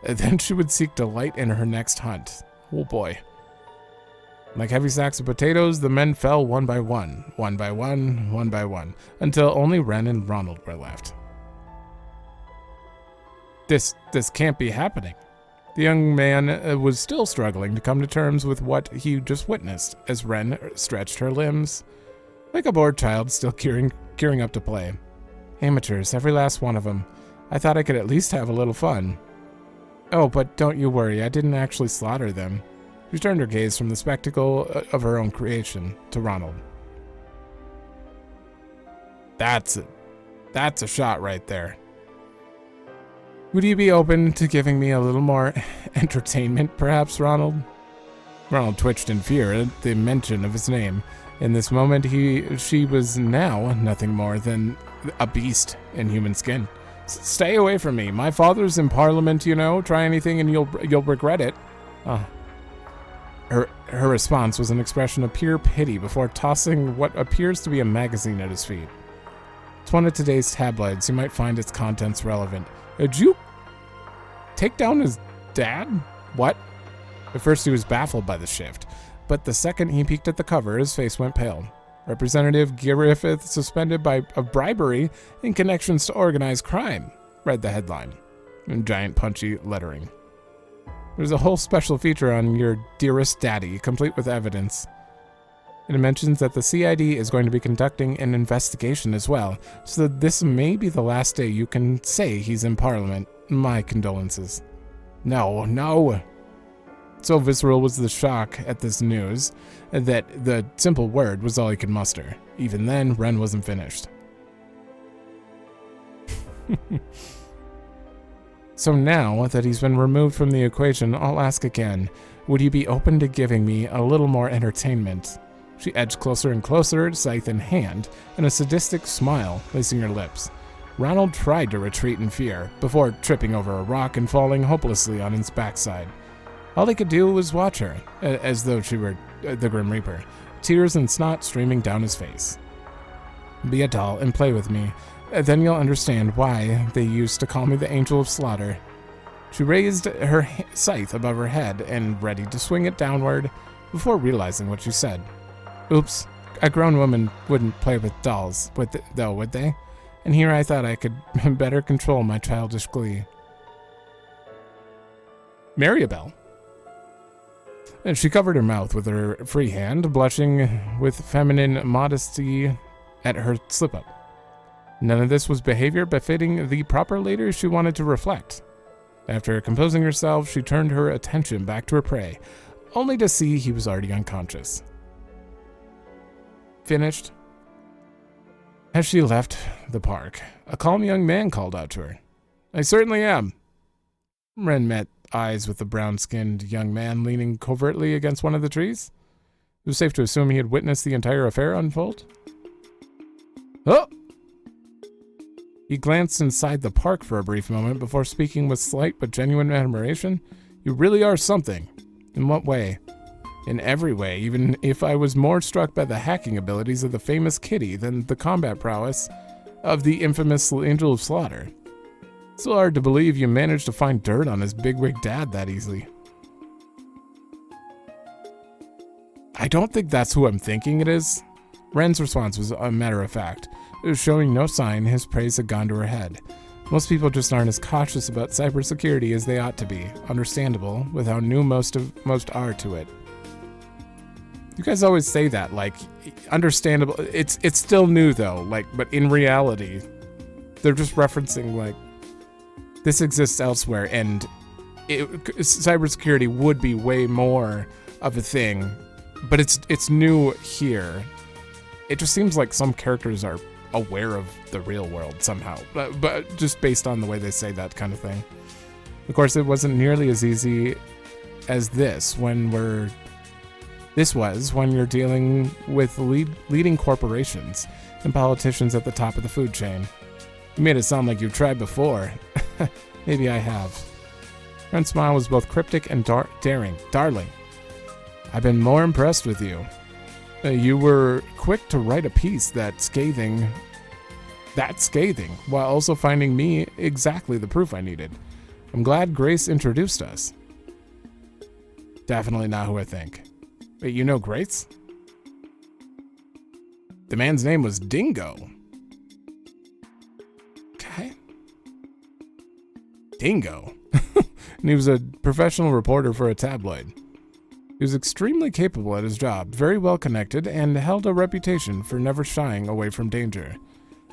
Then she would seek delight in her next hunt. Oh boy. Like heavy sacks of potatoes, the men fell one by one, until only Ren and Ronald were left. This can't be happening. The young man was still struggling to come to terms with what he just witnessed as Ren stretched her limbs, like a bored child still gearing up to play. Amateurs, every last one of them. I thought I could at least have a little fun. Oh, but don't you worry, I didn't actually slaughter them. She turned her gaze from the spectacle of her own creation to Ronald. That's a shot right there. Would you be open to giving me a little more entertainment, perhaps, Ronald? Ronald twitched in fear at the mention of his name. In this moment, she was now nothing more than a beast in human skin. Stay away from me. My father's in Parliament, you know. Try anything and you'll regret it. Her response was an expression of pure pity before tossing what appears to be a magazine at his feet. It's one of today's tabloids. You might find its contents relevant. Did you take down his dad? What? At first he was baffled by the shift, but the second he peeked at the cover, his face went pale. Representative Griffith suspended of bribery in connections to organized crime, read the headline, in giant punchy lettering. There's a whole special feature on your dearest daddy, complete with evidence. It mentions that the CID is going to be conducting an investigation as well, so this may be the last day you can say he's in Parliament. My condolences. No. So visceral was the shock at this news that the simple word was all he could muster. Even then, Ren wasn't finished. So now that he's been removed from the equation, I'll ask again, would you be open to giving me a little more entertainment? She edged closer and closer, scythe in hand, and a sadistic smile lacing her lips. Ronald tried to retreat in fear, before tripping over a rock and falling hopelessly on his backside. All he could do was watch her, as though she were the Grim Reaper, tears and snot streaming down his face. Be a doll and play with me, then you'll understand why they used to call me the Angel of Slaughter. She raised her scythe above her head and ready to swing it downward, before realizing what she said. Oops, a grown woman wouldn't play with dolls, would they? And here I thought I could better control my childish glee. Maribel. And she covered her mouth with her free hand, blushing with feminine modesty at her slip-up. None of this was behavior befitting the proper leader she wanted to reflect. After composing herself, she turned her attention back to her prey, only to see he was already unconscious. Finished. As she left the park, a calm young man called out to her. "I certainly am." Ren met eyes with the brown-skinned young man leaning covertly against one of the trees. It was safe to assume he had witnessed the entire affair unfold. Oh! He glanced inside the park for a brief moment before speaking with slight but genuine admiration. "You really are something." "In what way?" "In every way, even if I was more struck by the hacking abilities of the famous Kitty than the combat prowess of the infamous Angel of Slaughter. It's so hard to believe you managed to find dirt on his bigwig dad that easily." "I don't think that's who I'm thinking it is." Ren's response was a matter of fact. It was showing no sign his praise had gone to her head. Most people just aren't as cautious about cybersecurity as they ought to be. Understandable, with how new most are to it. You guys always say that, like, understandable. It's still new though, like, but in reality, they're just referencing like this exists elsewhere, and cybersecurity would be way more of a thing, but it's new here. It just seems like some characters are aware of the real world somehow, but just based on the way they say that kind of thing. Of course, it wasn't nearly as easy as this when you're dealing with leading corporations and politicians at the top of the food chain. You made it sound like you've tried before. Maybe I have. Ren's smile was both cryptic and daring. "Darling, I've been more impressed with you. You were quick to write a piece that scathing, while also finding me exactly the proof I needed. I'm glad Grace introduced us." "Definitely not who I think." "Wait, you know Grace?" "The man's name was Dingo." Okay. Dingo? And he was a professional reporter for a tabloid. He was extremely capable at his job, very well connected, and held a reputation for never shying away from danger.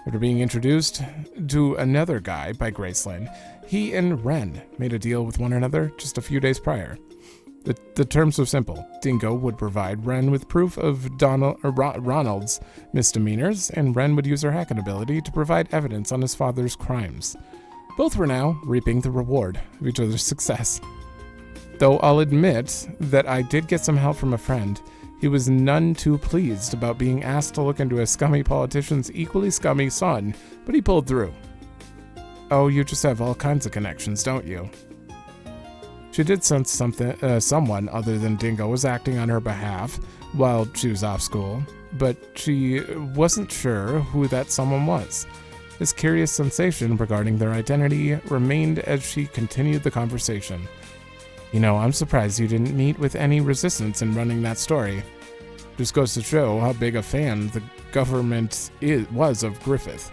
After being introduced to another guy by Graceland, he and Ren made a deal with one another just a few days prior. The terms were simple. Dingo would provide Ren with proof of Ronald's misdemeanors, and Ren would use her hacking ability to provide evidence on his father's crimes. Both were now reaping the reward of each other's success. Though I'll admit that I did get some help from a friend, he was none too pleased about being asked to look into a scummy politician's equally scummy son, but he pulled through. "Oh, you just have all kinds of connections, don't you?" She did sense someone other than Dingo was acting on her behalf while she was off school, but she wasn't sure who that someone was. This curious sensation regarding their identity remained as she continued the conversation. "You know, I'm surprised you didn't meet with any resistance in running that story. Just goes to show how big a fan the government was of Griffith.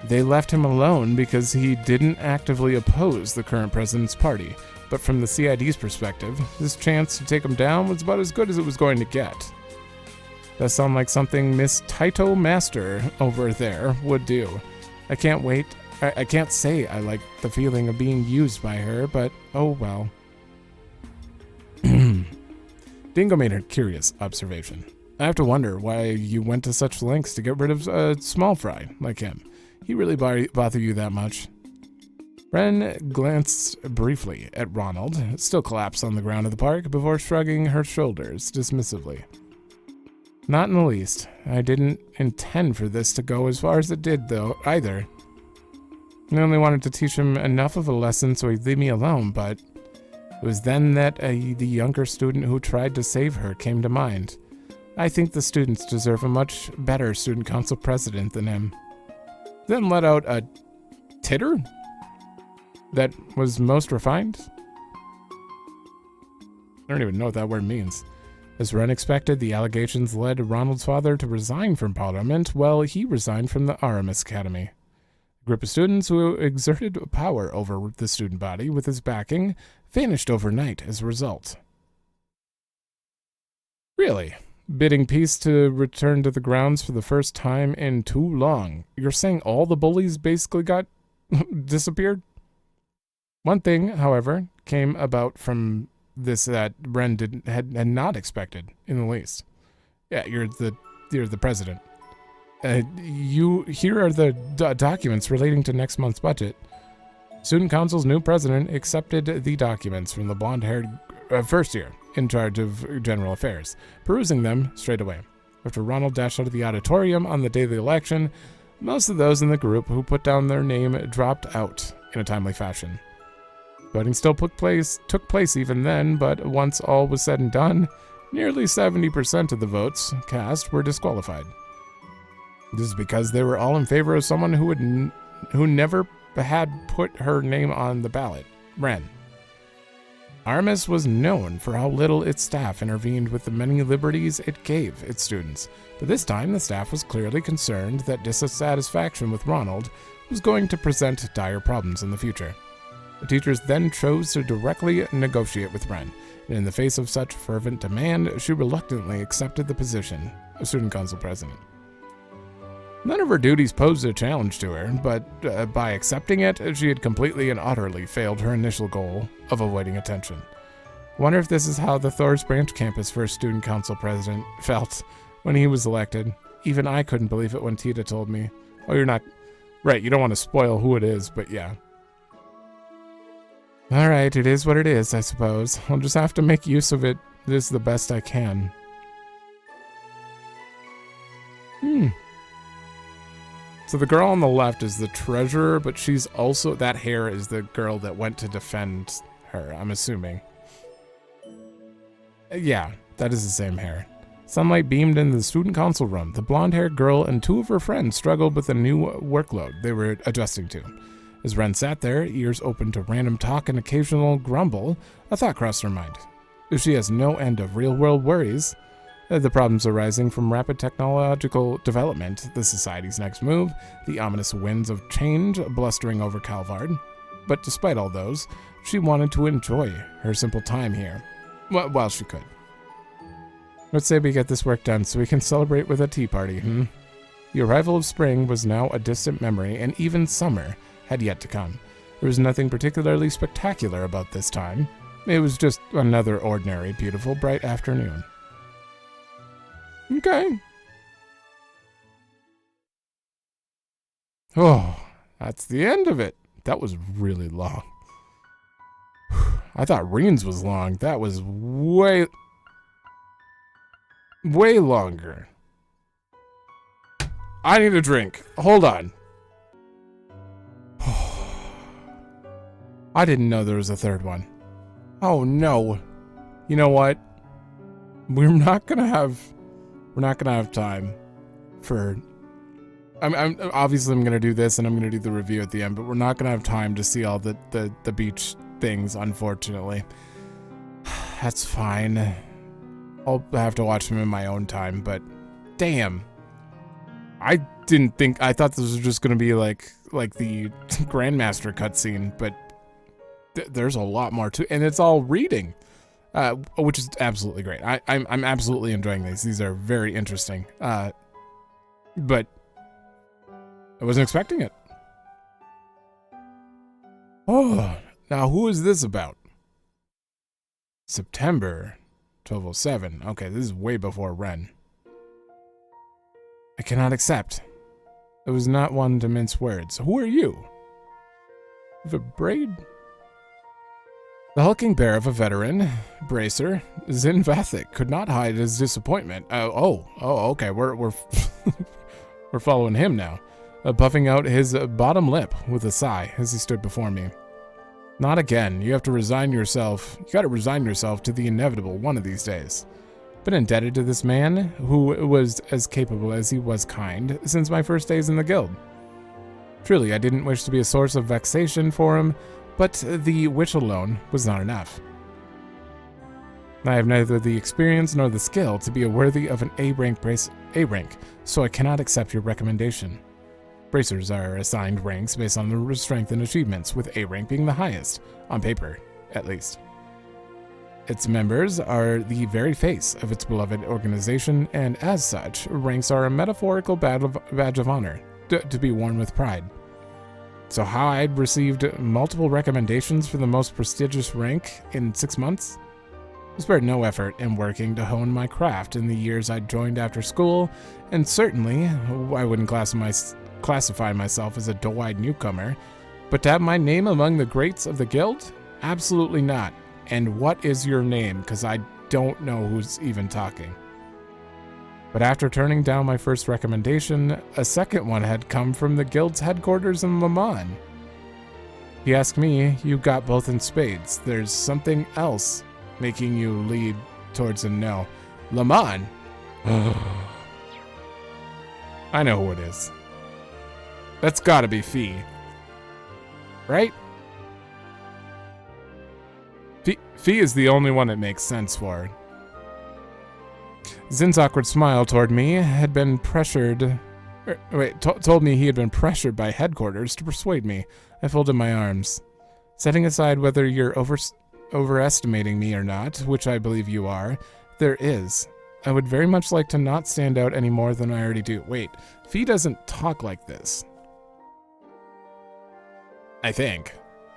They left him alone because he didn't actively oppose the current president's party, but from the CID's perspective, this chance to take him down was about as good as it was going to get. Does sound like something Miss Taito Master over there would do. I can't say I like the feeling of being used by her, but oh well." Dingo made a curious observation. "I have to wonder why you went to such lengths to get rid of a small fry like him. He really bother you that much?" Ren glanced briefly at Ronald, still collapsed on the ground of the park, before shrugging her shoulders dismissively. "Not in the least. I didn't intend for this to go as far as it did, though, either. I only wanted to teach him enough of a lesson so he'd leave me alone, but it was then that the younger student who tried to save her came to mind. I think the students deserve a much better student council president than him." Then let out a titter that was most refined. I don't even know what that word means. As Ren expected, the allegations led Ronald's father to resign from Parliament, while he resigned from the Aramis Academy. A group of students who exerted power over the student body with his backing vanished overnight as a result. Really? bidding peace to return to the grounds for the first time in too long. You're saying all the bullies basically got disappeared? One thing, however, came about from this that Ren had not expected in the least. Yeah, you're the president. Here are the documents relating to next month's budget. Student Council's new president accepted the documents from the blonde-haired first year in charge of general affairs, perusing them straight away. After Ronald dashed out of the auditorium on the day of the election, most of those in the group who put down their name dropped out in a timely fashion. Voting still took place even then, but once all was said and done, nearly 70% of the votes cast were disqualified. This is because they were all in favor of someone who never had put her name on the ballot, Ren. Artemis was known for how little its staff intervened with the many liberties it gave its students, but this time the staff was clearly concerned that dissatisfaction with Ronald was going to present dire problems in the future. The teachers then chose to directly negotiate with Ren, and in the face of such fervent demand, she reluctantly accepted the position of Student Council President. None of her duties posed a challenge to her, but by accepting it, she had completely and utterly failed her initial goal of avoiding attention. Wonder if this is how the Thor's Branch campus first Student Council President felt when he was elected. Even I couldn't believe it when Tita told me. Oh, you're not... Right, you don't want to spoil who it is, but yeah. Alright, it is what it is, I suppose. I'll just have to make use of it. This is the best I can. So the girl on the left is the treasurer, but she's also... That hair is the girl that went to defend her, I'm assuming. Yeah, that is the same hair. Sunlight beamed into the student council room. The blonde-haired girl and two of her friends struggled with a new workload they were adjusting to. As Ren sat there, ears open to random talk and occasional grumble, a thought crossed her mind. If she has no end of real-world worries, the problems arising from rapid technological development, the society's next move, the ominous winds of change blustering over Calvard. But despite all those, she wanted to enjoy her simple time here, while she could. Let's say we get this work done so we can celebrate with a tea party, The arrival of spring was now a distant memory, and even summer had yet to come. There was nothing particularly spectacular about this time. It was just another ordinary, beautiful, bright afternoon. Okay. Oh, that's the end of it. That was really long. I thought Reen's was long. That was way longer. I need a drink. Hold on. I didn't know there was a third one. Oh no. You know what? We're not gonna have time for... I'm gonna do this and I'm gonna do the review at the end, but we're not gonna have time to see all the beach things, unfortunately. That's fine. I'll have to watch them in my own time, but damn. I thought this was just gonna be like the Grandmaster cutscene, but there's a lot more to, and it's all reading. Which is absolutely great. I'm absolutely enjoying these. These are very interesting. But I wasn't expecting it. Oh, now who is this about? September 1207. Okay, this is way before Ren. I cannot accept. I was not one to mince words. Who are you? With a braid? The hulking bear of a veteran, Bracer, Zin Vathic, could not hide his disappointment. Okay, we're we're following him now. Puffing out his bottom lip with a sigh as he stood before me. Not again. You have to resign yourself. You gotta resign yourself to the inevitable one of these days. Been indebted to this man, who was as capable as he was kind, since my first days in the guild. Truly, I didn't wish to be a source of vexation for him, but the witch alone was not enough. I have neither the experience nor the skill to be worthy of an A-rank so I cannot accept your recommendation. Bracers are assigned ranks based on their strength and achievements, with A rank being the highest, on paper, at least. Its members are the very face of its beloved organization, and as such, ranks are a metaphorical badge of honor, to be worn with pride. So how I'd received multiple recommendations for the most prestigious rank in 6 months? I spared no effort in working to hone my craft in the years I'd joined after school, and certainly I wouldn't classify myself as a doe-eyed newcomer, but to have my name among the greats of the guild? Absolutely not. And what is your name? Because I don't know who's even talking. But after turning down my first recommendation, a second one had come from the guild's headquarters in Le Mans. He asked me, "You got both in spades. There's something else making you lead towards a no." Le Mans? I know who it is. That's gotta be Fee. Right? Fee is the only one it makes sense for. Zin's awkward smile toward me had been pressured... told me he had been pressured by headquarters to persuade me. I folded my arms. Setting aside whether you're overestimating me or not, which I believe you are, there is. I would very much like to not stand out any more than I already do. Wait, Fee doesn't talk like this. I think.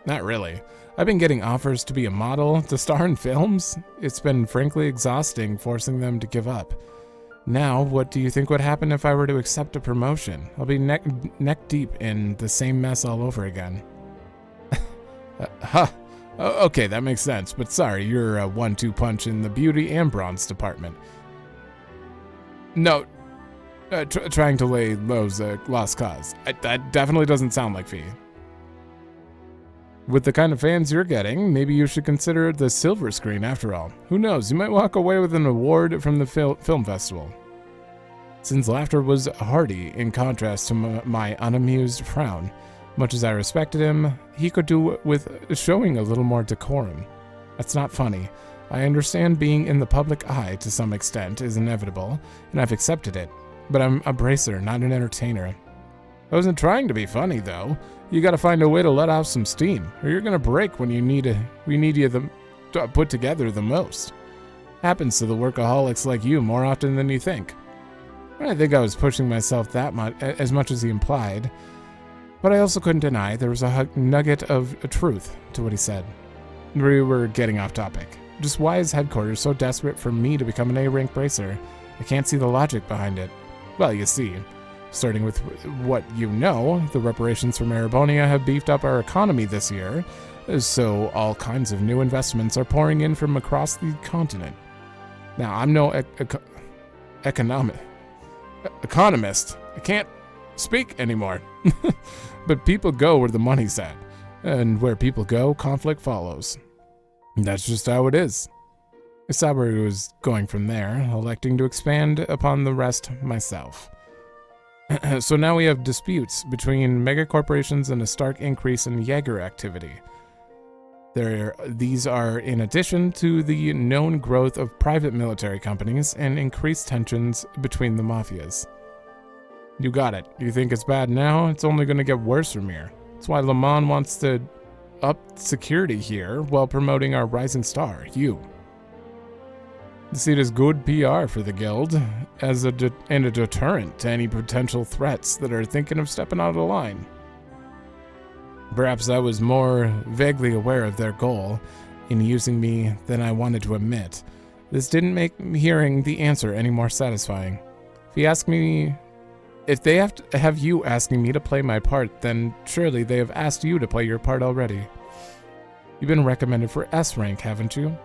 Not really. I've been getting offers to be a model, to star in films. It's been frankly exhausting forcing them to give up. Now, what do you think would happen if I were to accept a promotion? I'll be neck deep in the same mess all over again. Okay, that makes sense, but sorry, you're a 1-2 punch in the beauty and bronze department. No, trying to lay low's a lost cause. That definitely doesn't sound like Fee. With the kind of fans you're getting, maybe you should consider the silver screen after all. Who knows, you might walk away with an award from the film festival. Zin's laughter was hearty in contrast to my unamused frown. Much as I respected him, he could do with showing a little more decorum. That's not funny. I understand being in the public eye to some extent is inevitable, and I've accepted it. But I'm a bracer, not an entertainer. I wasn't trying to be funny, though. You gotta find a way to let off some steam, or you're gonna break when we need you to put together the most. Happens to the workaholics like you more often than you think. I think I was pushing myself that much, as much as he implied, but I also couldn't deny there was a nugget of truth to what he said. We were getting off topic. Just why is headquarters so desperate for me to become an A-rank bracer? I can't see the logic behind it. Well, you see. Starting with what you know, the reparations from Erebonia have beefed up our economy this year, so all kinds of new investments are pouring in from across the continent. Now, I'm no economist. I can't speak anymore. But people go where the money's at, and where people go, conflict follows. That's just how it is. I saw where he was going from there, electing to expand upon the rest myself. So now we have disputes between megacorporations and a stark increase in Jaeger activity. These are in addition to the known growth of private military companies and increased tensions between the mafias. You got it. You think it's bad now? It's only going to get worse from here. That's why Le Mans wants to up security here while promoting our rising star, you. I see it as good PR for the guild, as a deterrent to any potential threats that are thinking of stepping out of line. Perhaps I was more vaguely aware of their goal in using me than I wanted to admit. This didn't make hearing the answer any more satisfying. If they have you asking me to play my part, then surely they have asked you to play your part already. You've been recommended for S rank, haven't you?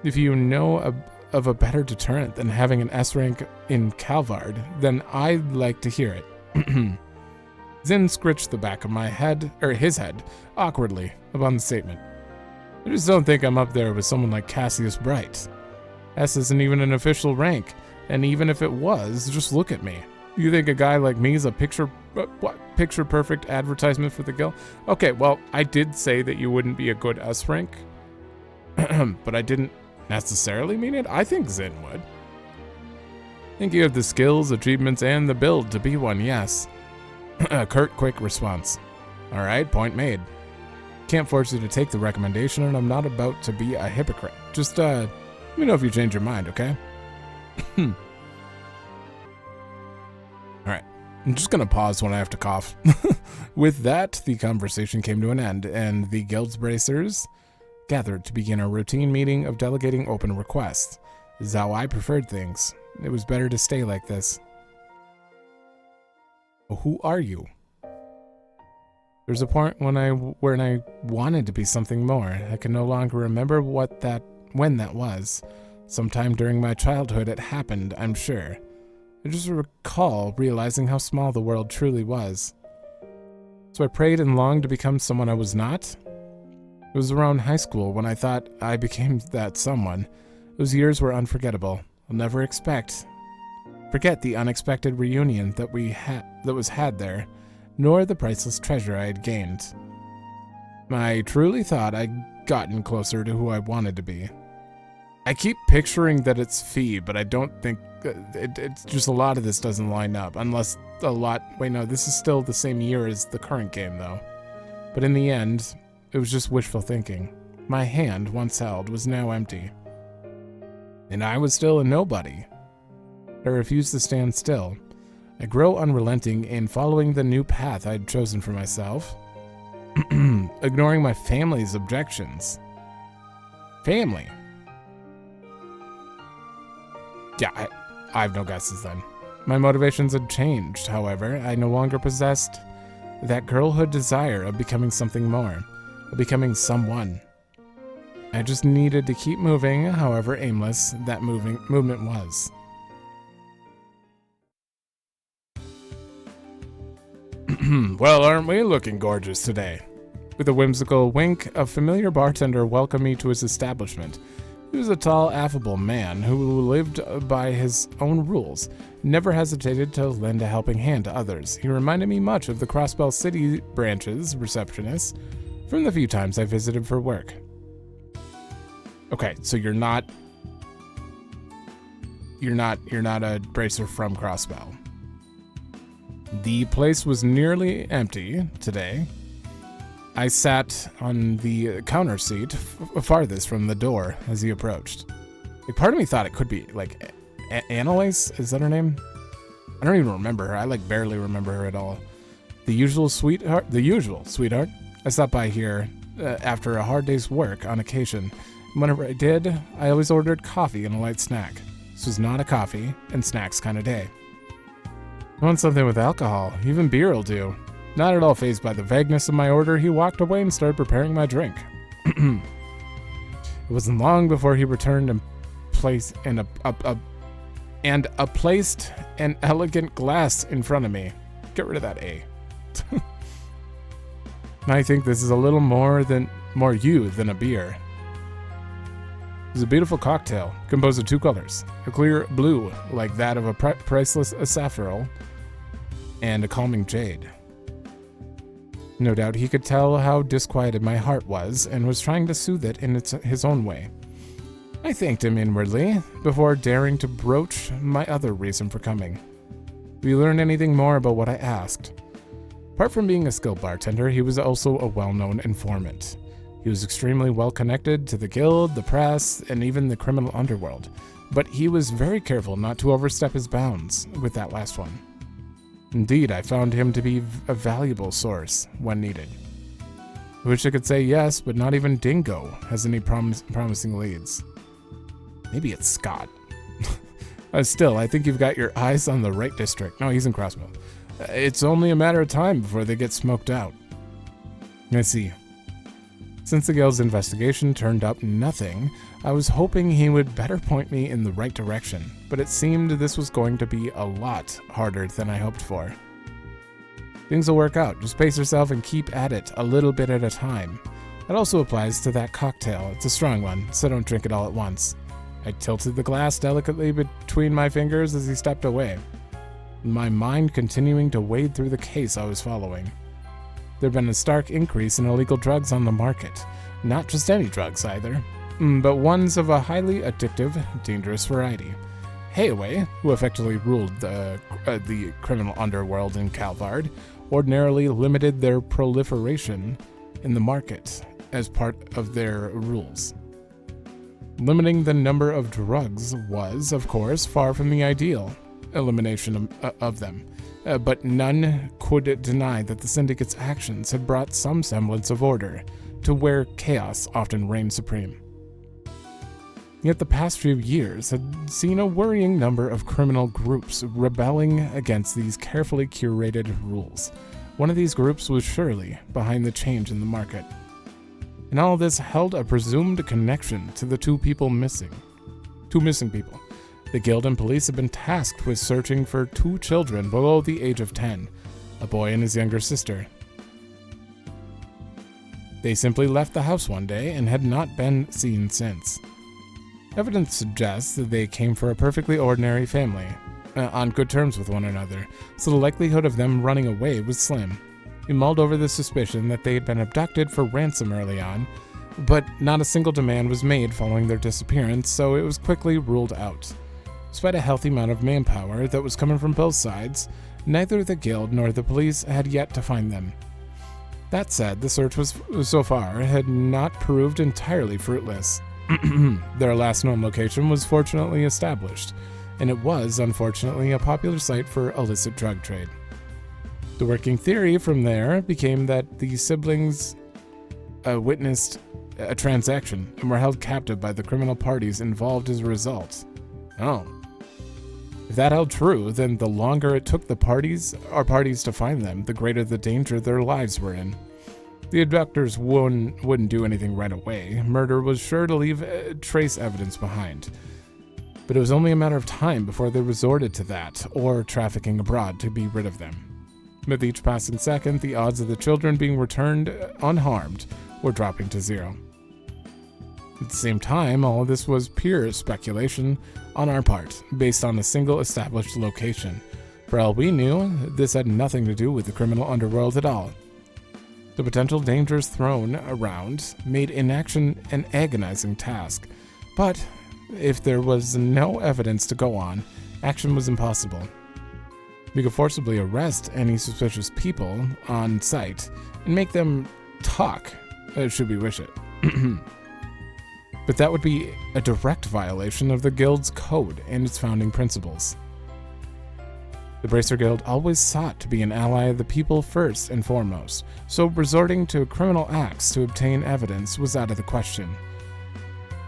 If you know of a better deterrent than having an S rank in Calvard, then I'd like to hear it. Zin scritched the back of his head, awkwardly, upon the statement. I just don't think I'm up there with someone like Cassius Bright. S isn't even an official rank, and even if it was, just look at me. You think a guy like me is a picture-perfect advertisement for the guild? Okay, well, I did say that you wouldn't be a good S rank, but I didn't necessarily mean it. I think Zin would. I think you have the skills, achievements, and the build to be one, yes. Curt, quick response. Alright, point made. can't force you to take the recommendation, and I'm not about to be a hypocrite. Just, let me know if you change your mind, okay? Alright, I'm just gonna pause when I have to cough. With that, the conversation came to an end, and the guild's bracers gathered to begin a routine meeting of delegating open requests. This is how I preferred things. It was better to stay like this. Well, who are you? There's a point when I wanted to be something more. I can no longer remember when that was. Sometime during my childhood it happened, I'm sure. I just recall realizing how small the world truly was. So I prayed and longed to become someone I was not. It was around high school when I thought I became that someone. Those years were unforgettable. I'll never forget the unexpected reunion that was had there, nor the priceless treasure I had gained. I truly thought I'd gotten closer to who I wanted to be. I keep picturing that it's Fee, but I don't think it's just a lot of this doesn't line up, unless wait, no, this is still the same year as the current game, though. But in the end, it was just wishful thinking. My hand, once held, was now empty. And I was still a nobody. I refused to stand still. I grow unrelenting in following the new path I'd chosen for myself, ignoring my family's objections. Family? Yeah, I have no guesses then. My motivations had changed, however. I no longer possessed that girlhood desire of becoming something more, of becoming someone. I just needed to keep moving, however aimless that movement was. Well, aren't we looking gorgeous today? With a whimsical wink, a familiar bartender welcomed me to his establishment. He was a tall, affable man who lived by his own rules, never hesitated to lend a helping hand to others. He reminded me much of the Crossbell City branch's receptionist from the few times I visited for work. Okay, so you're not a bracer from Crossbell. The place was nearly empty today. I sat on the counter seat farthest from the door as he approached. Like, part of me thought it could be like Annalise, is that her name? I don't even remember her. I barely remember her at all. The usual sweetheart. I stopped by here after a hard day's work on occasion. Whenever I did, I always ordered coffee and a light snack. This was not a coffee and snacks kind of day. I want something with alcohol. Even beer will do. Not at all fazed by the vagueness of my order, he walked away and started preparing my drink. It wasn't long before he returned and placed an elegant glass in front of me. Get rid of that A. I think this is a little more you than a beer. It's a beautiful cocktail, composed of two colors, a clear blue, like that of a priceless sapphire, and a calming jade. No doubt he could tell how disquieted my heart was, and was trying to soothe it in his own way. I thanked him inwardly, before daring to broach my other reason for coming. Did we learn anything more about what I asked? Apart from being a skilled bartender, he was also a well-known informant. He was extremely well connected to the guild, the press, and even the criminal underworld, but he was very careful not to overstep his bounds with that last one. Indeed, I found him to be a valuable source when needed. I wish I could say yes, but not even Dingo has any promising leads. Maybe it's Scott. Still, I think you've got your eyes on the right district. No, he's in Crossbell. It's only a matter of time before they get smoked out. I see. Since the guild's investigation turned up nothing, I was hoping he would better point me in the right direction, but it seemed this was going to be a lot harder than I hoped for. Things will work out. Just pace yourself and keep at it a little bit at a time. That also applies to that cocktail. It's a strong one, so don't drink it all at once. I tilted the glass delicately between my fingers as he stepped away, my mind continuing to wade through the case I was following. There had been a stark increase in illegal drugs on the market. Not just any drugs either, but ones of a highly addictive, dangerous variety. Hayaway, who effectively ruled the criminal underworld in Calvard, ordinarily limited their proliferation in the market as part of their rules. Limiting the number of drugs was, of course, far from the ideal elimination of them, but none could deny that the syndicate's actions had brought some semblance of order to where chaos often reigned supreme. Yet the past few years had seen a worrying number of criminal groups rebelling against these carefully curated rules. One of these groups was surely behind the change in the market. And all this held a presumed connection to the two missing people. The guild and police had been tasked with searching for 2 children below the age of 10, a boy and his younger sister. They simply left the house one day and had not been seen since. Evidence suggests that they came from a perfectly ordinary family, on good terms with one another, so the likelihood of them running away was slim. He mulled over the suspicion that they had been abducted for ransom early on, but not a single demand was made following their disappearance, so it was quickly ruled out. Despite a healthy amount of manpower that was coming from both sides, neither the guild nor the police had yet to find them. That said, the search so far had not proved entirely fruitless. Their last known location was fortunately established, and it was, unfortunately, a popular site for illicit drug trade. The working theory from there became that the siblings witnessed a transaction and were held captive by the criminal parties involved as a result. Oh. If that held true, then the longer it took the parties to find them, the greater the danger their lives were in. The abductors wouldn't do anything right away. Murder was sure to leave trace evidence behind. But it was only a matter of time before they resorted to that, or trafficking abroad to be rid of them. With each passing second, the odds of the children being returned unharmed were dropping to 0. At the same time, all of this was pure speculation on our part, based on a single established location. For all we knew, this had nothing to do with the criminal underworld at all. The potential dangers thrown around made inaction an agonizing task, but if there was no evidence to go on, action was impossible. We could forcibly arrest any suspicious people on site and make them talk, should we wish it. But that would be a direct violation of the Guild's code and its founding principles. The Bracer Guild always sought to be an ally of the people first and foremost, so resorting to criminal acts to obtain evidence was out of the question.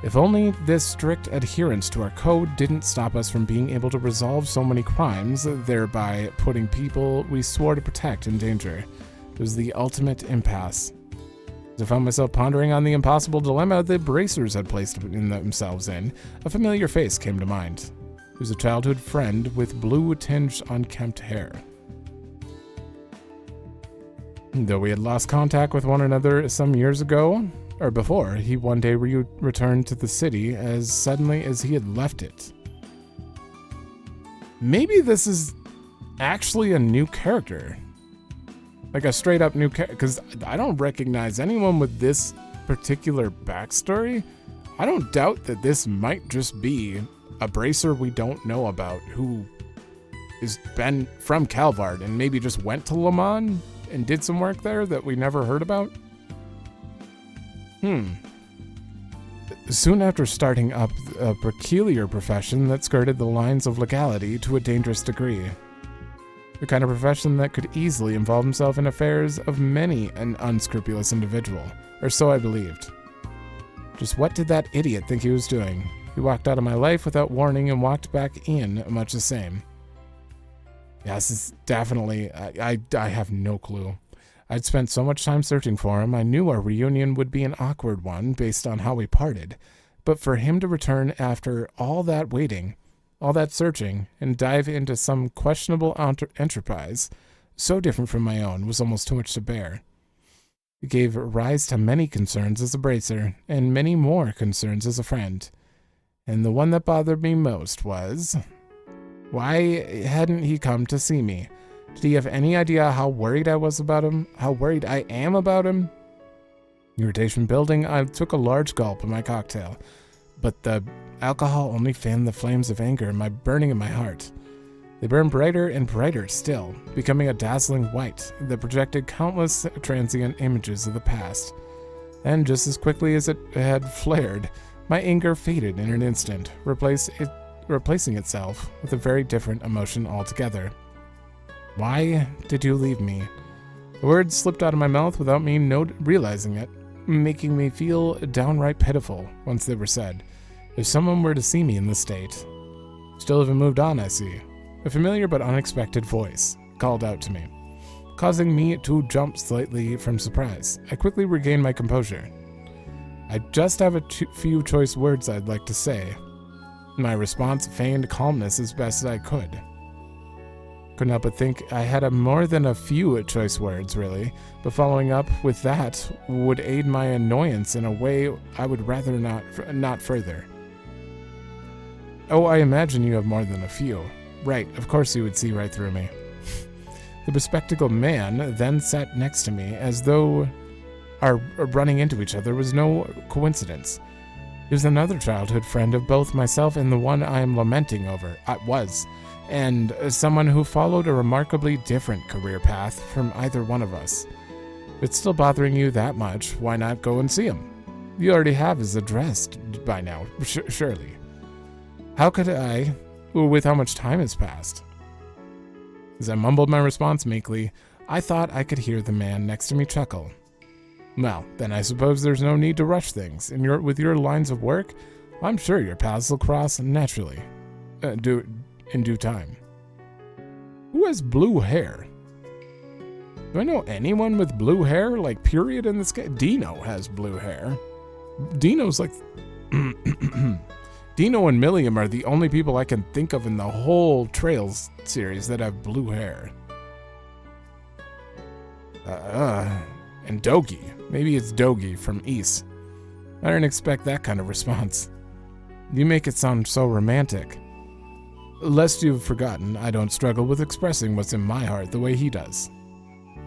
If only this strict adherence to our code didn't stop us from being able to resolve so many crimes, thereby putting people we swore to protect in danger. It was the ultimate impasse. As I found myself pondering on the impossible dilemma the Bracers had placed themselves in, a familiar face came to mind. It was a childhood friend with blue-tinged unkempt hair. Though we had lost contact with one another some years ago, or before, he one day returned to the city as suddenly as he had left it. Maybe this is actually a new character. Like a straight up new character, because I don't recognize anyone with this particular backstory. I don't doubt that this might just be a Bracer we don't know about who has been from Calvard and maybe just went to Le Mans and did some work there that we never heard about. Soon after starting up a peculiar profession that skirted the lines of legality to a dangerous degree. The kind of profession that could easily involve himself in affairs of many an unscrupulous individual, or so I believed. Just what did that idiot think he was doing? He walked out of my life without warning and walked back in much the same. Yes, it's definitely, I have no clue. I'd spent so much time searching for him, I knew our reunion would be an awkward one based on how we parted. But for him to return after all that waiting, all that searching, and dive into some questionable enterprise, so different from my own, was almost too much to bear. It gave rise to many concerns as a Bracer, and many more concerns as a friend. And the one that bothered me most was, why hadn't he come to see me? Did he have any idea how worried I was about him? How worried I am about him? Irritation building, I took a large gulp of my cocktail, but the alcohol only fanned the flames of anger burning in my heart. They burned brighter and brighter still, becoming a dazzling white that projected countless transient images of the past. And just as quickly as it had flared, my anger faded in an instant, replacing itself with a very different emotion altogether. Why did you leave me? The words slipped out of my mouth without me realizing it, making me feel downright pitiful once they were said. If someone were to see me in this state. Still haven't moved on, I see. A familiar but unexpected voice called out to me, causing me to jump slightly from surprise. I quickly regained my composure. I just have a few choice words I'd like to say. My response feigned calmness as best as I could. Couldn't help but think I had more than a few choice words, really, but following up with that would aid my annoyance in a way I would rather not further. Oh, I imagine you have more than a few. Right, of course you would see right through me. The bespectacled man then sat next to me as though our running into each other was no coincidence. He was another childhood friend of both myself and the one I am lamenting over. And someone who followed a remarkably different career path from either one of us. If it's still bothering you that much, why not go and see him? You already have his address by now, surely. How could I, with how much time has passed? As I mumbled my response meekly, I thought I could hear the man next to me chuckle. Well, then I suppose there's no need to rush things. With your lines of work, I'm sure your paths will cross naturally. In due time. Who has blue hair? Do I know anyone with blue hair? Like, period in the sky? Dino has blue hair. Dino's like... Dino and Milliam are the only people I can think of in the whole Trails series that have blue hair. And Dogi. Maybe it's Dogi from East. I didn't expect that kind of response. You make it sound so romantic. Lest you've forgotten, I don't struggle with expressing what's in my heart the way he does.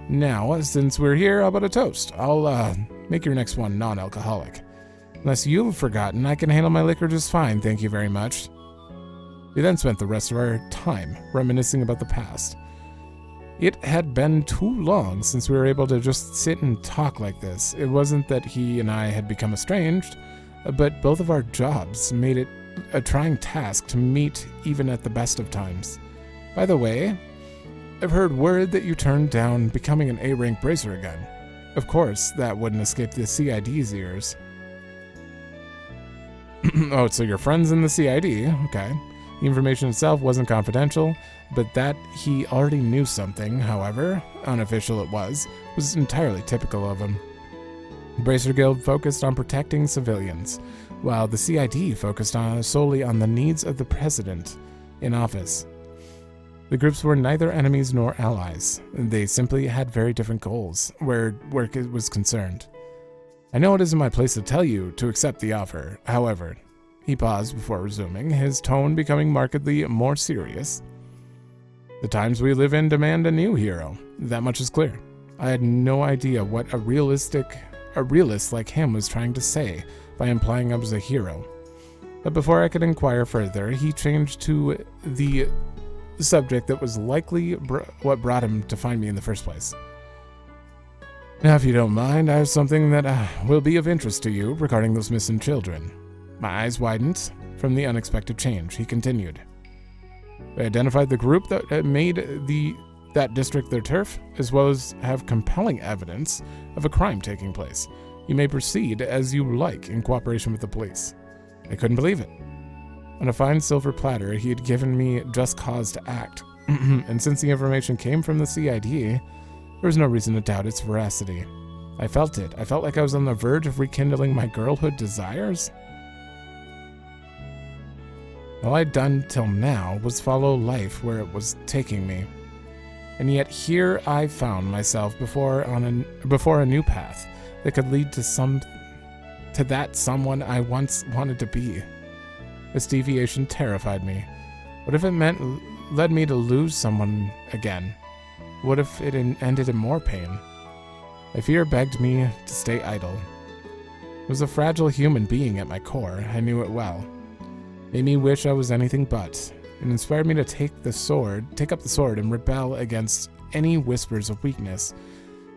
Now, since we're here, how about a toast? I'll, make your next one non-alcoholic. Unless you've forgotten, I can handle my liquor just fine, thank you very much. We then spent the rest of our time reminiscing about the past. It had been too long since we were able to just sit and talk like this. It wasn't that he and I had become estranged, but both of our jobs made it a trying task to meet even at the best of times. By the way, I've heard word that you turned down becoming an A-rank bracer again. Of course, that wouldn't escape the CID's ears. Oh, so you're friends in the CID, okay. The information itself wasn't confidential, but that he already knew something, however unofficial it was entirely typical of him. The Bracer Guild focused on protecting civilians, while the CID focused solely on the needs of the president in office. The groups were neither enemies nor allies. They simply had very different goals where work was concerned. I know it isn't my place to tell you to accept the offer, however. He paused before resuming, his tone becoming markedly more serious. The times we live in demand a new hero. That much is clear. I had no idea what a realist like him was trying to say by implying I was a hero. But before I could inquire further, he changed to the subject that was likely what brought him to find me in the first place. Now, if you don't mind, I have something that will be of interest to you regarding those missing children. My eyes widened from the unexpected change. He continued. They identified the group that made that district their turf, as well as have compelling evidence of a crime taking place. You may proceed as you like in cooperation with the police. I couldn't believe it. On a fine silver platter, he had given me just cause to act, and since the information came from the CID, there was no reason to doubt its veracity. I felt it. I felt like I was on the verge of rekindling my girlhood desires. All I'd done till now was follow life where it was taking me. And yet here I found myself before a new path that could lead to that someone I once wanted to be. This deviation terrified me. What if it led me to lose someone again? What if it ended in more pain? My fear begged me to stay idle. I was a fragile human being at my core. I knew it well. Made me wish I was anything but. It inspired me to take up the sword and rebel against any whispers of weakness.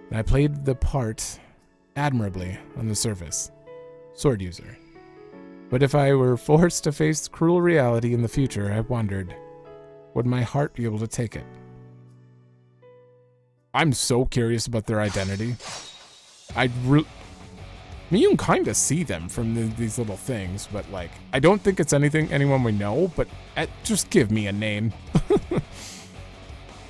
And I played the part admirably on the surface. Sword user. But if I were forced to face cruel reality in the future, I wondered, would my heart be able to take it? I'm so curious about their identity. You can kind of see them from these little things, but like, I don't think it's anyone we know, but just give me a name.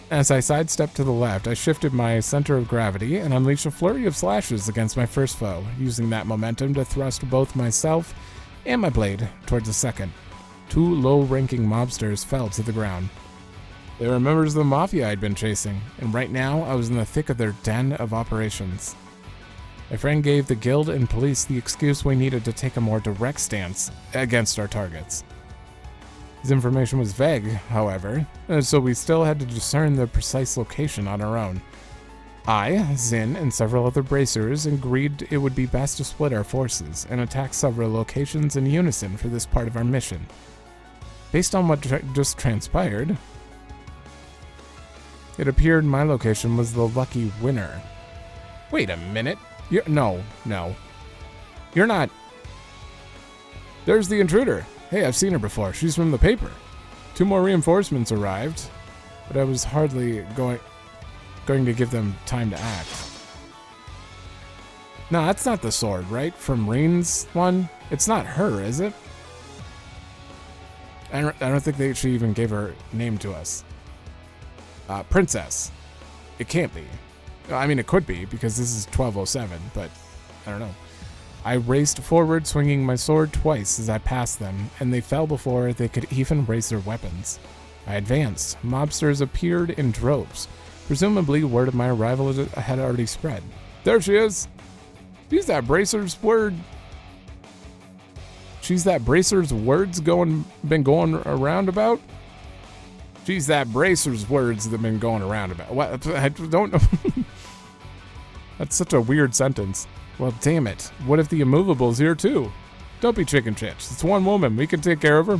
As I sidestepped to the left, I shifted my center of gravity and unleashed a flurry of slashes against my first foe, using that momentum to thrust both myself and my blade towards the second. 2 low-ranking mobsters fell to the ground. They were members of the mafia I'd been chasing, and right now I was in the thick of their den of operations. My friend gave the guild and police the excuse we needed to take a more direct stance against our targets. His information was vague, however, so we still had to discern the precise location on our own. I, Zin, and several other bracers agreed it would be best to split our forces and attack several locations in unison for this part of our mission. Based on what just transpired, it appeared my location was the lucky winner. Wait a minute. No. You're not. There's the intruder. Hey, I've seen her before. She's from the paper. 2 more reinforcements arrived, but I was hardly going to give them time to act. No, that's not the sword, right? From Reen's one? It's not her, is it? I don't think she even gave her name to us. Princess. It can't be. I mean, it could be, because this is 1207, but I don't know. I raced forward, swinging my sword twice as I passed them, and they fell before they could even raise their weapons. I advanced. Mobsters appeared in droves. Presumably, word of my arrival had already spread. There she is! She's that bracer's words been going around about? She's that bracer's words that have been going around about. What? I don't know. That's such a weird sentence. Well, damn it. What if the immovable's here too? Don't be chicken shits. It's one woman. We can take care of her.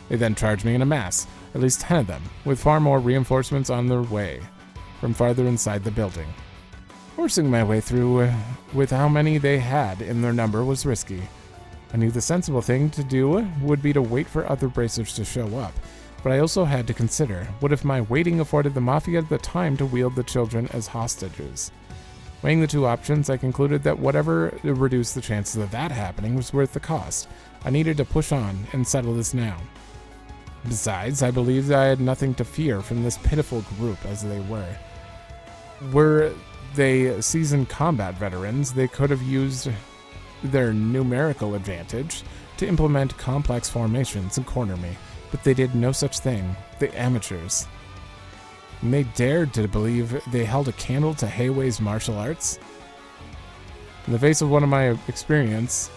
They then charged me in a mass, at least 10 of them, with far more reinforcements on their way from farther inside the building. Forcing my way through with how many they had in their number was risky. I knew the sensible thing to do would be to wait for other bracers to show up, but I also had to consider, what if my waiting afforded the Mafia the time to wield the children as hostages? Weighing the 2 options, I concluded that whatever reduced the chances of that happening was worth the cost. I needed to push on and settle this now. Besides, I believed I had nothing to fear from this pitiful group as they were. Were they seasoned combat veterans, they could have used their numerical advantage to implement complex formations and corner me, but they did no such thing. The amateurs. And they dared to believe they held a candle to Heiwei's martial arts? In the face of one of my experience...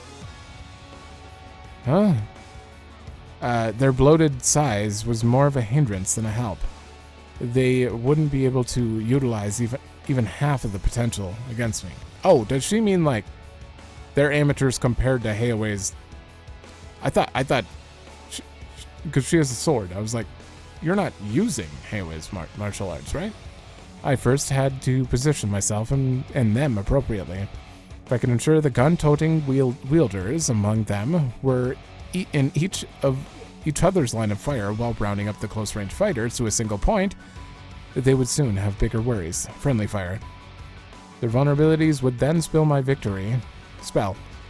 their bloated size was more of a hindrance than a help. They wouldn't be able to utilize even half of the potential against me. Oh, does she mean like they're amateurs compared to Heiwei's? I thought, because she has a sword. I was like, you're not using Heiwei's martial arts, right? I first had to position myself and them appropriately. If I could ensure the gun-toting wielders among them were in each other's line of fire while rounding up the close-range fighters to a single point, they would soon have bigger worries. Friendly fire. Their vulnerabilities would then spell my victory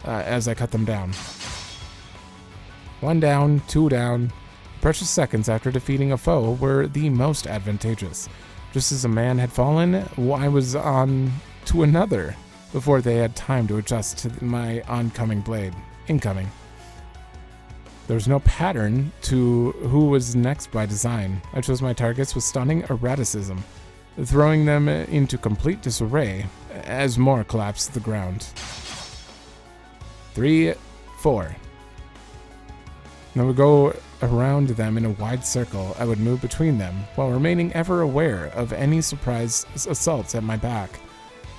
as I cut them down. 1 down, 2 down. Precious seconds after defeating a foe were the most advantageous. Just as a man had fallen, I was on to another before they had time to adjust to my oncoming blade. Incoming. There was no pattern to who was next by design. I chose my targets with stunning erraticism, throwing them into complete disarray as more collapsed to the ground. 3, 4. I would go around them in a wide circle. I would move between them, while remaining ever aware of any surprise assaults at my back.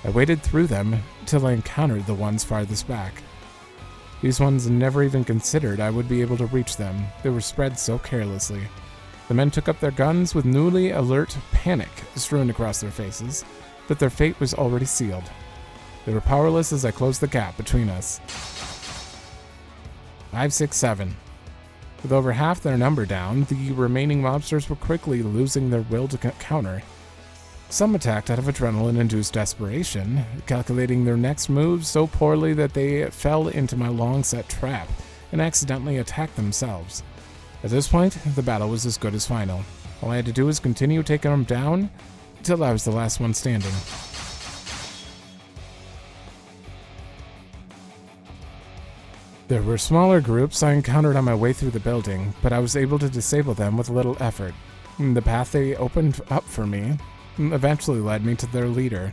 I waded through them till I encountered the ones farthest back. These ones never even considered I would be able to reach them. They were spread so carelessly. The men took up their guns with newly alert panic strewn across their faces, but their fate was already sealed. They were powerless as I closed the gap between us. 5, 6, 7. With over half their number down, the remaining mobsters were quickly losing their will to counter. Some attacked out of adrenaline-induced desperation, calculating their next moves so poorly that they fell into my long-set trap and accidentally attacked themselves. At this point, the battle was as good as final. All I had to do was continue taking them down until I was the last one standing. There were smaller groups I encountered on my way through the building, but I was able to disable them with little effort. The path they opened up for me eventually led me to their leader.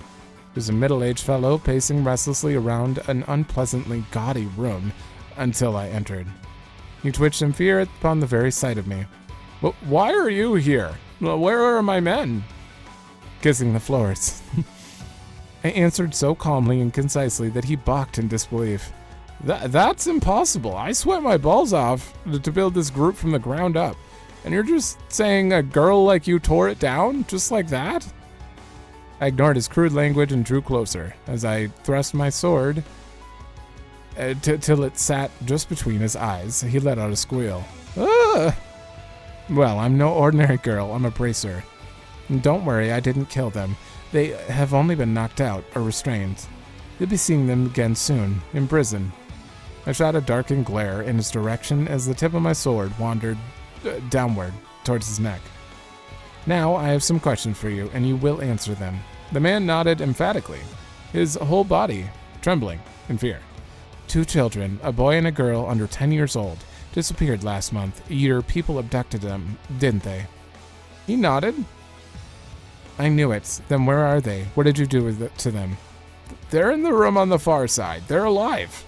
He was a middle-aged fellow pacing restlessly around an unpleasantly gaudy room until I entered. He twitched in fear upon the very sight of me. "Why are you here? Where are my men?" Kissing the floors. I answered so calmly and concisely that he balked in disbelief. That's impossible. I sweat my balls off to build this group from the ground up. And you're just saying a girl like you tore it down? Just like that? I ignored his crude language and drew closer as I thrust my sword till it sat just between his eyes. He let out a squeal. "Ugh!" Well, I'm no ordinary girl. I'm a bracer. And don't worry, I didn't kill them. They have only been knocked out or restrained. You'll be seeing them again soon, in prison. I shot a darkened glare in his direction as the tip of my sword wandered downward towards his neck. "Now I have some questions for you, and you will answer them." The man nodded emphatically, his whole body trembling in fear. 2 children, a boy and a girl under 10 years old, disappeared last month. Your people abducted them, didn't they? He nodded. I knew it. Then where are they? What did you do to them? They're in the room on the far side. They're alive.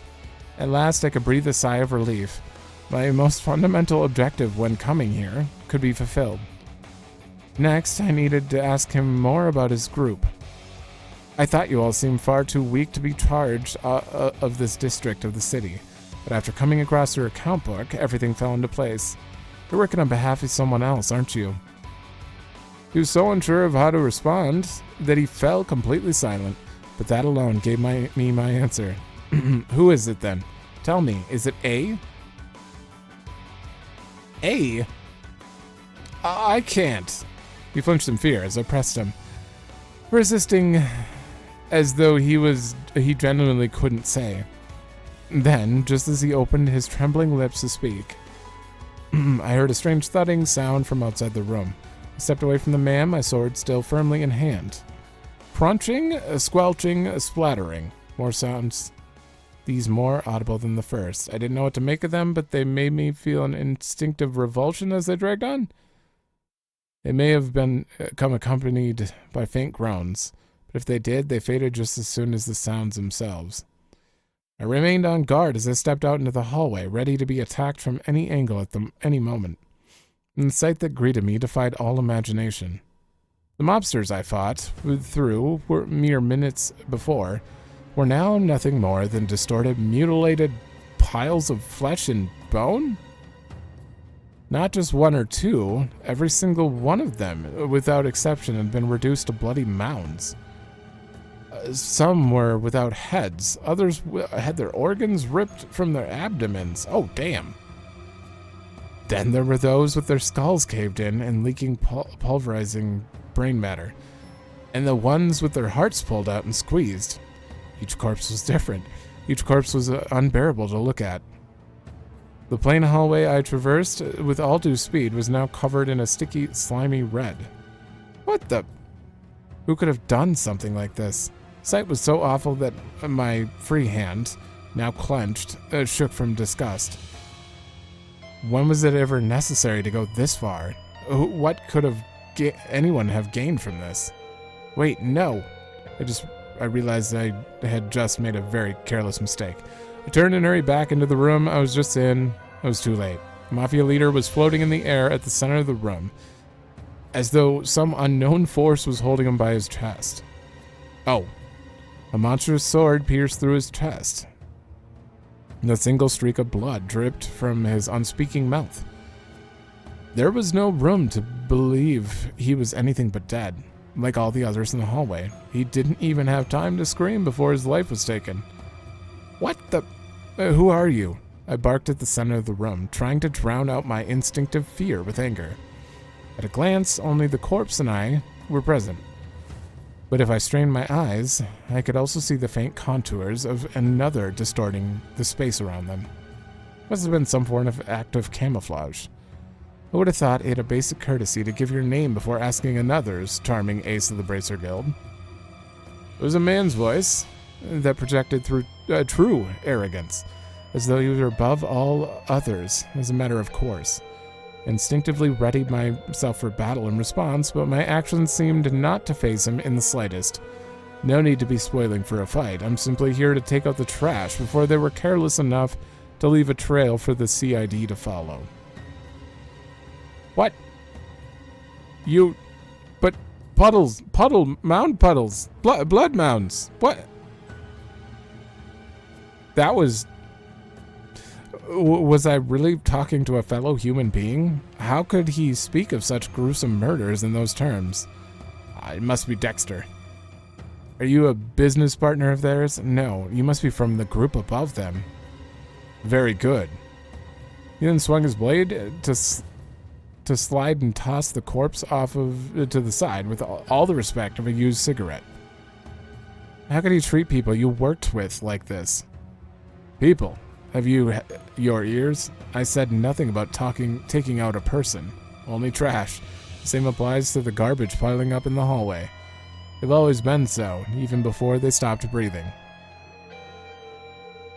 At last I could breathe a sigh of relief. My most fundamental objective when coming here could be fulfilled. Next, I needed to ask him more about his group. I thought you all seemed far too weak to be charged of this district of the city, but after coming across your account book, everything fell into place. You're working on behalf of someone else, aren't you? He was so unsure of how to respond that he fell completely silent, but that alone gave me my answer. Who is it then? Tell me, is it A? A? I can't. He flinched in fear as I pressed him, resisting as though he genuinely couldn't say. Then, just as he opened his trembling lips to speak, I heard a strange thudding sound from outside the room. I stepped away from the man, my sword still firmly in hand. Crunching, squelching, splattering. More sounds, these more audible than the first. I didn't know what to make of them, but they made me feel an instinctive revulsion as they dragged on. They may have come accompanied by faint groans, but if they did, they faded just as soon as the sounds themselves. I remained on guard as I stepped out into the hallway, ready to be attacked from any angle at any moment. And the sight that greeted me defied all imagination. The mobsters I fought through were mere minutes before were now nothing more than distorted, mutilated piles of flesh and bone? Not just one or two, every single one of them, without exception, had been reduced to bloody mounds. Some were without heads, others had their organs ripped from their abdomens. Oh, damn. Then there were those with their skulls caved in and leaking pulverizing brain matter, and the ones with their hearts pulled out and squeezed. Each corpse was different. Each corpse was unbearable to look at. The plain hallway I traversed with all due speed was now covered in a sticky, slimy red. What the? Who could have done something like this? The sight was so awful that my free hand, now clenched, shook from disgust. When was it ever necessary to go this far? What could have anyone have gained from this? Wait, no. I realized I had just made a very careless mistake. I turned and hurried back into the room I was just in. I was too late. The Mafia leader was floating in the air at the center of the room, as though some unknown force was holding him by his chest. Oh, a monstrous sword pierced through his chest. And a single streak of blood dripped from his unspeaking mouth. There was no room to believe he was anything but dead, like all the others in the hallway. He didn't even have time to scream before his life was taken. What the... who are you? I barked at the center of the room, trying to drown out my instinctive fear with anger. At a glance, only the corpse and I were present. But if I strained my eyes, I could also see the faint contours of another distorting the space around them. Must have been some form of act of camouflage. I would have thought it a basic courtesy to give your name before asking another's charming ace of the Bracer Guild. It was a man's voice that projected through true arrogance, as though he were above all others as a matter of course. Instinctively readied myself for battle in response, but my actions seemed not to faze him in the slightest. No need to be spoiling for a fight. I'm simply here to take out the trash before they were careless enough to leave a trail for the CID to follow. What? You... But mound puddles, blood mounds, what? That was... Was I really talking to a fellow human being? How could he speak of such gruesome murders in those terms? It must be Dexter. Are you a business partner of theirs? No, you must be from the group above them. Very good. He then swung his blade to slide and toss the corpse off to the side with all the respect of a used cigarette. How could he treat people you worked with like this? People? Have you your ears? I said nothing about taking out a person. Only trash. The same applies to the garbage piling up in the hallway. They've always been so, even before they stopped breathing.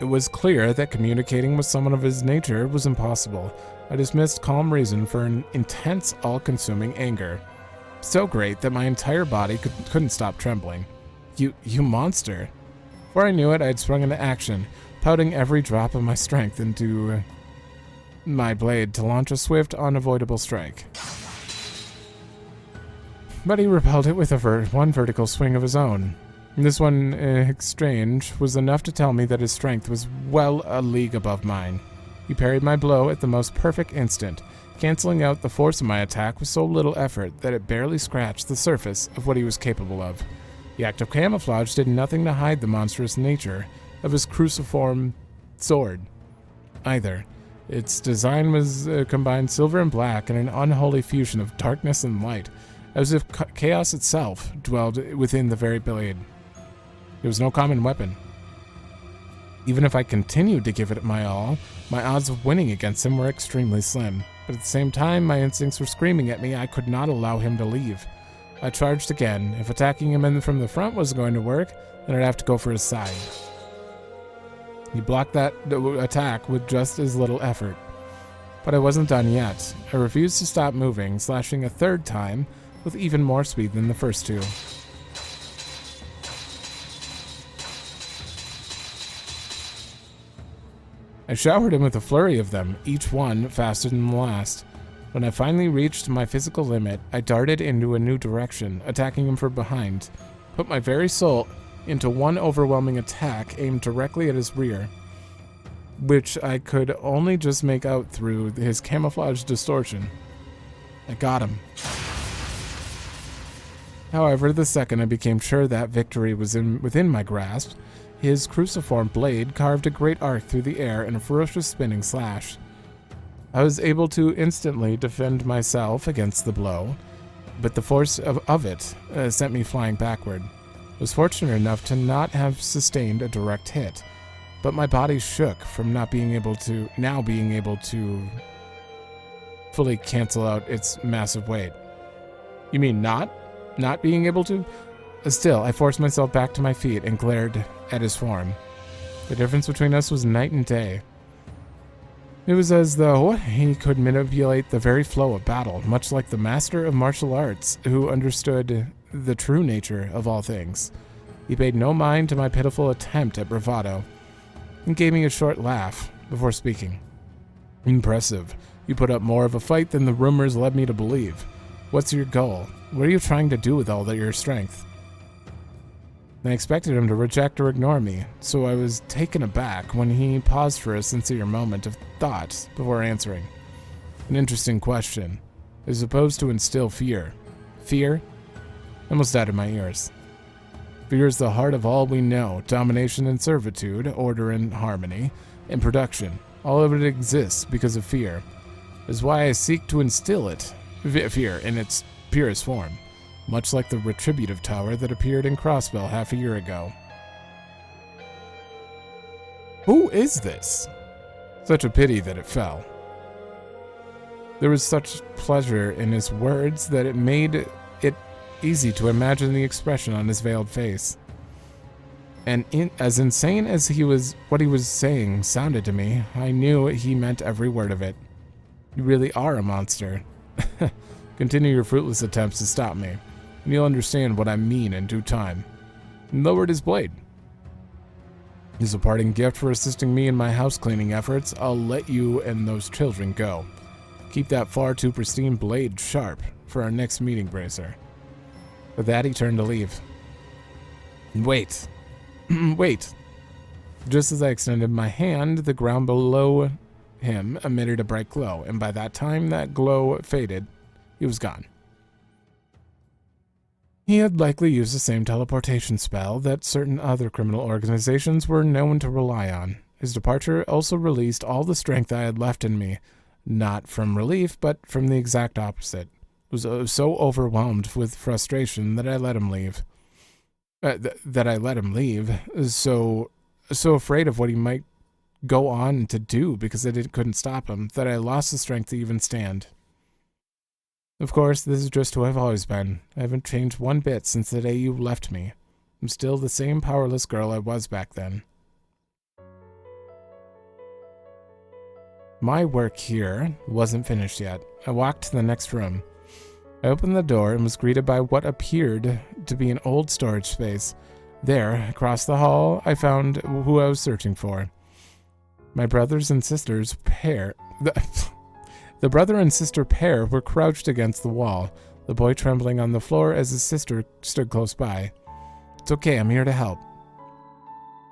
It was clear that communicating with someone of his nature was impossible. I dismissed calm reason for an intense, all-consuming anger. So great that my entire body couldn't stop trembling. You monster. Before I knew it, I had sprung into action, pouting every drop of my strength into my blade to launch a swift, unavoidable strike. But he repelled it with one vertical swing of his own. This one exchange was enough to tell me that his strength was well a league above mine. He parried my blow at the most perfect instant, canceling out the force of my attack with so little effort that it barely scratched the surface of what he was capable of. The act of camouflage did nothing to hide the monstrous nature of his cruciform sword, either. Its design was combined silver and black in an unholy fusion of darkness and light, as if chaos itself dwelled within the very blade. It was no common weapon. Even if I continued to give it my all, my odds of winning against him were extremely slim. But at the same time, my instincts were screaming at me I could not allow him to leave. I charged again. If attacking him from the front was going to work, then I'd have to go for his side. He blocked that attack with just as little effort. But I wasn't done yet. I refused to stop moving, slashing a third time with even more speed than the first two. I showered him with a flurry of them, each one faster than the last. When I finally reached my physical limit, I darted into a new direction, attacking him from behind. Put my very soul into one overwhelming attack aimed directly at his rear, which I could only just make out through his camouflage distortion. I got him. However, the second I became sure that victory was within my grasp, his cruciform blade carved a great arc through the air in a ferocious spinning slash. I was able to instantly defend myself against the blow, but the force of it sent me flying backward. I was fortunate enough to not have sustained a direct hit, but my body shook from now being able to fully cancel out its massive weight. You mean not being able to? Still, I forced myself back to my feet and glared at his form. The difference between us was night and day. It was as though he could manipulate the very flow of battle, much like the master of martial arts who understood the true nature of all things. He paid no mind to my pitiful attempt at bravado and gave me a short laugh before speaking. Impressive. You put up more of a fight than the rumors led me to believe. What's your goal? What are you trying to do with all your strength? I expected him to reject or ignore me, so I was taken aback when he paused for a sincere moment of thought before answering. An interesting question. is supposed to instill fear. Fear? Almost out of my ears. Fear is the heart of all we know, domination and servitude, order and harmony, and production. All of it exists because of fear. Is why I seek to instill it, fear, in its purest form, much like the retributive tower that appeared in Crossville half a year ago. Who is this? Such a pity that it fell. There was such pleasure in his words that it made it easy to imagine the expression on his veiled face. And as insane as what he was saying sounded to me, I knew he meant every word of it. You really are a monster. Continue your fruitless attempts to stop me, and you'll understand what I mean in due time. And lowered his blade. As a parting gift for assisting me in my house cleaning efforts, I'll let you and those children go. Keep that far too pristine blade sharp for our next meeting, Bracer. With that, he turned to leave. Wait. Wait. Just as I extended my hand, the ground below him emitted a bright glow, and by that time that glow faded, he was gone. He had likely used the same teleportation spell that certain other criminal organizations were known to rely on. His departure also released all the strength I had left in me, not from relief, but from the exact opposite. I was so overwhelmed with frustration that I let him leave. So afraid of what he might go on to do because I couldn't stop him, that I lost the strength to even stand. Of course, this is just who I've always been. I haven't changed one bit since the day you left me. I'm still the same powerless girl I was back then. My work here wasn't finished yet. I walked to the next room. I opened the door and was greeted by what appeared to be an old storage space. There, across the hall, I found who I was searching for. My brothers and sisters pair... The brother and sister pair were crouched against the wall, the boy trembling on the floor as his sister stood close by. It's okay, I'm here to help.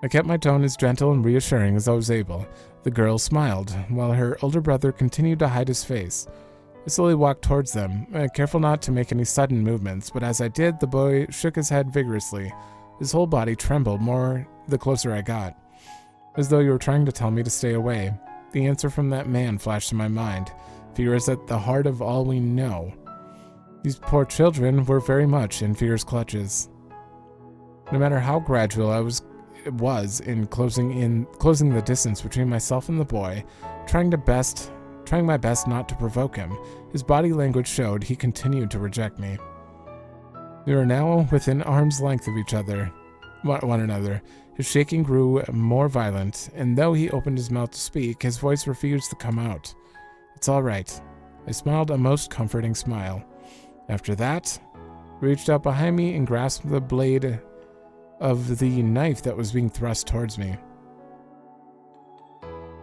I kept my tone as gentle and reassuring as I was able. The girl smiled, while her older brother continued to hide his face. I slowly walked towards them, careful not to make any sudden movements, but as I did, the boy shook his head vigorously. His whole body trembled more the closer I got, as though you were trying to tell me to stay away. The answer from that man flashed in my mind. Fear is at the heart of all we know. These poor children were very much in fear's clutches. No matter how gradual I was in closing the distance between myself and the boy, trying my best not to provoke him, his body language showed he continued to reject me. We were now within arm's length of each other, one another. His shaking grew more violent, and though he opened his mouth to speak, his voice refused to come out. It's all right. I smiled a most comforting smile. After that, I reached out behind me and grasped the blade of the knife that was being thrust towards me.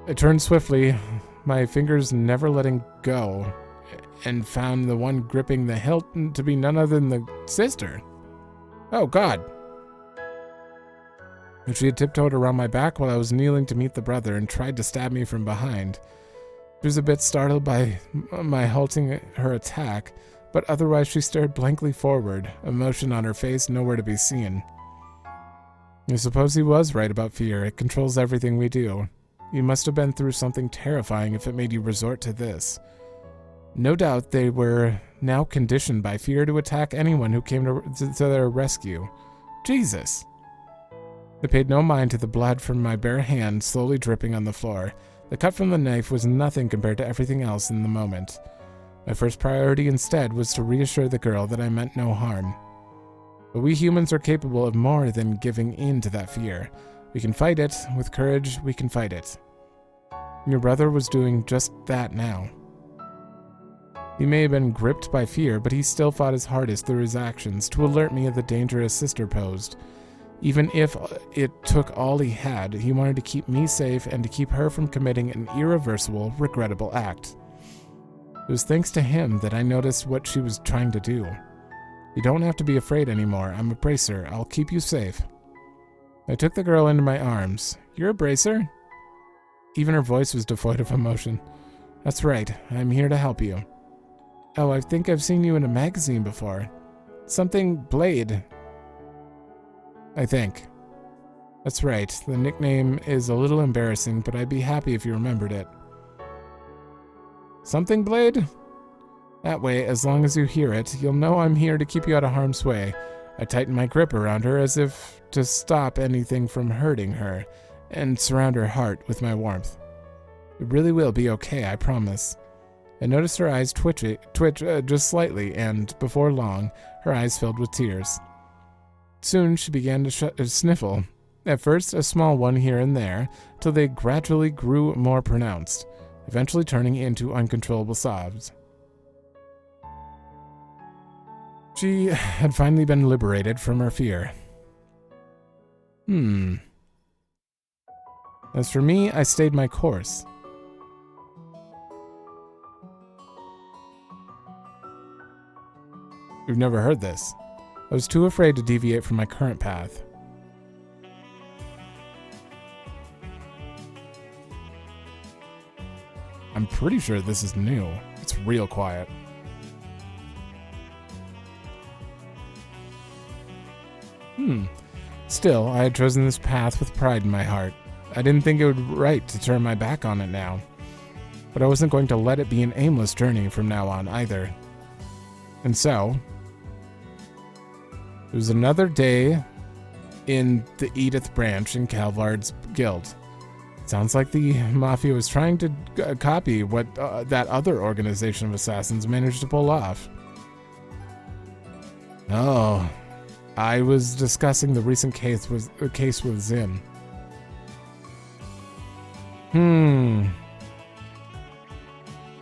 I turned swiftly, my fingers never letting go, and found the one gripping the hilt to be none other than the sister. Oh, God. She had tiptoed around my back while I was kneeling to meet the brother and tried to stab me from behind. She was a bit startled by my halting her attack, but otherwise she stared blankly forward, emotion on her face nowhere to be seen. I suppose he was right about fear. It controls everything we do. You must have been through something terrifying if it made you resort to this. No doubt they were now conditioned by fear to attack anyone who came to their rescue. Jesus! I paid no mind to the blood from my bare hand slowly dripping on the floor. The cut from the knife was nothing compared to everything else in the moment. My first priority instead was to reassure the girl that I meant no harm. But we humans are capable of more than giving in to that fear. We can fight it. With courage, we can fight it. Your brother was doing just that now. He may have been gripped by fear, but he still fought his hardest through his actions to alert me of the danger his sister posed. Even if it took all he had, he wanted to keep me safe and to keep her from committing an irreversible, regrettable act. It was thanks to him that I noticed what she was trying to do. You don't have to be afraid anymore. I'm a bracer. I'll keep you safe. I took the girl into my arms. You're a bracer? Even her voice was devoid of emotion. That's right. I'm here to help you. Oh, I think I've seen you in a magazine before. Something Blade. I think. That's right. The nickname is a little embarrassing, but I'd be happy if you remembered it. Something Blade? That way, as long as you hear it, you'll know I'm here to keep you out of harm's way. I tighten my grip around her as if to stop anything from hurting her, and surround her heart with my warmth. It really will be okay, I promise. I noticed her eyes twitch just slightly, and before long, her eyes filled with tears. Soon she began to sniffle. At first, a small one here and there, till they gradually grew more pronounced, eventually turning into uncontrollable sobs. She had finally been liberated from her fear. As for me, I stayed my course. You've never heard this. I was too afraid to deviate from my current path. I'm pretty sure this is new. It's real quiet. Still, I had chosen this path with pride in my heart. I didn't think it would be right to turn my back on it now. But I wasn't going to let it be an aimless journey from now on either. And so, it was another day in the Edith branch in Calvard's guild. Sounds like the Mafia was trying to copy what that other organization of assassins managed to pull off. Oh, I was discussing the recent case with Zin.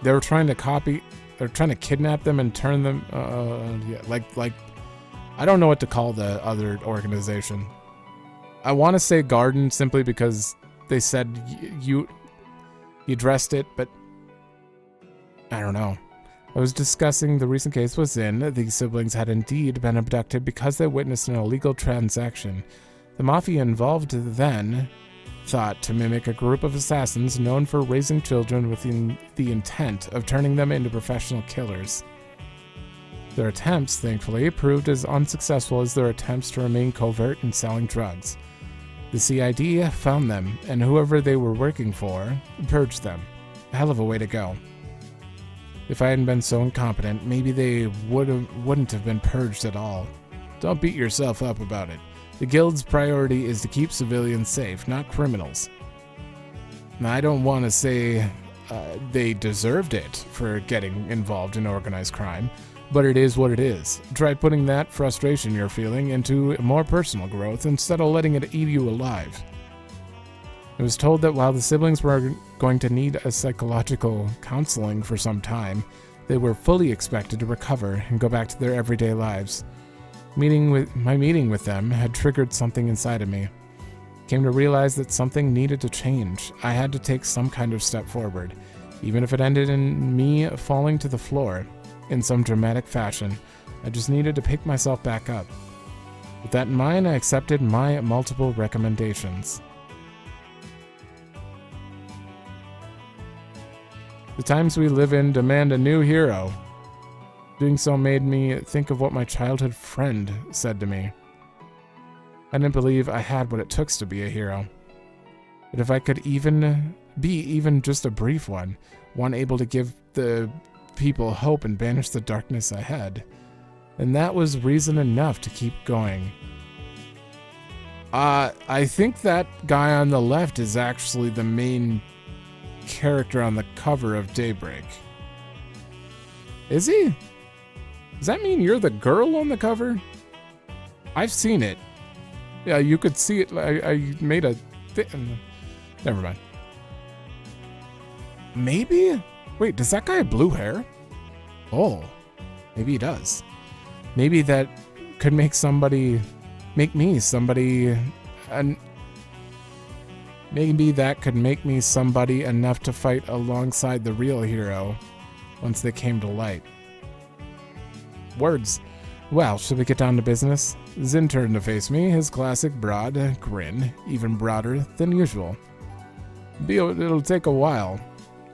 They were trying to copy. They're trying to kidnap them and turn them. Like, I don't know what to call the other organization. I want to say Garden simply because they said you addressed it, but I don't know. I was discussing the recent case with Zin. The siblings had indeed been abducted because they witnessed an illegal transaction. The Mafia involved then thought to mimic a group of assassins known for raising children with the intent of turning them into professional killers. Their attempts, thankfully, proved as unsuccessful as their attempts to remain covert in selling drugs. The CID found them, and whoever they were working for, purged them. A hell of a way to go. If I hadn't been so incompetent, maybe they wouldn't have been purged at all. Don't beat yourself up about it. The Guild's priority is to keep civilians safe, not criminals. Now, I don't want to say they deserved it for getting involved in organized crime, but it is what it is. Try putting that frustration you're feeling into more personal growth instead of letting it eat you alive. I was told that while the siblings were going to need a psychological counseling for some time, they were fully expected to recover and go back to their everyday lives. My meeting with them had triggered something inside of me. Came to realize that something needed to change. I had to take some kind of step forward, even if it ended in me falling to the floor in some dramatic fashion. I just needed to pick myself back up. With that in mind, I accepted my multiple recommendations. The times we live in demand a new hero. Doing so made me think of what my childhood friend said to me. I didn't believe I had what it took to be a hero. But if I could even be just a brief one able to give the people hope and banish the darkness ahead, then that was reason enough to keep going. I think that guy on the left is actually the main character on the cover of Daybreak. Is he? Does that mean you're the girl on the cover? I've seen it. Yeah, you could see it. I made a... Never mind. Maybe? Wait, does that guy have blue hair? Oh, maybe he does. Maybe that could make me somebody... And maybe that could make me somebody enough to fight alongside the real hero once they came to light. Words. Well, should we get down to business? Zin turned to face me, his classic broad grin, even broader than usual. It'll take a while.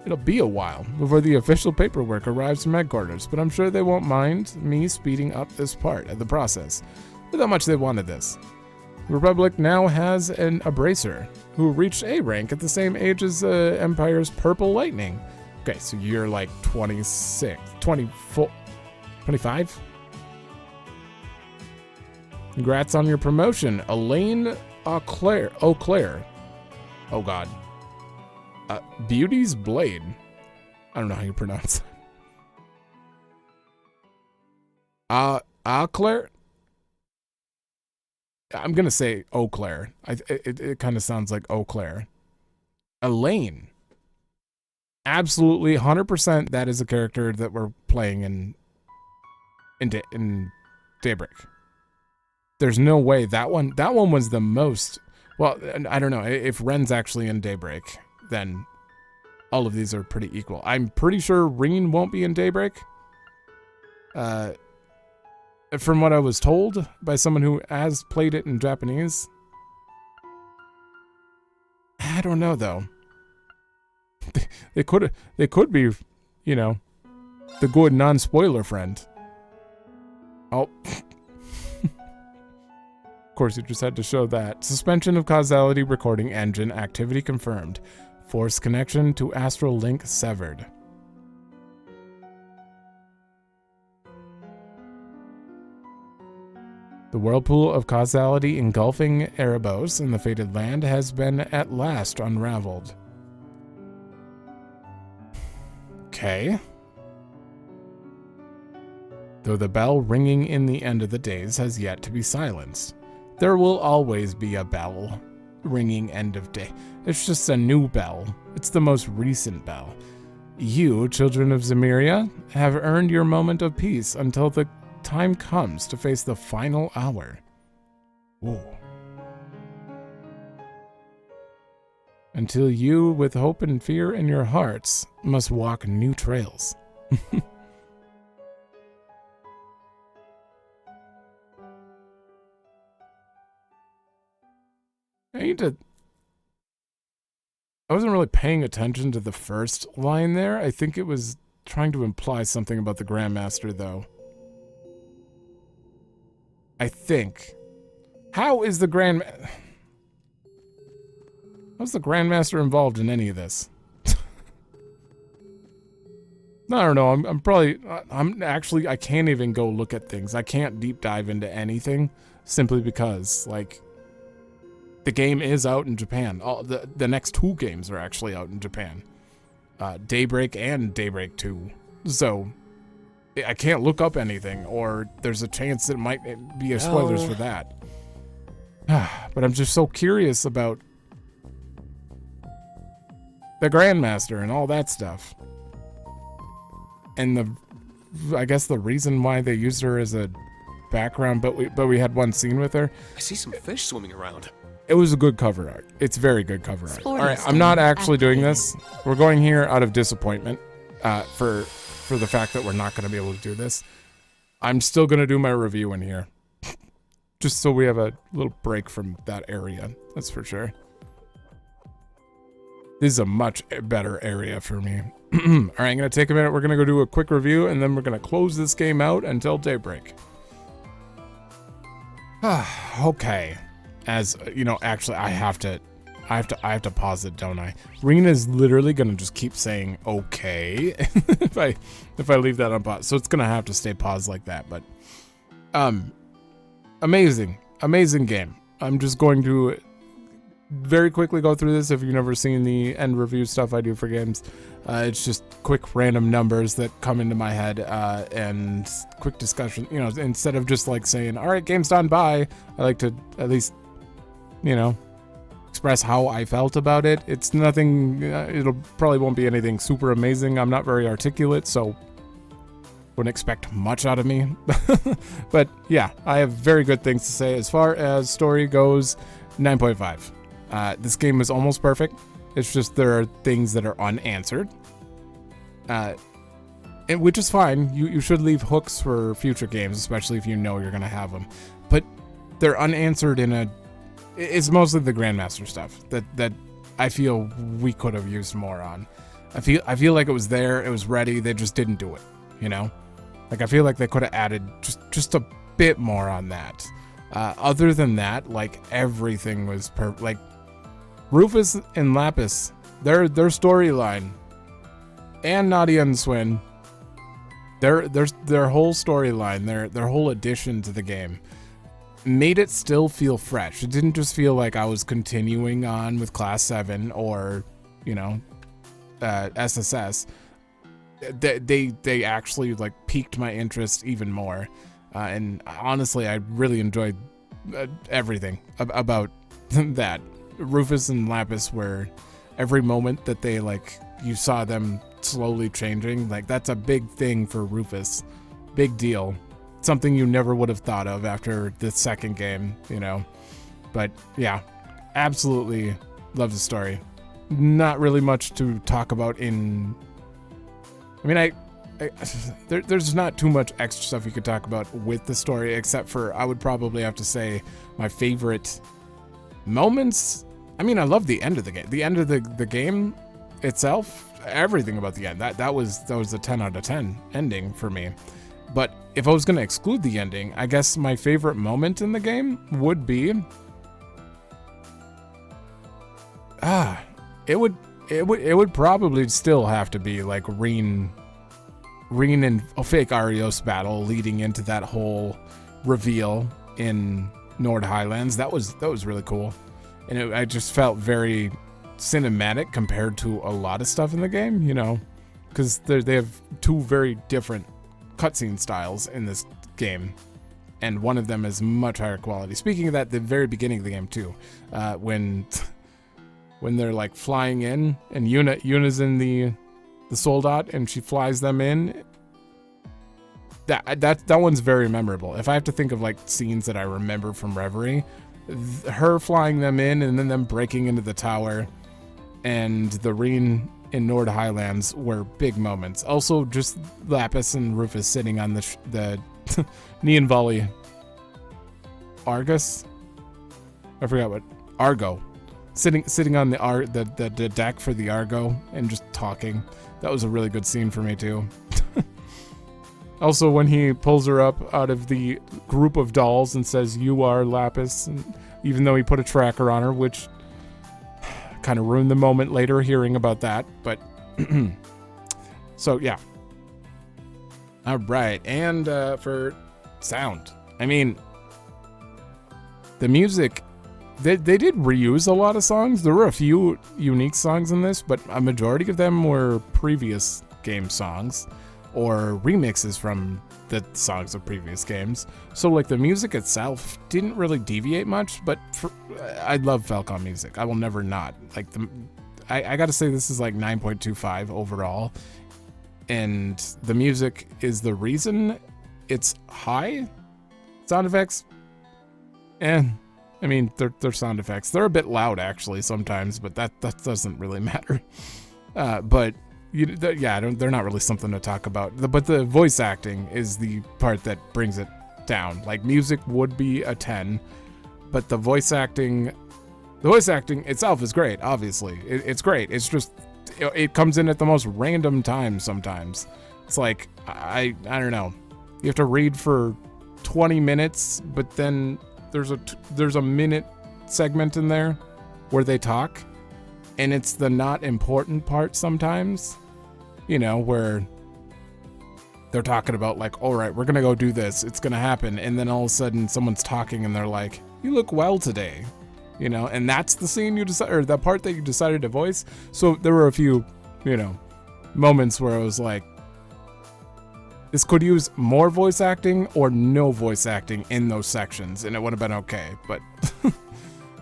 It'll be a while before the official paperwork arrives from headquarters, but I'm sure they won't mind me speeding up this part of the process with how much they wanted this. The Republic now has an Abracer who reached A rank at the same age as Empire's Purple Lightning. Okay, so you're like 26, 24, 25? Congrats on your promotion, Elaine Auclair. Oh god. Beauty's Blade. I don't know how you pronounce it. Auclair? I'm gonna say Eau Claire. It kind of sounds like Eau Claire. Elaine. Absolutely, 100%. That is a character that we're playing in Daybreak. There's no way that one was the most. Well, I don't know if Ren's actually in Daybreak. Then all of these are pretty equal. I'm pretty sure Reen won't be in Daybreak. From what I was told by someone who has played it in Japanese. I don't know though. They could be, you know, the good non-spoiler friend. Oh. Of course, you just had to show that. Suspension of causality recording engine activity confirmed. Force connection to astral link severed. The whirlpool of causality engulfing Erebos in the fated land has been at last unraveled. Okay. Though the bell ringing in the end of the days has yet to be silenced. There will always be a bell ringing end of day. It's just a new bell. It's the most recent bell. You, children of Zemeria, have earned your moment of peace until the time comes to face the final hour. Whoa. Until you, with hope and fear in your hearts, must walk new trails. I wasn't really paying attention to the first line there. I think it was trying to imply something about the Grandmaster, though. I think. How's the Grandmaster involved in any of this? I don't know. I can't even go look at things. I can't deep dive into anything simply because, like, the game is out in Japan. The next two games are actually out in Japan. Daybreak and Daybreak 2. So, I can't look up anything, or there's a chance that it might be a spoilers for that. But I'm just so curious about the Grandmaster and all that stuff. And I guess the reason why they used her as a background, but we had one scene with her. I see some fish swimming around. It was a good cover art. It's very good cover art. All right, I'm not actually doing this. We're going here out of disappointment for the fact that we're not going to be able to do this. I'm still going to do my review in here. Just so we have a little break from that area. That's for sure. This is a much better area for me. All right, I'm going to take a minute. We're going to go do a quick review, and then we're going to close this game out until daybreak. Okay. As you know, actually, I have to pause it, don't I? Rena's literally gonna just keep saying okay if I leave that on pause. So it's gonna have to stay paused like that. But amazing game. I'm just going to very quickly go through this. If you've never seen the end review stuff I do for games, it's just quick random numbers that come into my head and quick discussion. You know, instead of just like saying, "All right, game's done, bye." I like to at least, you know, express how I felt about it. It's nothing, it'll probably won't be anything super amazing. I'm not very articulate, so wouldn't expect much out of me. But yeah, I have very good things to say. As far as story goes, 9.5. This game is almost perfect. It's just there are things that are unanswered. Which is fine. You should leave hooks for future games, especially if you know you're going to have them. But they're unanswered it's mostly the Grandmaster stuff that I feel we could have used more on. I feel like it was there, it was ready, they just didn't do it, you know? Like, I feel like they could have added just a bit more on that. Other than that, like, everything was perfect. Like, Rufus and Lapis, their storyline, and Nadia and Swin, their whole storyline, their whole addition to the game made it still feel fresh. It didn't just feel like I was continuing on with Class 7 or, you know, SSS. They actually like piqued my interest even more, and honestly, I really enjoyed everything about that. Rufus and Lapis were every moment that they like you saw them slowly changing. Like, that's a big thing for Rufus, big deal, something you never would have thought of after the second game, you know. But yeah, absolutely love the story. Not really much to talk about in. I mean, there's not too much extra stuff you could talk about with the story, except for I would probably have to say my favorite moments. I mean, I love the end of the game. The end of the game itself, everything about the end. That was a 10 out of 10 ending for me. But if I was going to exclude the ending, I guess my favorite moment in the game would be it would probably still have to be like Reen and a fake Arios battle leading into that whole reveal in Nord Highlands. That was really cool, and I just felt very cinematic compared to a lot of stuff in the game, you know, because they have two very different cutscene styles in this game, and one of them is much higher quality. Speaking of that, the very beginning of the game too, when they're like flying in, and Yuna's in the Soldat, and she flies them in. That one's very memorable. If I have to think of like scenes that I remember from Reverie, her flying them in and then them breaking into the tower, and the Reen in Nord Highlands were big moments. Also, just Lapis and Rufus sitting on the Nihon Volley Argus. I forgot what Argo. Sitting on the deck for the Argo and just talking. That was a really good scene for me too. Also, when he pulls her up out of the group of dolls and says, "You are Lapis," and even though he put a tracker on her, which kind of ruined the moment later hearing about that, but so yeah. All right, and for sound, I mean, the music, they did reuse a lot of songs. There were a few unique songs in this, but a majority of them were previous game songs or remixes from the songs of previous games. So like the music itself didn't really deviate much, but I love Falcom music. I will never not. Like I gotta say this is like 9.25 overall, and the music is the reason it's high. Sound effects, and I mean they're sound effects. They're a bit loud actually sometimes, but that doesn't really matter. But they're not really something to talk about. But the voice acting is the part that brings it down. Like music would be a 10, but the voice acting itself is great. Obviously, it's great. It's just it comes in at the most random times sometimes. It's like I don't know. You have to read for 20 minutes, but then there's a minute segment in there where they talk. And it's the not important part sometimes, you know, where they're talking about like, all right, we're going to go do this. It's going to happen. And then all of a sudden someone's talking and they're like, you look well today, you know, and that's the scene you decided, or the part that you decided to voice. So there were a few, you know, moments where I was like, this could use more voice acting or no voice acting in those sections, and it would have been okay. But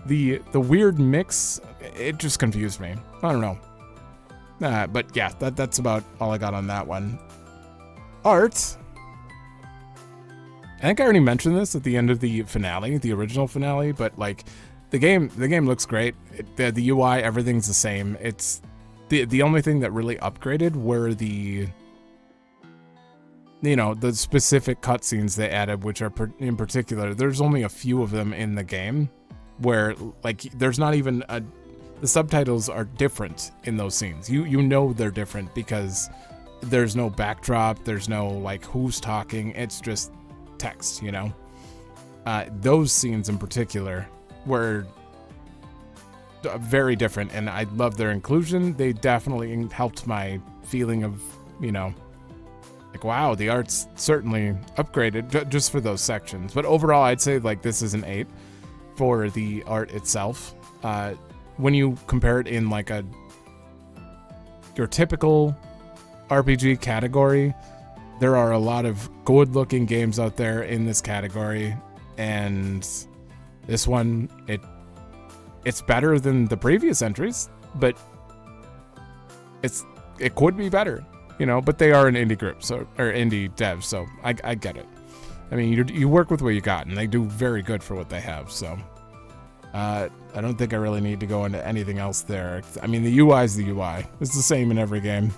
the weird mix, it just confused me. I don't know. But yeah, that's about all I got on that one. Art. I think I already mentioned this at the end of the finale, the original finale, but like the game looks great. The UI, everything's the same. It's the only thing that really upgraded were the specific cutscenes they added, which are in particular, there's only a few of them in the game where like there's not even the subtitles are different in those scenes. You know they're different because there's no backdrop, there's no like who's talking, it's just text, you know. Those scenes in particular were very different, and I love their inclusion. They definitely helped my feeling of, you know, like, wow, the art's certainly upgraded just for those sections. But overall, I'd say like this is an 8 for the art itself. When you compare it in like your typical RPG category, there are a lot of good-looking games out there in this category, and this one, it's better than the previous entries, but it could be better, you know. But they are an indie group, or indie dev, so I get it. I mean, you work with what you got, and they do very good for what they have. So I don't think I really need to go into anything else there. I mean, the UI is the UI. It's the same in every game.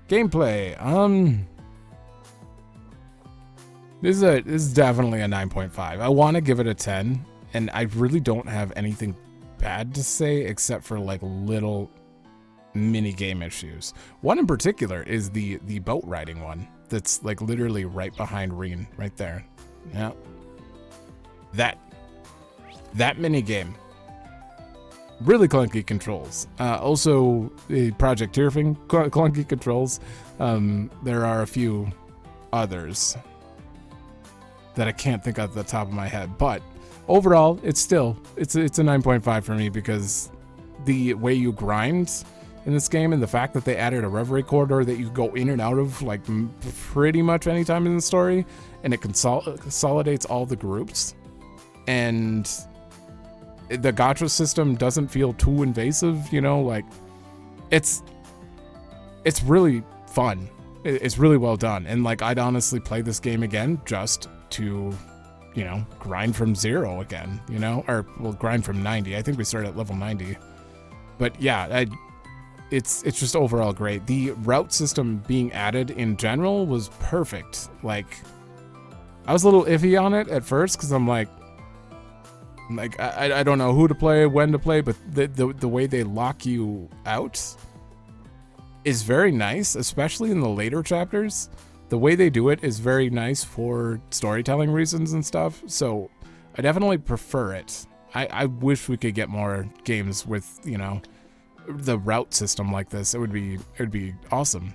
Gameplay. This is definitely a 9.5. I want to give it a 10, and I really don't have anything bad to say except for like little mini game issues. One in particular is the boat riding one that's like literally right behind Reen, right there. Yeah. That mini game. Really clunky controls. Also, the Project Tearfing clunky controls. There are a few others that I can't think of at the top of my head, but overall, it's a 9.5 for me because the way you grind in this game and the fact that they added a Reverie corridor that you go in and out of like pretty much any time in the story, and it consolidates all the groups, and the gacha system doesn't feel too invasive, you know, like it's really fun. It's really well done, and like I'd honestly play this game again just to, you know, grind from 0 again, you know, or we'll grind from 90. I think we started at level 90, but yeah, it's just overall great. The route system being added in general was perfect. Like, I was a little iffy on it at first because I'm like I don't know who to play, when to play, but the way they lock you out is very nice, especially in the later chapters. The way they do it is very nice for storytelling reasons and stuff, so I definitely prefer it. I wish we could get more games with, you know, the route system like this. It would be awesome.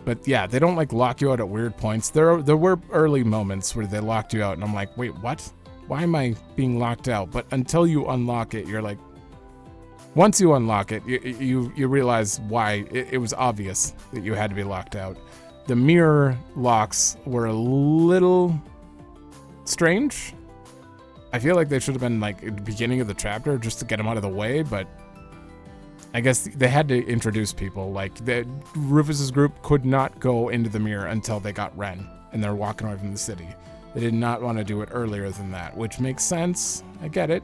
But yeah, they don't like lock you out at weird points. There were early moments where they locked you out, and I'm like, wait, what? Why am I being locked out? But until you unlock it, you're like, once you unlock it, you realize why. It was obvious that you had to be locked out. The mirror locks were a little strange. I feel like they should have been like at the beginning of the chapter just to get them out of the way, but I guess they had to introduce people. Like, Rufus's group could not go into the mirror until they got Ren, and they're walking away from the city. They did not want to do it earlier than that, which makes sense. I get it.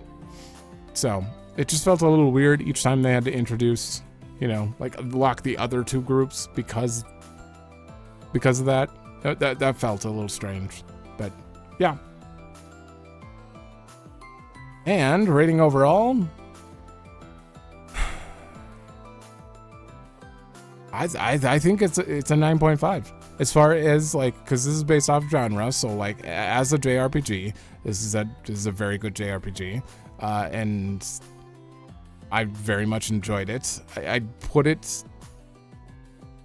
So it just felt a little weird each time they had to introduce, you know, like lock the other two groups because of that. That felt a little strange, but yeah. And rating overall, I think it's a 9.5. As far as like, because this is based off genre, so like as a JRPG, this is a very good JRPG, and I very much enjoyed it. I'd put it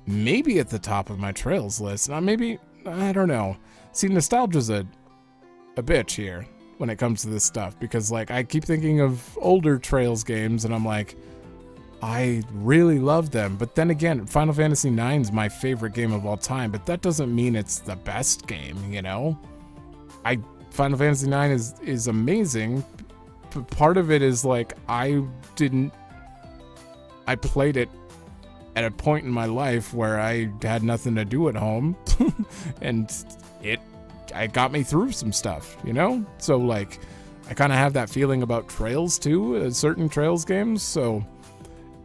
maybe at the top of my Trails list. Maybe, I don't know. See, nostalgia's a bitch here when it comes to this stuff, because like I keep thinking of older Trails games, and I'm like, I really love them, but then again, Final Fantasy IX is my favorite game of all time, but that doesn't mean it's the best game, you know? Final Fantasy IX is amazing, but part of it is like, I played it at a point in my life where I had nothing to do at home, and it got me through some stuff, you know? So like, I kind of have that feeling about Trails too, certain Trails games, so...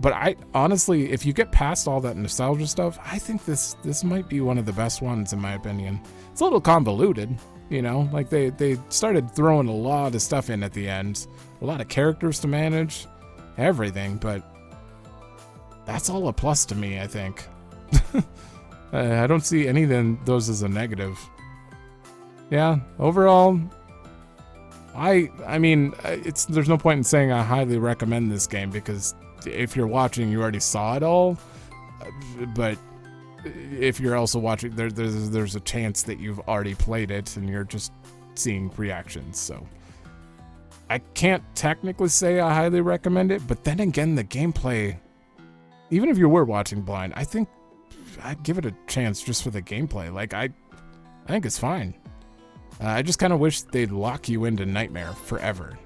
But I honestly, if you get past all that nostalgia stuff, I think this might be one of the best ones in my opinion. It's a little convoluted, you know, like they started throwing a lot of stuff in at the end, a lot of characters to manage. everything, but that's all a plus to me, I think. I don't see any of those as a negative. Yeah, overall, I mean, there's no point in saying I highly recommend this game, because if you're watching, you already saw it all. But if you're also watching, there's a chance that you've already played it and you're just seeing reactions. So I can't technically say I highly recommend it, but then again, the gameplay, even if you were watching blind, I think I'd give it a chance just for the gameplay. Like, I think it's fine. I just kind of wish they'd lock you into Nightmare forever.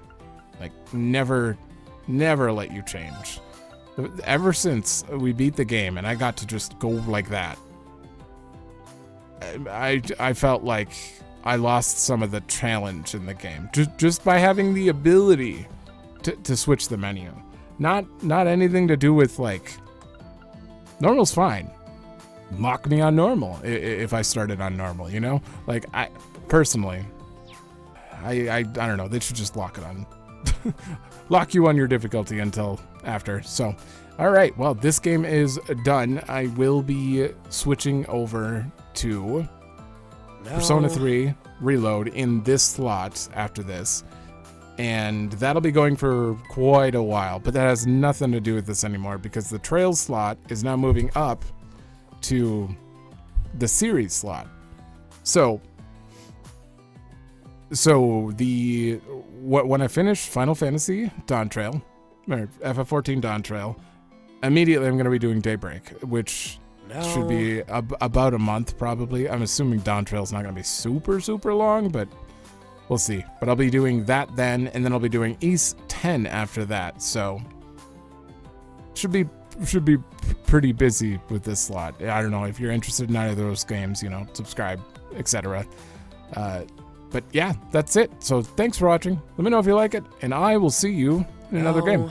Like, never let you change. Ever since we beat the game and I got to just go like that, I felt like I lost some of the challenge in the game. Just by having the ability to switch the menu. Not anything to do with, like, normal's fine. Lock me on normal if I started on normal, you know? Like, personally, I don't know. They should just lock it on. Lock you on your difficulty until after. So, all right. Well, this game is done. I will be switching over to Persona 3 Reload in this slot after this. And that'll be going for quite a while. But that has nothing to do with this anymore, because the Trails slot is now moving up to the series slot. So when I finish Final Fantasy Dawn Trail, or FF14 Dawn Trail, immediately I'm going to be doing Daybreak, which should be about a month probably. I'm assuming Dawn Trail's not going to be super, super long, but we'll see. But I'll be doing that then, and then I'll be doing East 10 after that. So should be pretty busy with this slot. I don't know if you're interested in either of those games, you know, subscribe, etc. But yeah, that's it. So thanks for watching. Let me know if you like it, and I will see you in another game.